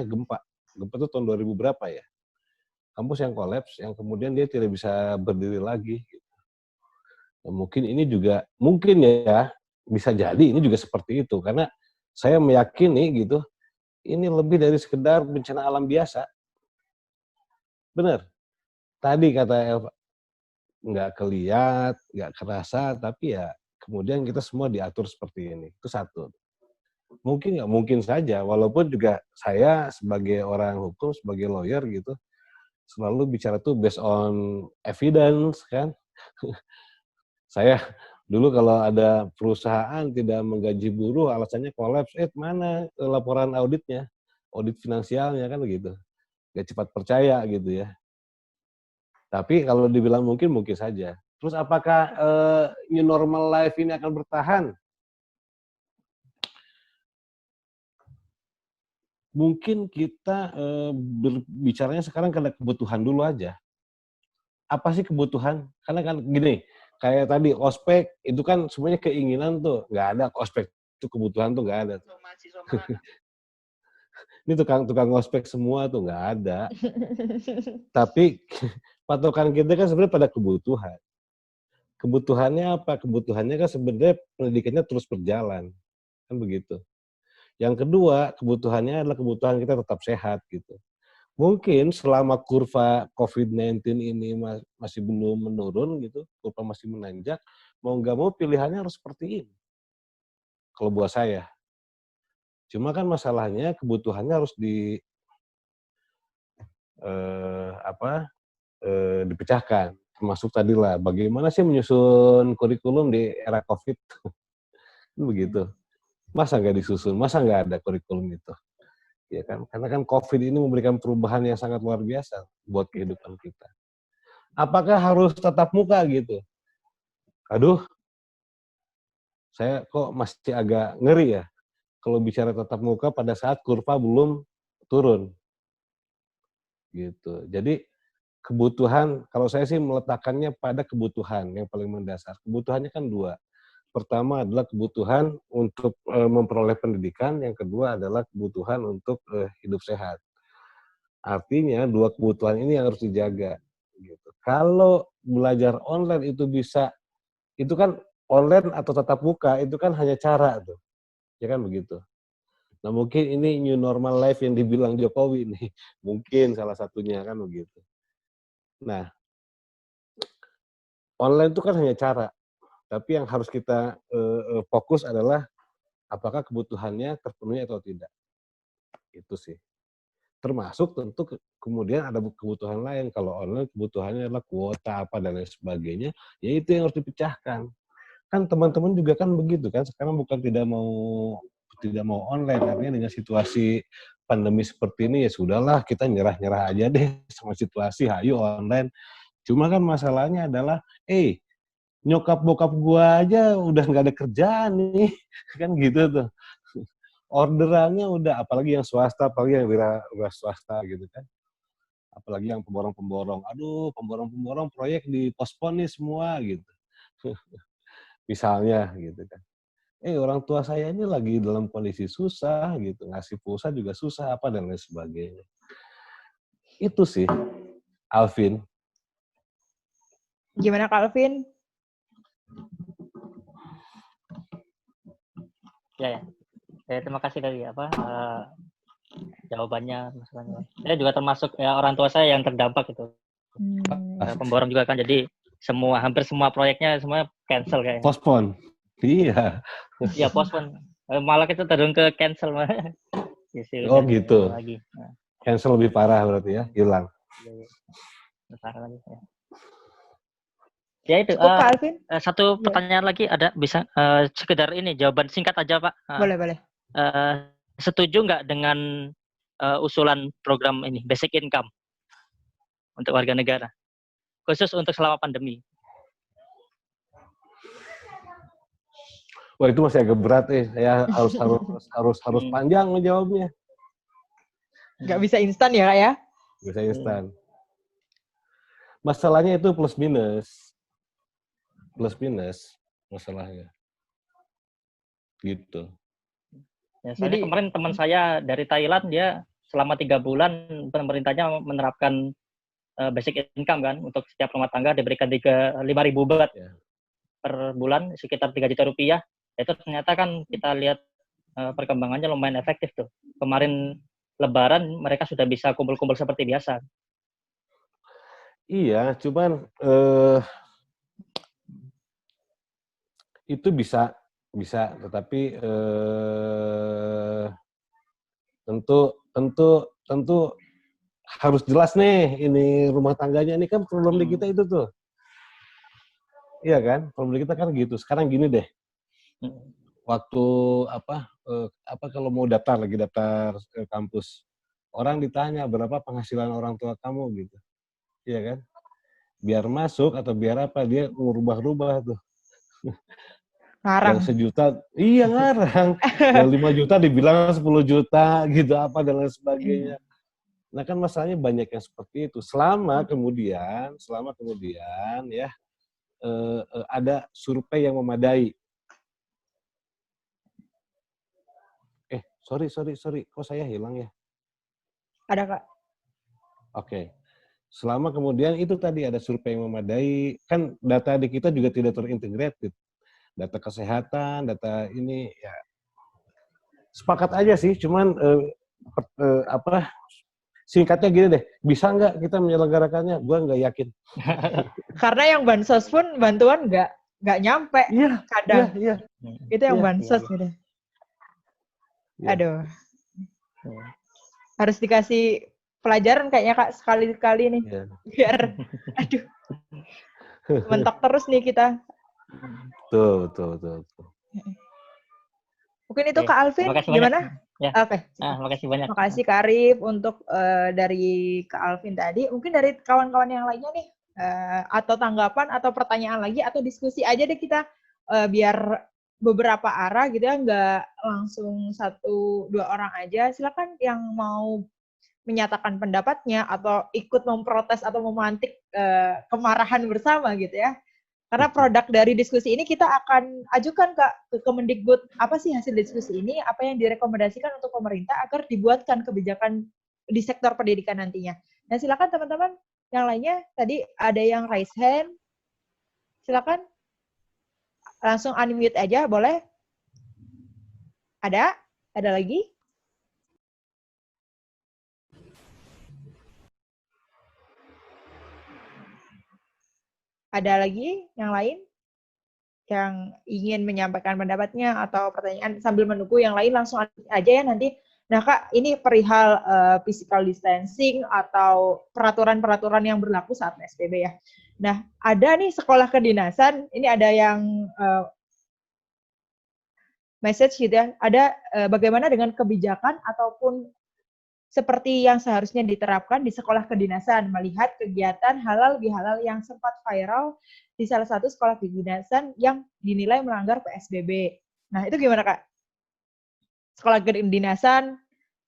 gempa. Gempa itu tahun 2000 berapa ya? Kampus yang kolaps, yang kemudian dia tidak bisa berdiri lagi. Gitu. Nah, mungkin ini juga, bisa jadi ini juga seperti itu, karena saya meyakini gitu, ini lebih dari sekedar bencana alam biasa. Benar. Tadi kata Elva, nggak kelihat, nggak kerasa, tapi ya kemudian kita semua diatur seperti ini. Itu satu. Mungkin nggak mungkin saja, walaupun juga saya sebagai orang hukum, sebagai lawyer gitu, selalu bicara tuh based on evidence kan. Saya dulu kalau ada perusahaan tidak menggaji buruh, alasannya kolaps, mana laporan auditnya, audit finansialnya kan begitu. Nggak cepat percaya gitu ya. Tapi kalau dibilang mungkin, mungkin saja. Terus apakah new normal life ini akan bertahan? Mungkin kita berbicaranya sekarang karena kebutuhan dulu aja. Apa sih kebutuhan? Karena kan gini, kayak tadi ospek itu kan semuanya keinginan tuh, nggak ada ospek itu kebutuhan tuh nggak ada. Ini tukang ospek semua tuh nggak ada. Tapi patokan kita kan sebenarnya pada kebutuhan. Kebutuhannya apa? Kebutuhannya kan sebenarnya pendidikannya terus berjalan, kan begitu. Yang kedua, kebutuhannya adalah kebutuhan kita tetap sehat gitu. Mungkin selama kurva COVID-19 ini masih belum menurun gitu, kurva masih menanjak, mau nggak mau pilihannya harus seperti ini. Kalau buat saya. Cuma kan masalahnya kebutuhannya harus dipecahkan. Termasuk tadi lah, bagaimana sih menyusun kurikulum di era COVID? Begitu. Masa nggak disusun? Masa nggak ada kurikulum itu? Ya kan? Karena kan COVID ini memberikan perubahan yang sangat luar biasa buat kehidupan kita. Apakah harus tatap muka gitu? Aduh, saya kok masih agak ngeri ya kalau bicara tatap muka pada saat kurva belum turun. Gitu. Jadi kebutuhan, kalau saya sih meletakkannya pada kebutuhan yang paling mendasar. Kebutuhannya kan dua. Pertama adalah kebutuhan untuk memperoleh pendidikan, yang kedua adalah kebutuhan untuk hidup sehat. Artinya dua kebutuhan ini yang harus dijaga. Gitu. Kalau belajar online itu bisa, itu kan online atau tatap muka itu kan hanya cara tuh, ya kan begitu. Nah mungkin ini new normal life yang dibilang Jokowi nih, mungkin salah satunya kan begitu. Nah online itu kan hanya cara. Tapi yang harus kita fokus adalah apakah kebutuhannya terpenuhi atau tidak. Itu sih. Termasuk tentu kemudian ada kebutuhan lain. Kalau online kebutuhannya adalah kuota apa dan lain sebagainya, ya itu yang harus dipecahkan. Kan teman-teman juga kan begitu kan. Sekarang bukan tidak mau online. Artinya dengan situasi pandemi seperti ini ya sudahlah kita nyerah-nyerah aja deh sama situasi. Hayu online. Cuma kan masalahnya adalah, nyokap bokap gua aja udah nggak ada kerjaan nih, kan gitu tuh. Orderannya udah, apalagi yang swasta, apalagi yang wira swasta gitu kan. Apalagi yang pemborong-pemborong, aduh pemborong-pemborong proyek dipospon nih semua gitu. Misalnya gitu kan. Orang tua saya ini lagi dalam kondisi susah gitu, ngasih pulsa juga susah apa dan lain sebagainya. Itu sih, Alvin. Gimana Kak Alvin? Ya. Terima kasih dari jawabannya, masalahnya. Saya juga termasuk ya orang tua saya yang terdampak itu. Pemborong juga kan, jadi hampir semua proyeknya semua cancel kayaknya. Postpone. Iya. Iya postpone. Malah kita cenderung ke cancel mah. Oh gitu. Lagi. Nah. Cancel lebih parah berarti ya, hilang. Parah lagi. Ya itu. Satu pertanyaan lagi ada, bisa sekedar ini jawaban singkat aja Pak. Boleh. Setuju nggak dengan usulan program ini basic income untuk warga negara, khusus untuk selama pandemi? Wah itu masih agak berat saya harus panjang menjawabnya. Nggak bisa instan ya Kak ya? Bisa instan. Masalahnya itu plus minus masalahnya. Gitu. Ya, soalnya kemarin teman saya dari Thailand, dia selama 3 bulan pemerintahnya menerapkan basic income kan, untuk setiap rumah tangga diberikan 5.000 baht per bulan, sekitar 3 juta rupiah. Itu ternyata kan kita lihat perkembangannya lumayan efektif tuh. Kemarin Lebaran mereka sudah bisa kumpul-kumpul seperti biasa. Iya, cuman itu bisa, tetapi tentu harus jelas nih ini rumah tangganya ini kan problem di kita itu tuh. Iya kan? Problem di kita kan gitu. Sekarang gini deh. Waktu kalau mau daftar ke kampus. Orang ditanya berapa penghasilan orang tua kamu gitu. Iya kan? Biar masuk atau biar apa dia ngubah-rubah tuh. Ngarang. Yang 1 juta, iya ngarang. Yang 5 juta dibilang 10 juta gitu apa dan lain sebagainya. Nah kan masalahnya banyak yang seperti itu. Selama kemudian ya ada survei yang memadai. Sorry. Kok saya hilang ya? Ada, Kak. Oke. Selama kemudian itu tadi ada survei yang memadai, kan data di kita juga tidak terintegrated. Data kesehatan, data ini ya sepakat aja sih, cuman singkatnya gini deh, bisa nggak kita menyelenggarakannya? Gua nggak yakin. Karena yang bansos pun bantuan nggak nyampe kadang. Iya. Itu yang bansos gitu. Iya. Aduh. Harus dikasih pelajaran kayaknya Kak sekali-kali nih. Iya. Biar aduh. Mentok terus nih kita. Betul. Mungkin itu Kak Alvin gimana? Ya. Oke. Makasih banyak. Makasih Kak Arif untuk dari Kak Alvin tadi. Mungkin dari kawan-kawan yang lainnya nih atau tanggapan atau pertanyaan lagi atau diskusi aja deh kita biar beberapa arah gitu ya, nggak langsung 1-2 orang aja. Silakan yang mau menyatakan pendapatnya atau ikut memprotes atau memantik kemarahan bersama gitu ya. Karena produk dari diskusi ini kita akan ajukan ke Kemendikbud, apa sih hasil diskusi ini, apa yang direkomendasikan untuk pemerintah agar dibuatkan kebijakan di sektor pendidikan nantinya. Nah silakan teman-teman yang lainnya, tadi ada yang raise hand, silakan langsung unmute aja, boleh? Ada lagi? Ada lagi yang lain yang ingin menyampaikan pendapatnya atau pertanyaan sambil menunggu yang lain langsung aja ya nanti. Nah Kak, ini perihal physical distancing atau peraturan-peraturan yang berlaku saat PSBB ya. Nah, ada nih sekolah kedinasan, ini ada yang message gitu ya, ada bagaimana dengan kebijakan ataupun seperti yang seharusnya diterapkan di sekolah kedinasan, melihat kegiatan halal bihalal yang sempat viral di salah satu sekolah kedinasan yang dinilai melanggar PSBB. Nah, itu gimana, Kak? Sekolah kedinasan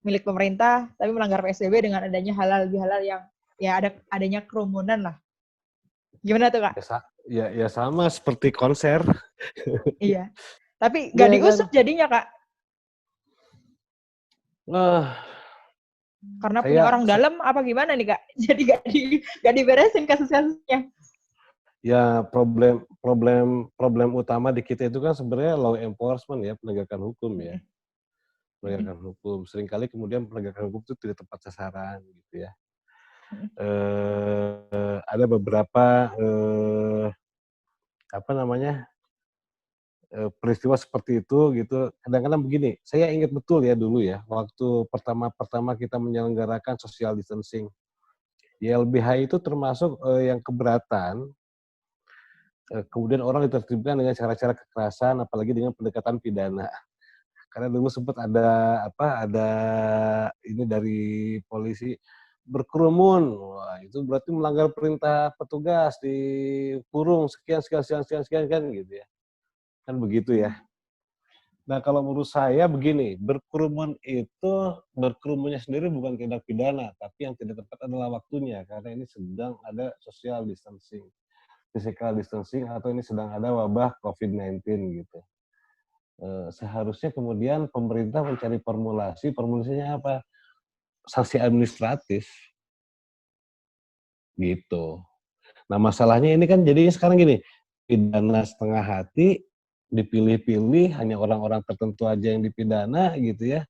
milik pemerintah, tapi melanggar PSBB dengan adanya halal bihalal yang ya adanya kerumunan lah. Gimana tuh, Kak? Ya sama seperti konser. Iya. Tapi nggak diusut jadinya, Kak? Karena punya orang dalam apa gimana nih Kak? Jadi nggak diberesin kasus-kasusnya. Ya problem utama di kita itu kan sebenarnya law enforcement ya, penegakan hukum ya. Penegakan hukum. Seringkali kemudian penegakan hukum itu tidak tepat sasaran gitu ya. Ada beberapa peristiwa seperti itu gitu. Kadang-kadang begini, saya ingat betul ya dulu ya, waktu pertama kita menyelenggarakan social distancing. Di LBH itu termasuk yang keberatan, kemudian orang ditertibkan dengan cara-cara kekerasan, apalagi dengan pendekatan pidana. Karena dulu sempat ada ini dari polisi berkerumun, wah itu berarti melanggar perintah petugas, dikurung sekian kan gitu ya. Kan begitu ya. Nah kalau menurut saya begini, berkerumunnya sendiri bukan tindak pidana, tapi yang tidak tepat adalah waktunya, karena ini sedang ada social distancing, physical distancing, atau ini sedang ada wabah COVID-19 gitu. Seharusnya kemudian pemerintah mencari formulasinya apa? Sanksi administratif. Gitu. Nah masalahnya ini kan jadinya sekarang gini, pidana setengah hati, dipilih-pilih, hanya orang-orang tertentu aja yang dipidana gitu ya,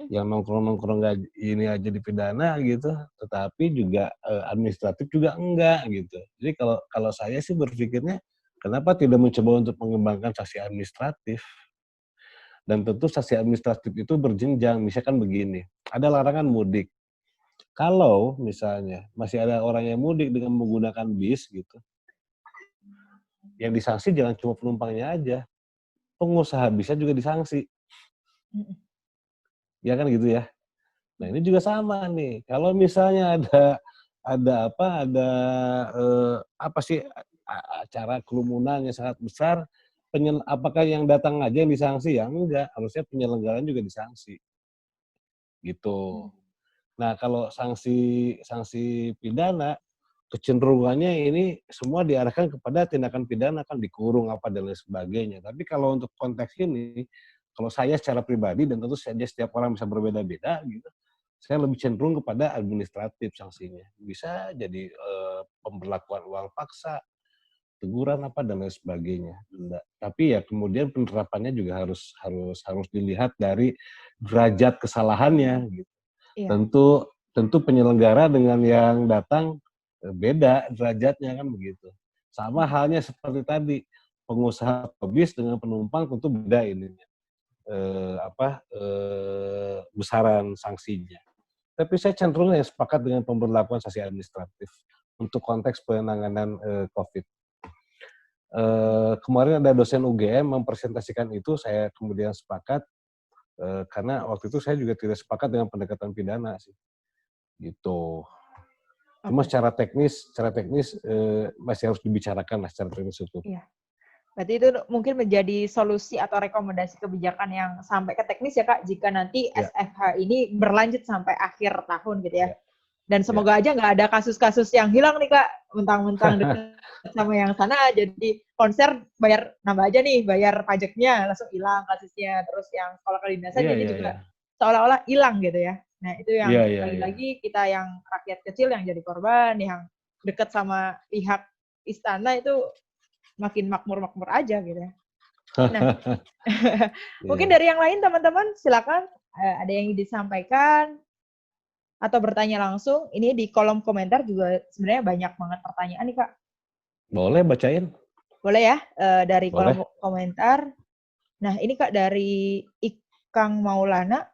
yang nongkrong-nongkrong ini aja dipidana gitu, tetapi juga administratif juga enggak gitu. Jadi kalau saya sih berpikirnya, kenapa tidak mencoba untuk mengembangkan sanksi administratif? Dan tentu sanksi administratif itu berjenjang, misalkan begini, ada larangan mudik. Kalau misalnya masih ada orang yang mudik dengan menggunakan bis gitu, yang disanksi jangan cuma penumpangnya aja, pengusaha bisnya juga disanksi. Ya kan gitu ya. Nah ini juga sama nih. Kalau misalnya acara kerumunan yang sangat besar, apakah yang datang aja yang disanksi? Ya enggak, harusnya penyelenggaraan juga disanksi. Gitu. Nah kalau sanksi pidana, kecenderungannya ini semua diarahkan kepada tindakan pidana, kan dikurung apa dan lain sebagainya. Tapi kalau untuk konteks ini, kalau saya secara pribadi dan tentu saja setiap orang bisa berbeda-beda gitu, saya lebih cenderung kepada administratif sanksinya. Bisa jadi pemberlakuan uang paksa, teguran apa dan lain sebagainya. Tapi ya kemudian penerapannya juga harus dilihat dari derajat kesalahannya gitu. Iya. Tentu penyelenggara dengan yang datang beda derajatnya kan begitu. Sama halnya seperti tadi, pengusaha bis dengan penumpang tentu beda ininya. Besaran sanksinya. Tapi saya cenderung yang sepakat dengan pemberlakuan sanksi administratif untuk konteks penanganan COVID. Kemarin ada dosen UGM mempresentasikan itu, saya kemudian sepakat karena waktu itu saya juga tidak sepakat dengan pendekatan pidana sih, gitu. Cuma secara teknis masih harus dibicarakan lah secara teknis itu. Iya. Berarti itu mungkin menjadi solusi atau rekomendasi kebijakan yang sampai ke teknis ya Kak, jika nanti SFH ini berlanjut sampai akhir tahun gitu ya. Dan semoga aja nggak ada kasus-kasus yang hilang nih Kak, mentang-mentang dekat sama yang sana, jadi konser bayar nambah aja nih, bayar pajaknya langsung hilang kasusnya, terus yang sekolah kedinasan jadi juga seolah-olah hilang gitu ya. Nah itu yang lagi kita yang rakyat kecil yang jadi korban, yang dekat sama pihak istana itu makin makmur-makmur aja gitu ya. Nah, mungkin dari yang lain teman-teman silakan ada yang disampaikan atau bertanya langsung. Ini di kolom komentar juga sebenarnya banyak banget pertanyaan nih Kak. Boleh bacain? Boleh ya, dari kolom komentar. Nah ini Kak dari Ikang Maulana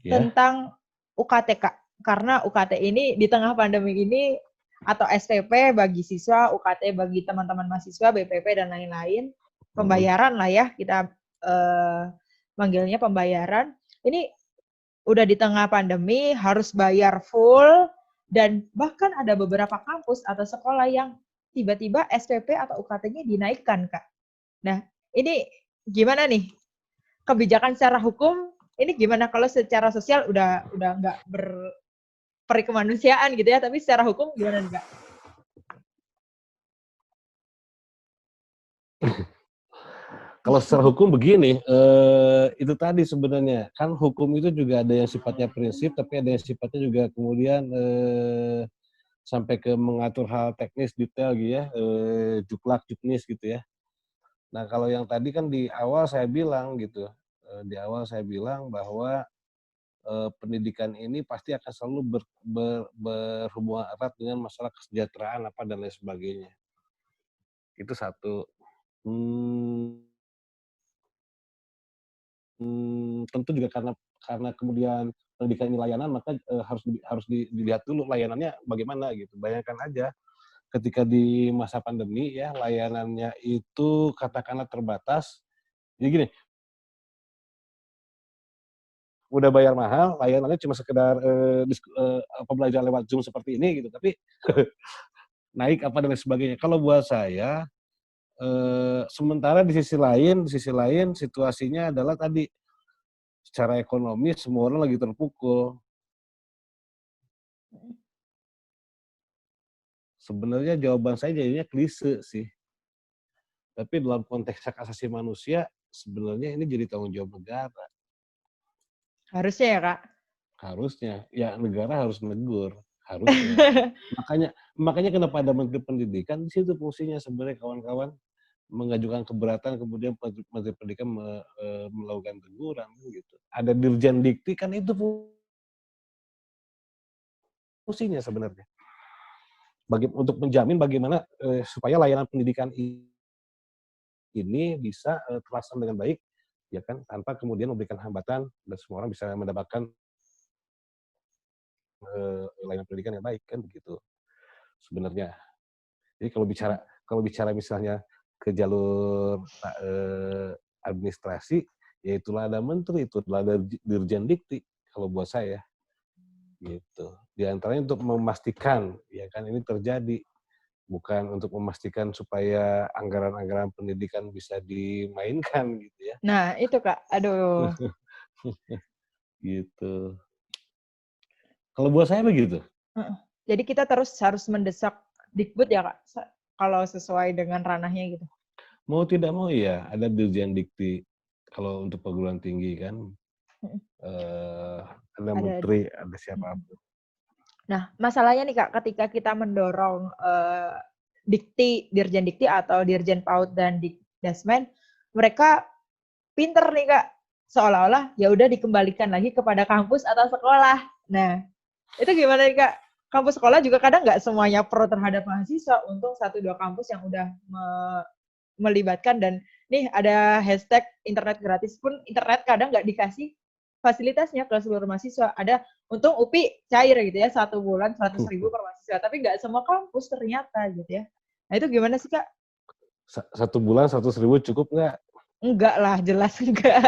tentang UKT Kak. Karena UKT ini di tengah pandemi ini, atau SPP bagi siswa, UKT bagi teman-teman mahasiswa, BPP dan lain-lain, pembayaran lah ya, kita manggilnya pembayaran. Ini udah di tengah pandemi, harus bayar full, dan bahkan ada beberapa kampus atau sekolah yang tiba-tiba SPP atau UKT-nya dinaikkan, Kak. Nah, ini gimana nih? Kebijakan secara hukum, ini gimana kalau secara sosial udah nggak perikemanusiaan gitu ya, tapi secara hukum gimana nih Kak? Kalau secara hukum begini, itu tadi sebenarnya, kan hukum itu juga ada yang sifatnya prinsip, tapi ada yang sifatnya juga kemudian sampai ke mengatur hal teknis detail gitu ya, juklak juknis gitu ya. Nah kalau yang tadi kan di awal saya bilang gitu, bahwa pendidikan ini pasti akan selalu berhubungan erat dengan masalah kesejahteraan apa dan lain sebagainya. Itu satu. Tentu juga karena kemudian pendidikan ini layanan, maka harus dilihat dulu layanannya bagaimana gitu. Bayangkan aja ketika di masa pandemi ya, layanannya itu katakanlah terbatas. Jadi gini, udah bayar mahal, layanannya cuma sekedar pembelajaran lewat Zoom seperti ini gitu, tapi naik apa dan lain sebagainya. Kalau buat saya, sementara di sisi lain situasinya adalah tadi secara ekonomi semua orang lagi terpukul. Sebenarnya jawaban saya jadinya klise sih. Tapi dalam konteks hak asasi manusia, sebenarnya ini jadi tanggung jawab negara. Harusnya ya, Kak? Harusnya. Ya, negara harus menegur. Harusnya. Makanya kenapa ada Menteri Pendidikan, di situ fungsinya sebenarnya kawan-kawan. mengajukan keberatan, kemudian Menteri Pendidikan melakukan teguran gitu. Ada Dirjen Dikti, kan itu fungsinya sebenarnya. Untuk menjamin bagaimana supaya layanan pendidikan ini bisa terlaksana dengan baik, ya kan, tanpa kemudian memberikan hambatan dan semua orang bisa mendapatkan layanan pendidikan yang baik, kan begitu sebenarnya. Jadi kalau bicara misalnya ke jalur administrasi, ya itulah ada menteri, itulah ada Dirjen Dikti kalau buat saya. Gitu. Di antaranya untuk memastikan ya kan ini terjadi, bukan untuk memastikan supaya anggaran-anggaran pendidikan bisa dimainkan gitu ya. Nah, itu Kak. Aduh. Gitu. Kalau buat saya begitu. Jadi kita terus harus mendesak Dikbud ya Kak, kalau sesuai dengan ranahnya gitu. Mau tidak mau ya, ada Dirjen Dikti kalau untuk perguruan tinggi kan. Ada menteri, ada siapapun. Nah, masalahnya nih Kak, ketika kita mendorong Dirjen Dikti atau Dirjen PAUD dan Dikdasmen, mereka pinter nih Kak, seolah-olah ya udah dikembalikan lagi kepada kampus atau sekolah. Nah, itu gimana nih Kak? Kampus sekolah juga kadang nggak semuanya pro terhadap mahasiswa. Untung 1-2 kampus yang udah melibatkan, dan nih ada hashtag internet gratis pun internet kadang nggak dikasih fasilitasnya ke seluruh mahasiswa. Ada, untung UPI cair gitu ya, 1 bulan 100.000 per mahasiswa, tapi nggak semua kampus ternyata gitu ya. Nah itu gimana sih Kak? 1 bulan 100.000 cukup nggak? Enggak lah, jelas enggak.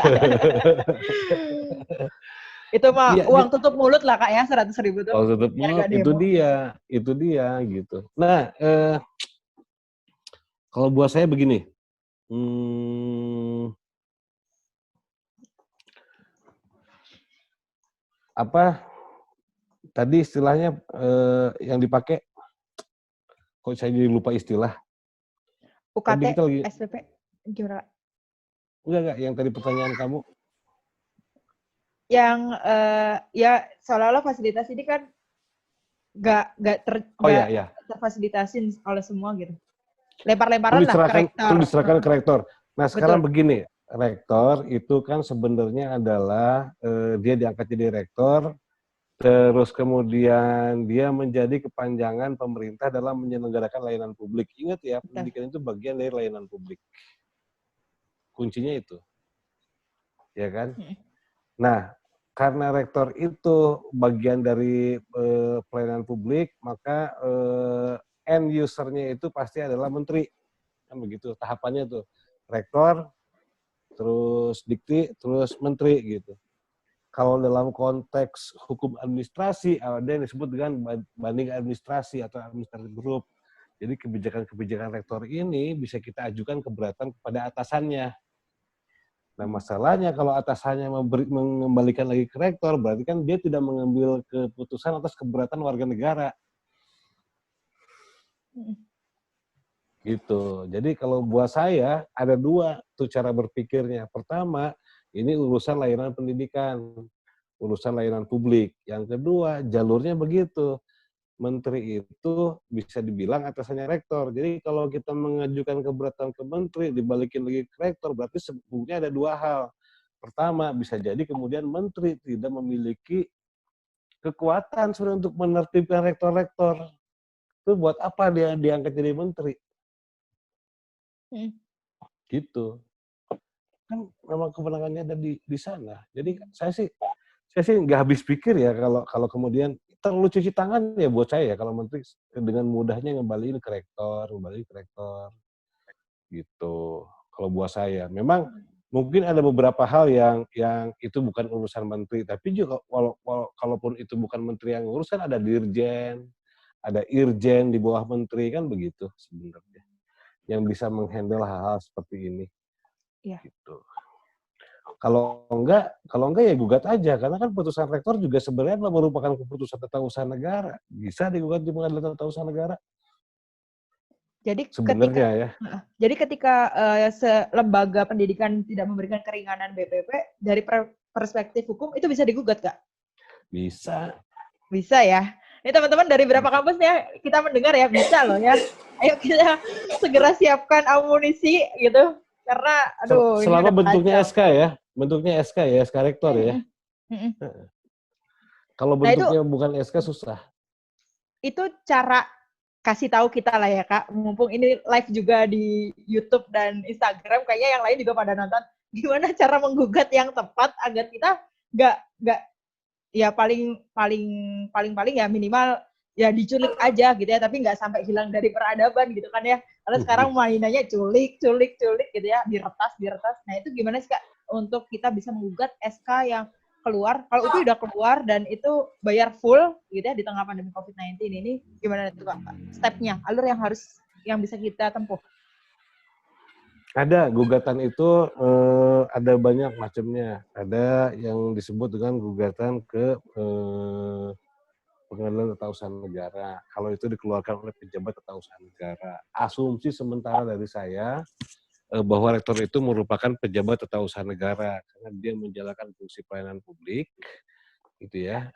Itu mah ya, uang tutup mulut lah Kak ya, 100.000 tuh. Uang tutup mulut, itu dia gitu. Nah, kalau buat saya begini, apa tadi istilahnya yang dipakai, kok saya jadi lupa istilah. UKT, SPP, gimana? Enggak, yang tadi pertanyaan kamu. Yang ya seolah-olah fasilitas ini kan nggak terfasilitasin oleh semua gitu. Lempar-lemparan lah ke rektor. Itu diserahkan ke rektor. Nah sekarang begini, rektor itu kan sebenarnya adalah dia diangkat jadi rektor, terus kemudian dia menjadi kepanjangan pemerintah dalam menyelenggarakan layanan publik. Ingat ya, pendidikan itu bagian dari layanan publik. Kuncinya itu, ya kan? Nah, karena rektor itu bagian dari pelayanan publik, maka end user-nya itu pasti adalah menteri. Kan begitu tahapannya tuh. Rektor, terus dikti, terus menteri gitu. Kalau dalam konteks hukum administrasi, ada yang disebut dengan banding administrasi atau administrative group. Jadi kebijakan-kebijakan rektor ini bisa kita ajukan keberatan kepada atasannya. Nah masalahnya kalau atasannya mengembalikan lagi ke rektor, berarti kan dia tidak mengambil keputusan atas keberatan warga negara. Gitu. Jadi kalau buat saya ada 2 tuh cara berpikirnya. Pertama, ini urusan layanan pendidikan, urusan layanan publik. Yang kedua, jalurnya begitu. Menteri itu bisa dibilang atasannya rektor. Jadi kalau kita mengajukan keberatan ke menteri, dibalikin lagi ke rektor, berarti sebetulnya ada 2 hal. Pertama, bisa jadi kemudian menteri tidak memiliki kekuatan sebenarnya untuk menertibkan rektor-rektor. Itu buat apa dia diangkat jadi menteri? Gitu. Kan memang kewenangannya ada di sana. Jadi saya sih nggak habis pikir ya kalau kemudian terlalu cuci tangan ya buat saya ya kalau menteri dengan mudahnya ngembaliin ke rektor gitu. Kalau buat saya memang mungkin ada beberapa hal yang itu bukan urusan menteri, tapi juga kalaupun itu bukan menteri yang ngurus kan ada dirjen, ada irjen di bawah menteri, kan begitu sebenarnya yang bisa menghandle hal-hal seperti ini. Iya. Gitu. Kalau enggak ya gugat aja, karena kan putusan rektor juga sebenarnya merupakan keputusan tata usaha negara. Bisa digugat di pengadilan tata usaha negara. Jadi sebenarnya ketika lembaga pendidikan tidak memberikan keringanan BPP, dari perspektif hukum itu bisa digugat, Kak? Bisa. Bisa ya. Ini teman-teman dari berapa kampus ya kita mendengar ya, bisa loh ya. Ayo kita segera siapkan amunisi gitu. Karena aduh ini Selama udah bentuknya kacau. SK ya, bentuknya SK ya, SK rektor ya. Mm-mm. Kalau Nah, itu bentuknya bukan SK susah. cara kasih tahu kita lah ya Kak. Mumpung ini live juga di YouTube dan Instagram, kayaknya yang lain juga pada nonton. Gimana cara menggugat yang tepat agar kita nggak ya paling ya minimal ya diculik aja gitu ya, tapi nggak sampai hilang dari peradaban gitu kan ya. Karena sekarang mainannya culik gitu ya, diretas. Nah itu gimana sih Kak untuk kita bisa menggugat SK yang keluar, kalau itu udah keluar dan itu bayar full gitu ya di tengah pandemi COVID-19 ini, gimana itu Kak? Stepnya, alur yang bisa kita tempuh. Ada gugatan itu ada banyak macamnya. Ada yang disebut dengan gugatan ke Pengadilan Tata Usaha Negara. Kalau itu dikeluarkan oleh pejabat tata usaha negara. Asumsi sementara dari saya bahwa rektor itu merupakan pejabat tata usaha negara karena dia menjalankan fungsi pelayanan publik, gitu ya.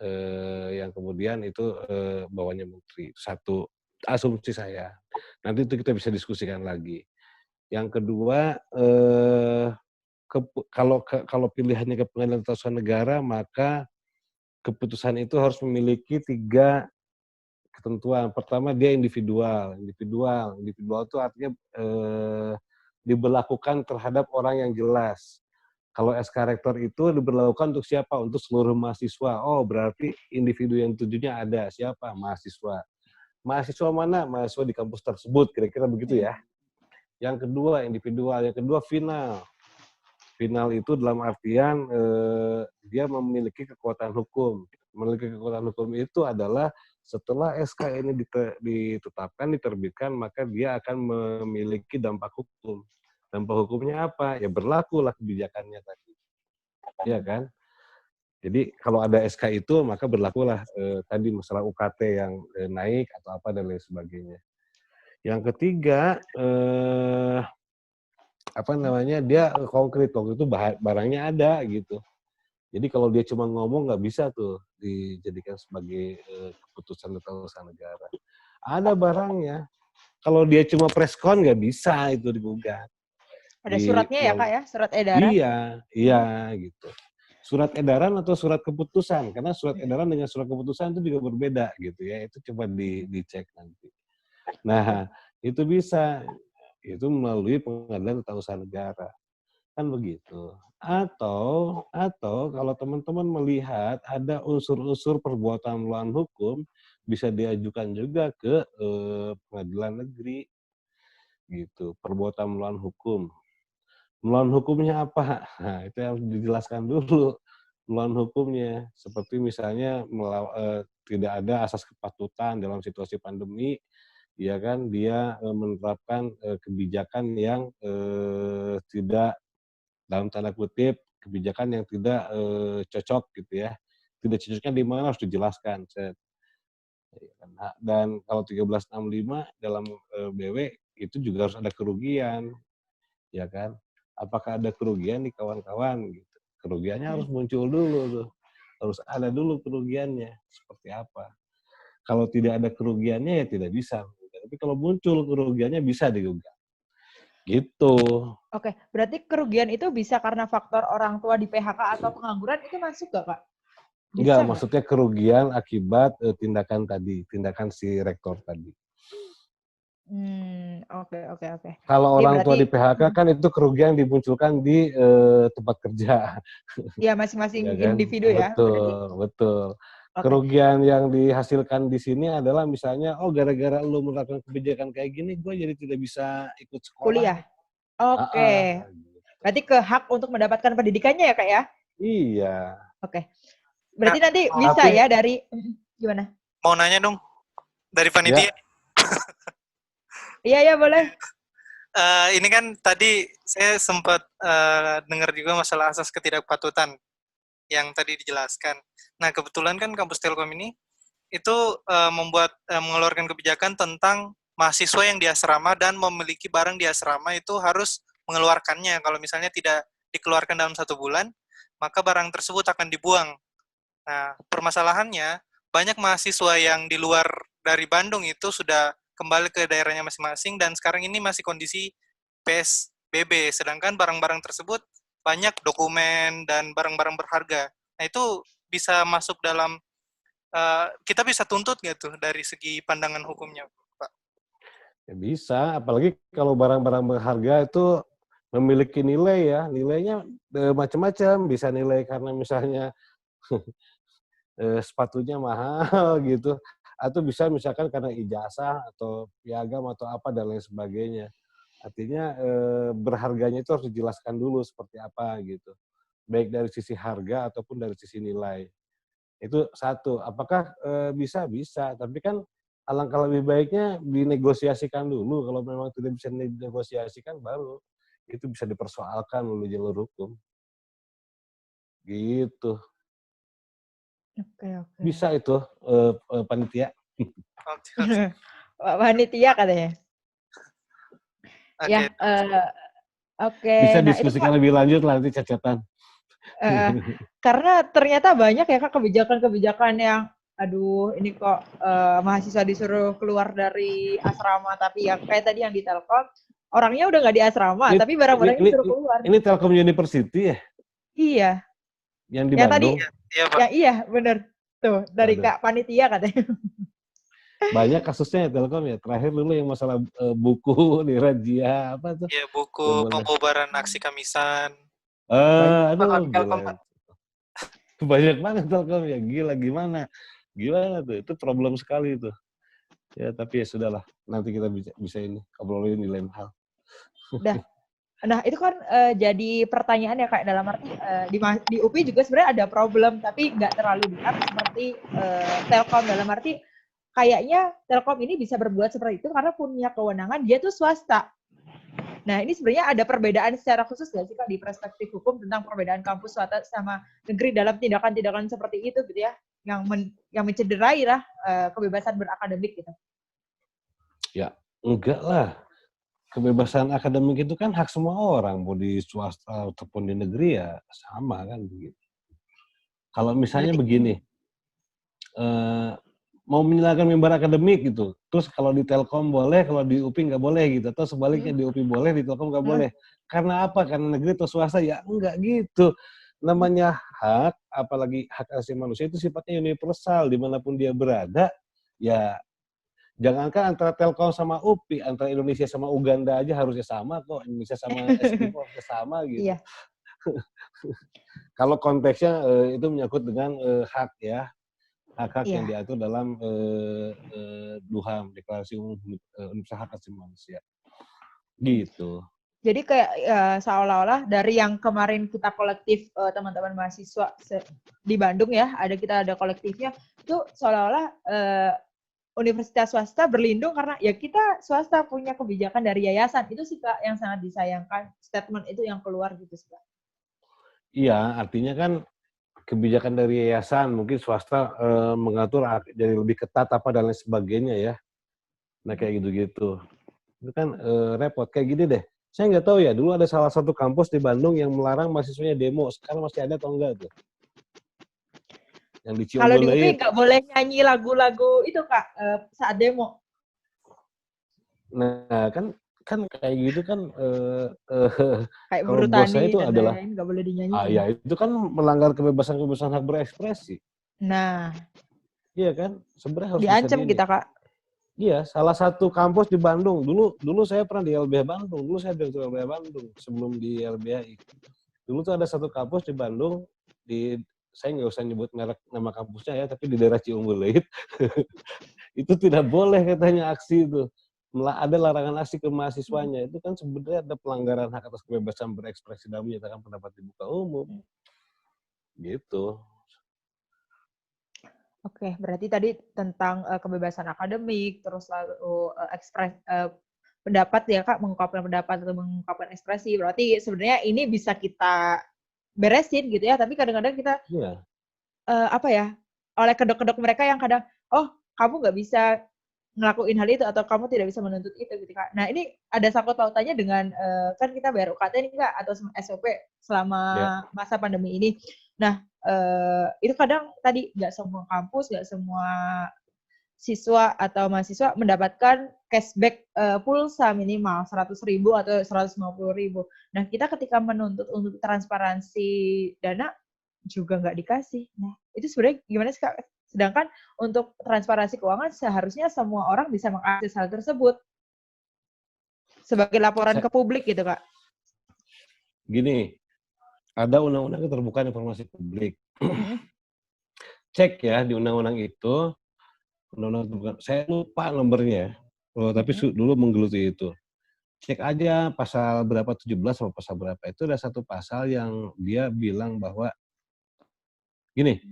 Yang kemudian itu bawahnya menteri. Satu asumsi saya. Nanti itu kita bisa diskusikan lagi. Yang kedua, kalau pilihannya ke Pengadilan Tata Usaha Negara, maka keputusan itu harus memiliki 3 ketentuan. Pertama, dia individual. Individual itu artinya diberlakukan terhadap orang yang jelas. Kalau SK Rektor itu diberlakukan untuk siapa? Untuk seluruh mahasiswa. Oh, berarti individu yang tujuannya ada. Siapa? Mahasiswa. Mahasiswa mana? Mahasiswa di kampus tersebut. Kira-kira begitu ya. Yang kedua, individual. Yang kedua, final. Final itu dalam artian dia memiliki kekuatan hukum. Memiliki kekuatan hukum itu adalah setelah SK ini ditetapkan, diterbitkan, maka dia akan memiliki dampak hukum. Dampak hukumnya apa? Ya berlakulah kebijakannya tadi. Iya kan? Jadi kalau ada SK itu, maka berlakulah tadi masalah UKT yang naik atau apa dan lain sebagainya. Yang ketiga, dia konkret, waktu itu barangnya ada gitu. Jadi kalau dia cuma ngomong nggak bisa tuh dijadikan sebagai keputusan tata usaha negara. Ada barangnya. Kalau dia cuma preskon nggak bisa itu digugat. Ada suratnya ya Kak ya, surat edaran? Iya gitu. Surat edaran atau surat keputusan, karena surat edaran dengan surat keputusan itu juga berbeda gitu ya. Itu coba dicek nanti. Nah, itu bisa. Itu melalui Pengadilan Tata Usaha Negara. Kan begitu. Atau kalau teman-teman melihat ada unsur-unsur perbuatan melawan hukum, bisa diajukan juga ke pengadilan negeri. Gitu, perbuatan melawan hukum. Melawan hukumnya apa? Nah, itu harus dijelaskan dulu. Melawan hukumnya, seperti misalnya tidak ada asas kepatutan dalam situasi pandemi, ya kan, dia menerapkan kebijakan yang tidak, dalam tanda kutip, kebijakan yang tidak cocok gitu ya. Tidak cocoknya di mana harus dijelaskan. Dan kalau 1365 dalam BW itu juga harus ada kerugian, ya kan? Apakah ada kerugian di kawan-kawan gitu. Kerugiannya harus muncul dulu tuh. Harus ada dulu kerugiannya seperti apa. Kalau tidak ada kerugiannya ya tidak bisa. Tapi kalau muncul kerugiannya bisa digugat. Gitu. Oke, berarti kerugian itu bisa karena faktor orang tua di PHK atau pengangguran, itu masuk gak Kak? Enggak, maksudnya kerugian akibat tindakan si rektor tadi. Oke. Kalau Jadi orang tua berarti, di PHK kan itu kerugian dimunculkan di tempat kerja. ya masing-masing Ya kan? individu ya. Berarti. Betul. Okay. Kerugian yang dihasilkan di sini adalah misalnya, gara-gara lu menerapkan kebijakan kayak gini, gue jadi tidak bisa ikut sekolah. Kuliah. Oke. Gitu. Berarti ke hak untuk mendapatkan pendidikannya ya Kak ya? Iya. Oke. Berarti nanti bisa ya dari, gimana? Mau nanya dong, dari panitia. Iya, boleh. Ini kan tadi saya sempat dengar juga masalah asas ketidakpatutan yang tadi dijelaskan. Nah, kebetulan kan kampus Telkom ini itu mengeluarkan kebijakan tentang mahasiswa yang di asrama dan memiliki barang di asrama itu harus mengeluarkannya. Kalau misalnya tidak dikeluarkan dalam 1 bulan, maka barang tersebut akan dibuang. Nah, permasalahannya banyak mahasiswa yang di luar dari Bandung itu sudah kembali ke daerahnya masing-masing, dan sekarang ini masih kondisi PSBB, sedangkan barang-barang tersebut banyak dokumen dan barang-barang berharga. Nah, itu bisa masuk dalam, kita bisa tuntut nggak tuh dari segi pandangan hukumnya, Pak? Ya bisa, apalagi kalau barang-barang berharga itu memiliki nilai ya, nilainya macam-macam, bisa nilai karena misalnya sepatunya mahal gitu, atau bisa misalkan karena ijazah atau piagam atau apa dan lain sebagainya. Artinya berharganya itu harus dijelaskan dulu seperti apa gitu, baik dari sisi harga ataupun dari sisi nilai. Itu satu. Apakah bisa? Bisa, tapi kan alangkah lebih baiknya dinegosiasikan dulu. Kalau memang tidak bisa dinegosiasikan, baru itu bisa dipersoalkan melalui jalur hukum. Gitu. Oke. Bisa itu panitia. Panitia katanya. Oke. Ya, oke. Bisa Nah, diskusikan lebih lanjut lah nanti cacatan. Karena ternyata banyak ya Kak kebijakan-kebijakan yang aduh ini kok mahasiswa disuruh keluar dari asrama, tapi yang kayak tadi yang di Telkom orangnya udah nggak di asrama tapi barang-barangnya disuruh keluar. Ini Telkom University ya? Iya. Yang di yang Bandung? Tadi, Iya, Pak. yang iya bener tuh dari Kak panitia katanya. Banyak kasusnya ya Telkom ya. Terakhir dulu yang masalah buku di razia apa tuh? Iya, buku pembubaran aksi Kamisan. Aduh, Telkom, gila. Banyak banget Telkom ya, gila gimana tuh, itu problem sekali itu. Ya tapi ya sudahlah, nanti kita bisa ini obrolin di lain hal. Udah. Nah itu kan jadi pertanyaan ya Kak, dalam arti di UPI juga sebenarnya ada problem tapi nggak terlalu besar seperti Telkom, dalam arti kayaknya Telkom ini bisa berbuat seperti itu karena punya kewenangan, dia tuh swasta. Nah, ini sebenarnya ada perbedaan secara khusus nggak sih Kak di perspektif hukum tentang perbedaan kampus swasta sama negeri dalam tindakan-tindakan seperti itu gitu ya, yang mencederai lah kebebasan berakademik gitu? Ya, enggak lah. Kebebasan akademik itu kan hak semua orang, mau di swasta ataupun di negeri ya sama kan begitu. Kalau misalnya begini, mau menyalakan mimbar akademik gitu. Terus kalau di Telkom boleh, kalau di UPI nggak boleh gitu. Atau sebaliknya di UPI boleh, di Telkom nggak boleh. Karena apa? Karena negeri atau swasta? Ya enggak gitu. Namanya hak, apalagi hak asasi manusia itu sifatnya universal. Dimanapun dia berada, ya jangankan antara Telkom sama UPI, antara Indonesia sama Uganda aja harusnya sama kok. Indonesia sama Eskimo harusnya sama gitu. Iya. Kalau konteksnya itu menyangkut dengan hak ya. Hak-hak yang diatur dalam DUHAM, Deklarasi Umum Universal Hak Asasi Manusia. Gitu. Jadi kayak seolah-olah dari yang kemarin kita kolektif teman-teman mahasiswa di Bandung ya, kita ada kolektifnya, itu seolah-olah universitas swasta berlindung karena ya kita swasta punya kebijakan dari yayasan. Itu sih Kak yang sangat disayangkan, statement itu yang keluar gitu sih Kak. Iya, artinya kan kebijakan dari yayasan, mungkin swasta mengatur jadi lebih ketat apa dan lain sebagainya ya. Nah kayak gitu-gitu. Itu kan repot. Kayak gini deh, saya nggak tahu ya, dulu ada salah satu kampus di Bandung yang melarang mahasiswanya demo. Sekarang masih ada atau enggak tuh? Yang dicium kalau di UPI nggak boleh nyanyi lagu-lagu itu Kak saat demo. Nah kan kayak gitu kan kayak buruh tani itu dan adalah lain nggak boleh dinyanyi. Ya itu kan melanggar kebebasan hak berekspresi. Nah, iya kan, sebenarnya harus diancam kita Kak. Iya, salah satu kampus di Bandung. Dulu saya pernah di LBH Bandung. Dulu saya direktur LBH Bandung sebelum di LBHI. Dulu tuh ada satu kampus di Bandung saya nggak usah nyebut merek nama kampusnya ya, tapi di daerah Ciumbuleuit. Itu tidak boleh katanya aksi itu. Ada larangan aksi ke mahasiswanya. Itu kan sebenarnya ada pelanggaran hak atas kebebasan berekspresi dalam menyatakan pendapat di muka umum. Gitu. Oke, berarti tadi tentang kebebasan akademik, terus lalu pendapat ya Kak, mengungkapkan pendapat atau mengungkapkan ekspresi. Berarti sebenarnya ini bisa kita beresin gitu ya, tapi kadang-kadang kita oleh kedok-kedok mereka yang kadang, kamu nggak bisa ngelakuin hal itu atau kamu tidak bisa menuntut itu gitu Kak. Nah ini ada sangkut pautannya dengan kan kita bayar UKT nih Kak atau SOP selama masa pandemi ini. Nah itu kadang tadi nggak semua kampus, nggak semua siswa atau mahasiswa mendapatkan cashback pulsa minimal 100.000 atau 150.000. Nah, kita ketika menuntut untuk transparansi dana juga nggak dikasih. Nah, itu sebenarnya gimana sih, Kak? Sedangkan untuk transparansi keuangan seharusnya semua orang bisa mengakses hal tersebut sebagai laporan ke publik gitu, Kak. Gini, ada undang-undang keterbukaan informasi publik. Cek ya di undang-undang itu, undang-undang keterbukaan, saya lupa nomornya, tapi dulu menggeluti itu. Cek aja pasal berapa, 17 atau pasal berapa, itu ada satu pasal yang dia bilang bahwa, gini,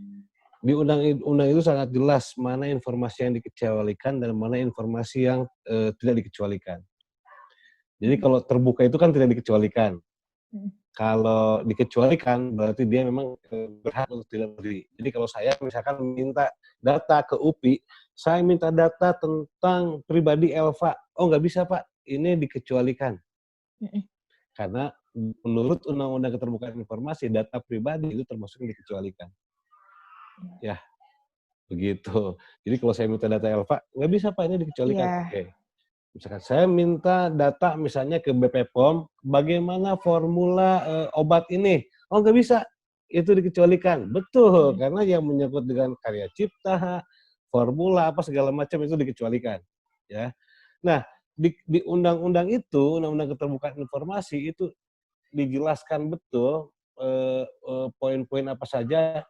di undang-undang itu sangat jelas mana informasi yang dikecualikan dan mana informasi yang tidak dikecualikan. Jadi kalau terbuka itu kan tidak dikecualikan. Kalau dikecualikan berarti dia memang berhak untuk tidak beri. Jadi kalau saya misalkan minta data ke UPI, saya minta data tentang pribadi Elva. Oh nggak bisa Pak, ini dikecualikan. Karena menurut Undang-Undang Keterbukaan Informasi, data pribadi itu termasuk yang dikecualikan. Ya, begitu. Jadi kalau saya minta data Elva, nggak bisa Pak, ini dikecualikan. Oke. Misalkan saya minta data misalnya ke BP POM, bagaimana formula obat ini? Oh nggak bisa, itu dikecualikan. Betul, karena yang menyangkut dengan karya cipta, formula apa segala macam itu dikecualikan. Ya. Nah di undang-undang itu, undang-undang keterbukaan informasi itu dijelaskan betul poin-poin apa saja,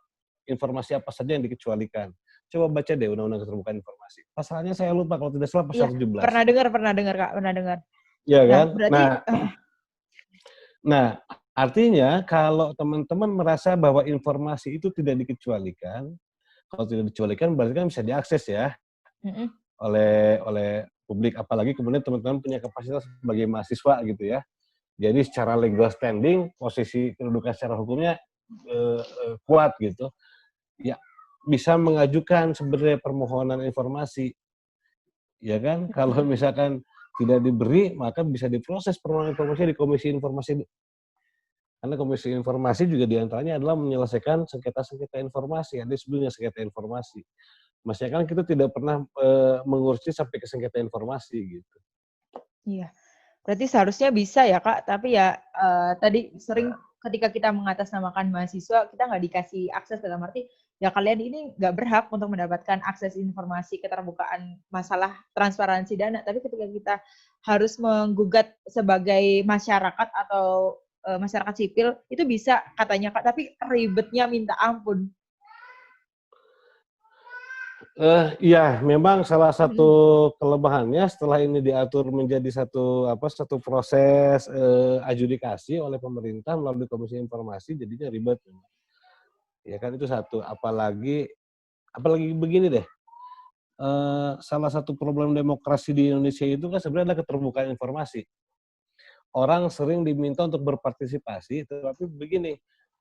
informasi apa saja yang dikecualikan. Coba baca deh Undang-Undang Keterbukaan Informasi. Pasalnya saya lupa, kalau tidak salah pasal 17. Pernah dengar Kak, pernah dengar. Iya kan? Nah, berarti, nah, artinya kalau teman-teman merasa bahwa informasi itu tidak dikecualikan, kalau tidak dikecualikan berarti kan bisa diakses ya oleh publik, apalagi kemudian teman-teman punya kapasitas sebagai mahasiswa gitu ya. Jadi secara legal standing, posisi kedudukan secara hukumnya kuat gitu. Ya, bisa mengajukan sebenarnya permohonan informasi, ya kan? Kalau misalkan tidak diberi, maka bisa diproses permohonan informasi di Komisi Informasi. Karena Komisi Informasi juga diantaranya adalah menyelesaikan sengketa-sengketa informasi. Ada sebelumnya sengketa informasi. Maksudnya kan kita tidak pernah mengurusnya sampai ke sengketa informasi gitu. Iya, berarti seharusnya bisa ya Kak, tapi ya tadi sering ketika kita mengatasnamakan mahasiswa, kita nggak dikasih akses, dalam arti ya kalian ini nggak berhak untuk mendapatkan akses informasi keterbukaan masalah transparansi dana, tapi ketika kita harus menggugat sebagai masyarakat atau masyarakat sipil, itu bisa katanya Kak, tapi ribetnya minta ampun. Iya, memang salah satu kelebihannya setelah ini diatur menjadi satu proses adjudikasi oleh pemerintah melalui Komisi Informasi, jadinya ribet. Ya kan, itu satu. Apalagi begini deh. Salah satu problem demokrasi di Indonesia itu kan sebenarnya adalah keterbukaan informasi. Orang sering diminta untuk berpartisipasi, tetapi begini,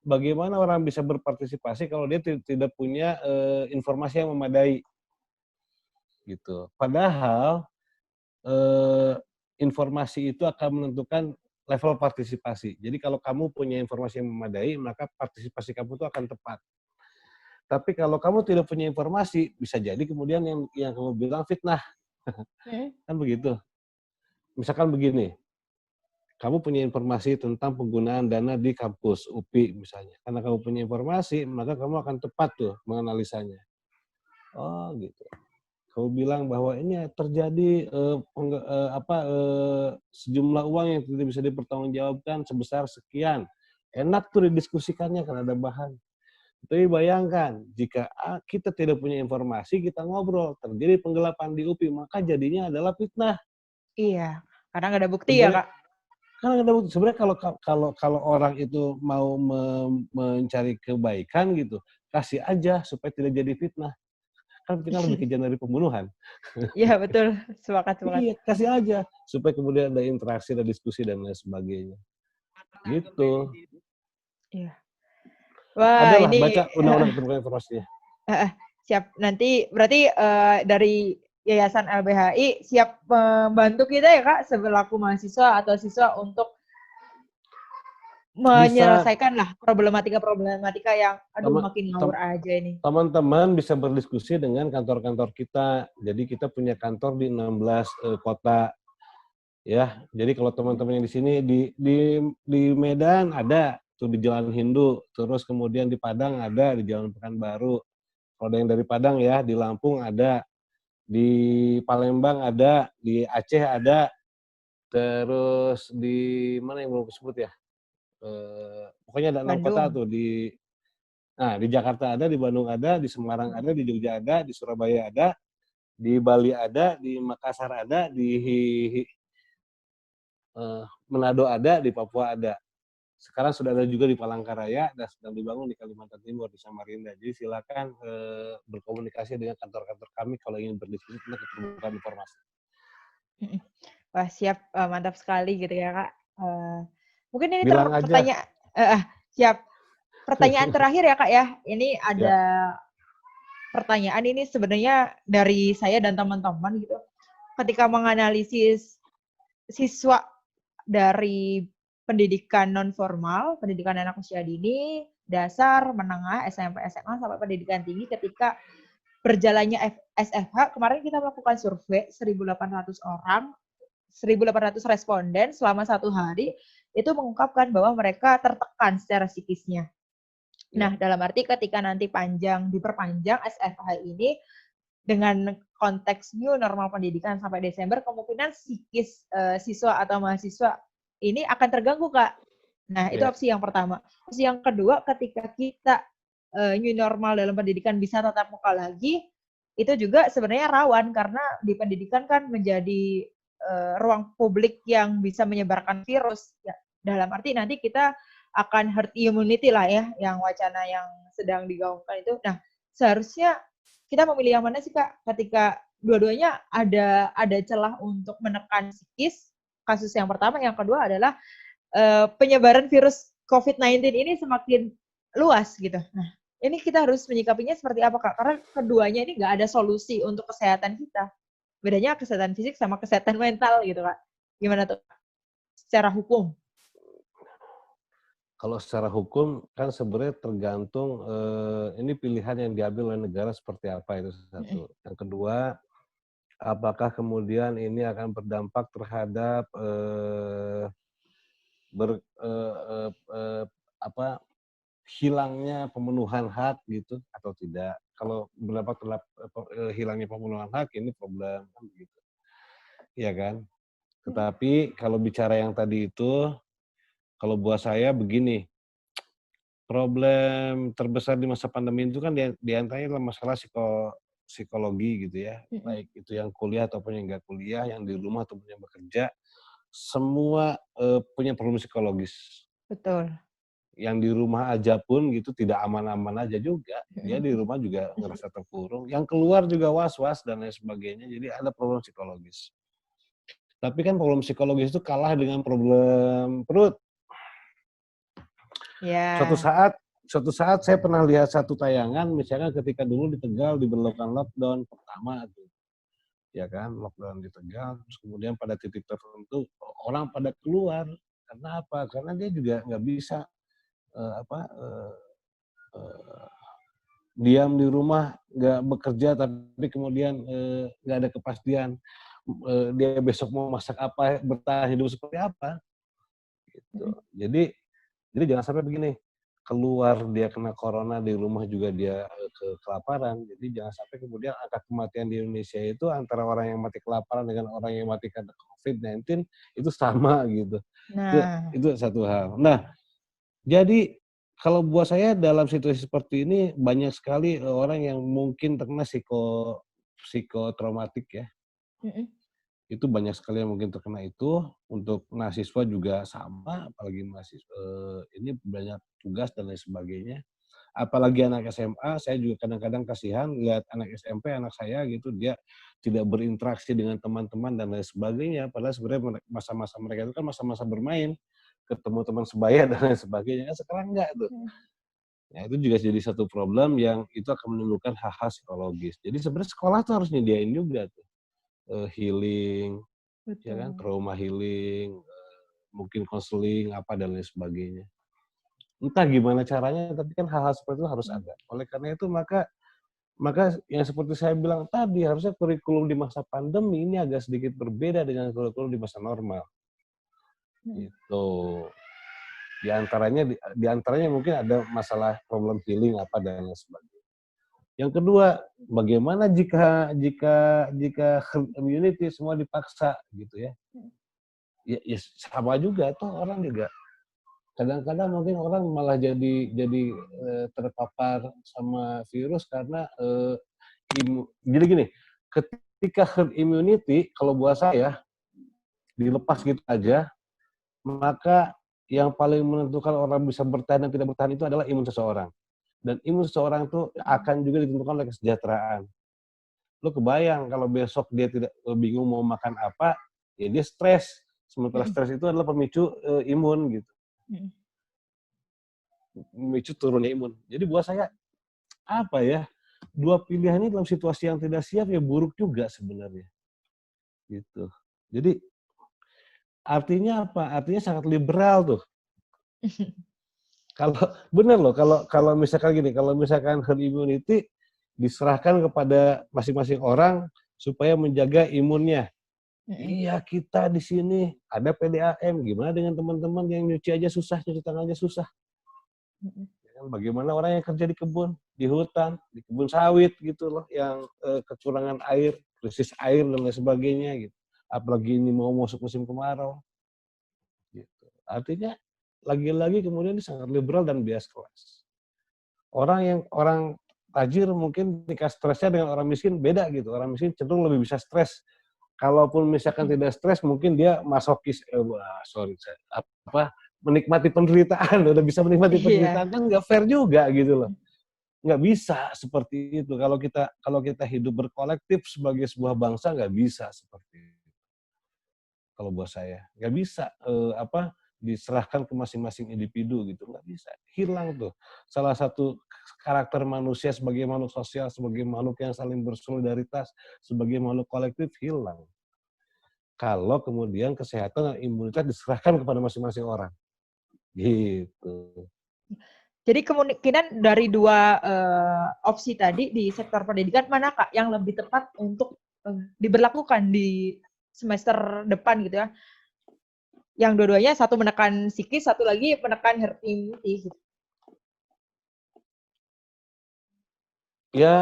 bagaimana orang bisa berpartisipasi kalau dia tidak punya informasi yang memadai, gitu. Padahal informasi itu akan menentukan level partisipasi. Jadi kalau kamu punya informasi yang memadai, maka partisipasi kamu itu akan tepat. Tapi kalau kamu tidak punya informasi, bisa jadi kemudian yang kamu bilang fitnah, kan begitu. Misalkan begini. Kamu punya informasi tentang penggunaan dana di kampus UPI misalnya. Karena kamu punya informasi, maka kamu akan tepat tuh menganalisanya. Oh gitu. Kamu bilang bahwa ini terjadi sejumlah uang yang tidak bisa dipertanggungjawabkan sebesar sekian. Enak tuh didiskusikannya karena ada bahan. Tapi bayangkan, jika kita tidak punya informasi, kita ngobrol, terjadi penggelapan di UPI, maka jadinya adalah fitnah. Iya, karena nggak ada bukti ya Kak. Kan ada bukti. Sebenarnya kalau orang itu mau mencari kebaikan gitu, kasih aja supaya tidak jadi fitnah. Kan fitnah lebih kejam dari pembunuhan. Iya betul, sepakat. Iya, kasih aja supaya kemudian ada interaksi, ada diskusi dan lain sebagainya. Gitu. Iya. Wah, adalah ini baca undang-undang keterbukaan informasinya. Siap. Nanti berarti dari Yayasan LBHI siap membantu kita ya Kak, sebelaku mahasiswa atau siswa untuk menyelesaikan lah problematika yang aduh Teman- makin ngawur aja ini. teman-teman bisa berdiskusi dengan kantor-kantor kita. Jadi kita punya kantor di 16 kota. Ya, jadi kalau teman-teman yang di sini di Medan ada tuh di Jalan Hindu, terus kemudian di Padang ada di Jalan Pekanbaru. Kalau ada yang dari Padang ya, di Lampung ada, di Palembang ada, di Aceh ada, terus di mana yang belum disebut ya? Pokoknya ada 6 kota Bandung. tuh di Jakarta ada, di Bandung ada, di Semarang ada, di Jogja ada, di Surabaya ada, di Bali ada, di Makassar ada, di Manado ada, di Papua ada. Sekarang sudah ada juga di Palangkaraya dan sedang dibangun di Kalimantan Timur di Samarinda. Jadi silakan berkomunikasi dengan kantor-kantor kami kalau ingin berdiskusi tentang keterbukaan informasi. Wah, siap, mantap sekali gitu ya, Kak. Mungkin ini Bilang aja. pertanyaan siap. Pertanyaan terakhir ya, Kak ya. Ini ada pertanyaan ini sebenarnya dari saya dan teman-teman gitu. Ketika menganalisis siswa dari pendidikan non formal, pendidikan anak usia dini, dasar, menengah, SMP, SMA sampai pendidikan tinggi ketika berjalannya SFH, kemarin kita melakukan survei 1.800 orang, 1.800 responden selama 1 hari, itu mengungkapkan bahwa mereka tertekan secara psikisnya. Nah, dalam arti ketika nanti diperpanjang SFH ini, dengan konteks new normal pendidikan sampai Desember, kemungkinan psikis siswa atau mahasiswa ini akan terganggu, Kak. Nah, itu opsi yang pertama. Opsi yang kedua, ketika kita new normal dalam pendidikan bisa tatap muka lagi, itu juga sebenarnya rawan karena di pendidikan kan menjadi ruang publik yang bisa menyebarkan virus. Ya, dalam arti nanti kita akan herd immunity lah ya, yang wacana yang sedang digaungkan itu. Nah, seharusnya kita memilih yang mana sih, Kak? Ketika dua-duanya ada celah untuk menekan psikis, kasus yang pertama, yang kedua adalah penyebaran virus COVID-19 ini semakin luas gitu. Nah, ini kita harus menyikapinya seperti apa, Kak? Karena keduanya ini nggak ada solusi untuk kesehatan kita. Bedanya kesehatan fisik sama kesehatan mental gitu, Kak. Gimana tuh? Secara hukum. Kalau secara hukum kan sebenarnya tergantung ini pilihan yang diambil oleh negara seperti apa, itu satu. Yang kedua, apakah kemudian ini akan berdampak terhadap hilangnya pemenuhan hak gitu atau tidak. Kalau berdampak terhadap hilangnya pemenuhan hak, ini problem kan begitu. Iya kan? Tetapi kalau bicara yang tadi itu, kalau buat saya begini, problem terbesar di masa pandemi itu kan diantaranya adalah masalah psikologi gitu ya. Baik itu yang kuliah ataupun yang nggak kuliah, yang di rumah ataupun yang bekerja, semua punya problem psikologis. Betul. Yang di rumah aja pun gitu tidak aman-aman aja juga. Dia di rumah juga ngerasa terkurung. Yang keluar juga was-was dan lain sebagainya. Jadi ada problem psikologis. Tapi kan problem psikologis itu kalah dengan problem perut. Ya. Suatu saat saya pernah lihat satu tayangan, misalnya ketika dulu di Tegal diberlakukan lockdown pertama tuh. Ya kan, lockdown di Tegal, terus kemudian pada titik tertentu orang pada keluar. Karena apa? Karena dia juga nggak bisa diam di rumah, nggak bekerja, tapi kemudian nggak ada kepastian dia besok mau masak apa, bertahan hidup seperti apa. Gitu. Jadi jangan sampai begini, keluar dia kena corona, di rumah juga dia kelaparan. Jadi jangan sampai kemudian angka kematian di Indonesia itu antara orang yang mati kelaparan dengan orang yang mati karena COVID-19 itu sama gitu. Nah. Itu satu hal. Nah, jadi kalau buat saya dalam situasi seperti ini banyak sekali orang yang mungkin terkena psikotraumatik ya. Itu banyak sekali yang mungkin terkena itu. Untuk mahasiswa juga sama, apalagi mahasiswa ini banyak tugas dan lain sebagainya. Apalagi anak SMA, saya juga kadang-kadang kasihan lihat anak SMP, anak saya gitu, dia tidak berinteraksi dengan teman-teman dan lain sebagainya. Padahal sebenarnya masa-masa mereka itu kan masa-masa bermain, ketemu teman sebaya dan lain sebagainya. Sekarang enggak tuh. Nah, itu juga jadi satu problem yang itu akan menimbulkan hal-hal psikologis. Jadi sebenarnya sekolah tuh harus nyediain juga tuh. Healing, ya kan, trauma healing, mungkin konseling apa dan lain sebagainya. Entah gimana caranya, tapi kan hal-hal seperti itu harus ada. Oleh karena itu maka yang seperti saya bilang tadi, harusnya kurikulum di masa pandemi ini agak sedikit berbeda dengan kurikulum di masa normal. Gitu. Di antaranya mungkin ada masalah problem healing apa dan lain sebagainya. Yang kedua, bagaimana jika herd immunity semua dipaksa gitu ya? Ya sama juga tuh orang juga. Kadang-kadang mungkin orang malah jadi terpapar sama virus karena jadi gini, ketika herd immunity kalau buat saya dilepas gitu aja, maka yang paling menentukan orang bisa bertahan dan tidak bertahan itu adalah imun seseorang. Dan imun seseorang itu akan juga ditentukan oleh kesejahteraan. Lu kebayang kalau besok dia tidak bingung mau makan apa, ya dia stres. Sementara stres itu adalah pemicu imun gitu. Memicu turunnya imun. Jadi buat saya apa ya? Dua pilihan ini dalam situasi yang tidak siap ya buruk juga sebenarnya. Gitu. Jadi artinya apa? Artinya sangat liberal tuh. Kalau benar loh, kalau misalkan gini, kalau misalkan herd immunity diserahkan kepada masing-masing orang supaya menjaga imunnya. Iya, kita di sini ada PDAM. Gimana dengan teman-teman yang nyuci aja susah, nyuci tangan aja susah? Bagaimana orang yang kerja di kebun, di hutan, di kebun sawit gitu loh, yang kekurangan air, krisis air dan lain sebagainya gitu. Apalagi ini mau masuk musim kemarau. Gitu. Artinya lagi-lagi kemudian ini sangat liberal dan bias kelas. Orang tajir mungkin tingkat stresnya dengan orang miskin beda gitu. Orang miskin cenderung lebih bisa stres. Kalaupun misalkan tidak stres, mungkin dia masokis, menikmati penderitaan, udah bisa menikmati penderitaan, kan nggak fair juga gitu loh. Nggak bisa seperti itu. Kalau kita hidup berkolektif sebagai sebuah bangsa, nggak bisa seperti itu. Kalau buat saya, nggak bisa diserahkan ke masing-masing individu gitu, nggak bisa. Hilang tuh salah satu karakter manusia sebagai makhluk sosial, sebagai makhluk yang saling bersolidaritas, sebagai makhluk kolektif hilang. Kalau kemudian kesehatan dan imunitas diserahkan kepada masing-masing orang. Gitu. Jadi kemungkinan dari dua opsi tadi di sektor pendidikan, mana Kak yang lebih tepat untuk diberlakukan di semester depan gitu ya? Yang dua-duanya, satu menekan psikis, satu lagi menekan herd immunity gitu. Ya,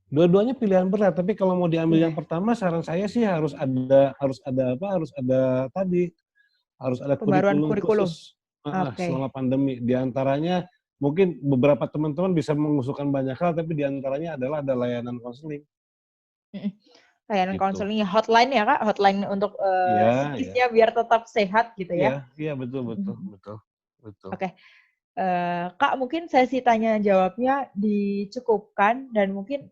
dua-duanya pilihan berat. Tapi kalau mau diambil yang pertama, saran saya sih harus ada kurikulum khusus selama pandemi. Di antaranya mungkin beberapa teman-teman bisa mengusulkan banyak hal, tapi di antaranya adalah ada layanan konseling. Layanan konseling, hotline ya Kak, hotline untuk psikisnya biar tetap sehat gitu ya. Iya, betul. Oke. Kak, mungkin sesi tanya jawabnya dicukupkan dan mungkin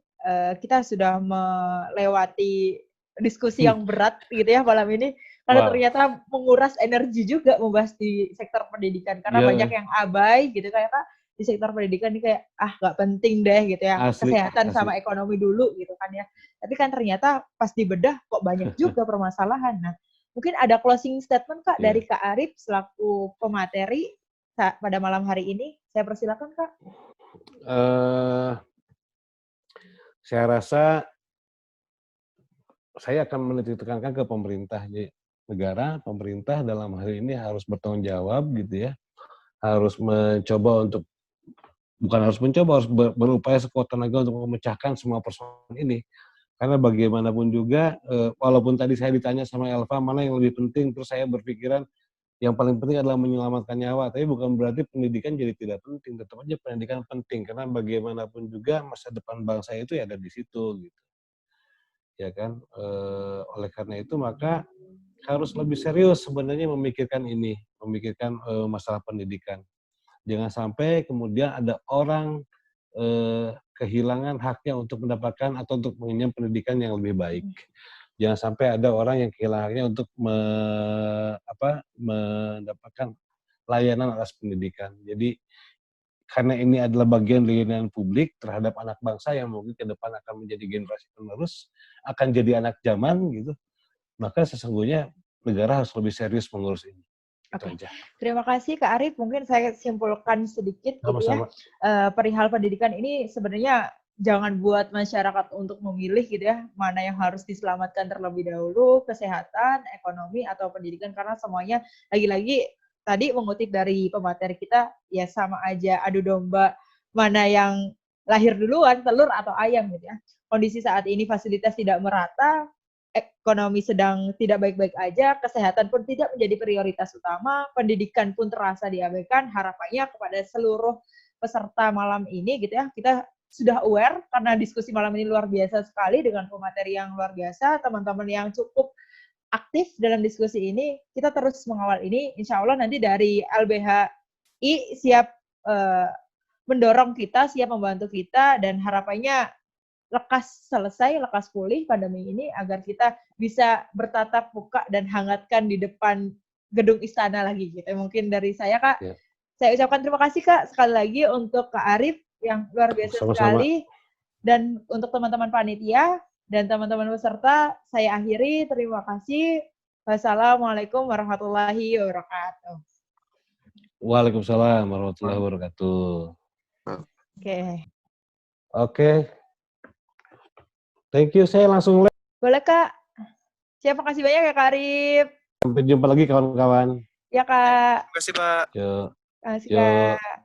kita sudah melewati diskusi yang berat gitu ya malam ini, karena ternyata menguras energi juga membahas di sektor pendidikan, karena banyak yang abai gitu kayak Kak, di sektor pendidikan ini kayak nggak penting deh gitu ya, kesehatan sama ekonomi dulu gitu kan ya. Tapi kan ternyata pas dibedah kok banyak juga permasalahan. Nah, mungkin ada closing statement Kak dari Kak Arif selaku pemateri pada malam hari ini. Saya persilakan Kak. Saya rasa saya akan menitipkan ke pemerintah, negara, pemerintah dalam hal ini harus bertanggung jawab gitu ya, harus harus berupaya sekuat tenaga untuk memecahkan semua persoalan ini. Karena bagaimanapun juga, walaupun tadi saya ditanya sama Elva mana yang lebih penting, terus saya berpikiran yang paling penting adalah menyelamatkan nyawa, tapi bukan berarti pendidikan jadi tidak penting, tetap aja pendidikan penting, karena bagaimanapun juga masa depan bangsa itu ya ada di situ gitu. Ya kan, oleh karena itu maka harus lebih serius sebenarnya memikirkan masalah pendidikan. Jangan sampai kemudian ada orang kehilangan haknya untuk mendapatkan atau untuk mengenyam pendidikan yang lebih baik. Jangan sampai ada orang yang kehilangan haknya untuk mendapatkan layanan atas pendidikan. Jadi karena ini adalah bagian layanan publik terhadap anak bangsa yang mungkin ke depan akan menjadi generasi penerus, akan jadi anak zaman gitu, maka sesungguhnya negara harus lebih serius mengurus ini. Itu Oke. aja. Terima kasih Kak Arif. Mungkin saya simpulkan sedikit gitu ya. Sama-sama. Perihal pendidikan ini sebenarnya jangan buat masyarakat untuk memilih gitu ya, mana yang harus diselamatkan terlebih dahulu, kesehatan, ekonomi, atau pendidikan, karena semuanya lagi-lagi tadi mengutip dari pemateri kita, ya sama aja adu domba mana yang lahir duluan, telur atau ayam gitu ya. Kondisi saat ini fasilitas tidak merata, ekonomi sedang tidak baik-baik aja, kesehatan pun tidak menjadi prioritas utama, pendidikan pun terasa diabaikan. Harapannya kepada seluruh peserta malam ini gitu ya, kita sudah aware karena diskusi malam ini luar biasa sekali dengan pemateri yang luar biasa, teman-teman yang cukup aktif dalam diskusi ini, kita terus mengawal ini. Insya Allah nanti dari LBHI siap mendorong kita, siap membantu kita, dan harapannya lekas selesai, lekas pulih pandemi ini agar kita bisa bertatap muka dan hangatkan di depan gedung istana lagi gitu. Mungkin dari saya Kak, Ya. saya ucapkan terima kasih Kak sekali lagi untuk Kak Arif yang luar biasa Sama-sama. sekali, dan untuk teman-teman panitia dan teman-teman peserta saya akhiri. Terima kasih. Wassalamualaikum warahmatullahi wabarakatuh. Waalaikumsalam warahmatullahi wabarakatuh. Oke. Oke. Thank you. Saya langsung Boleh Kak. Terima kasih banyak ya Kak Arif. sampai jumpa lagi kawan-kawan. Ya Kak. Terima kasih Pak. Yuk. Terima kasih Yuk. Kak.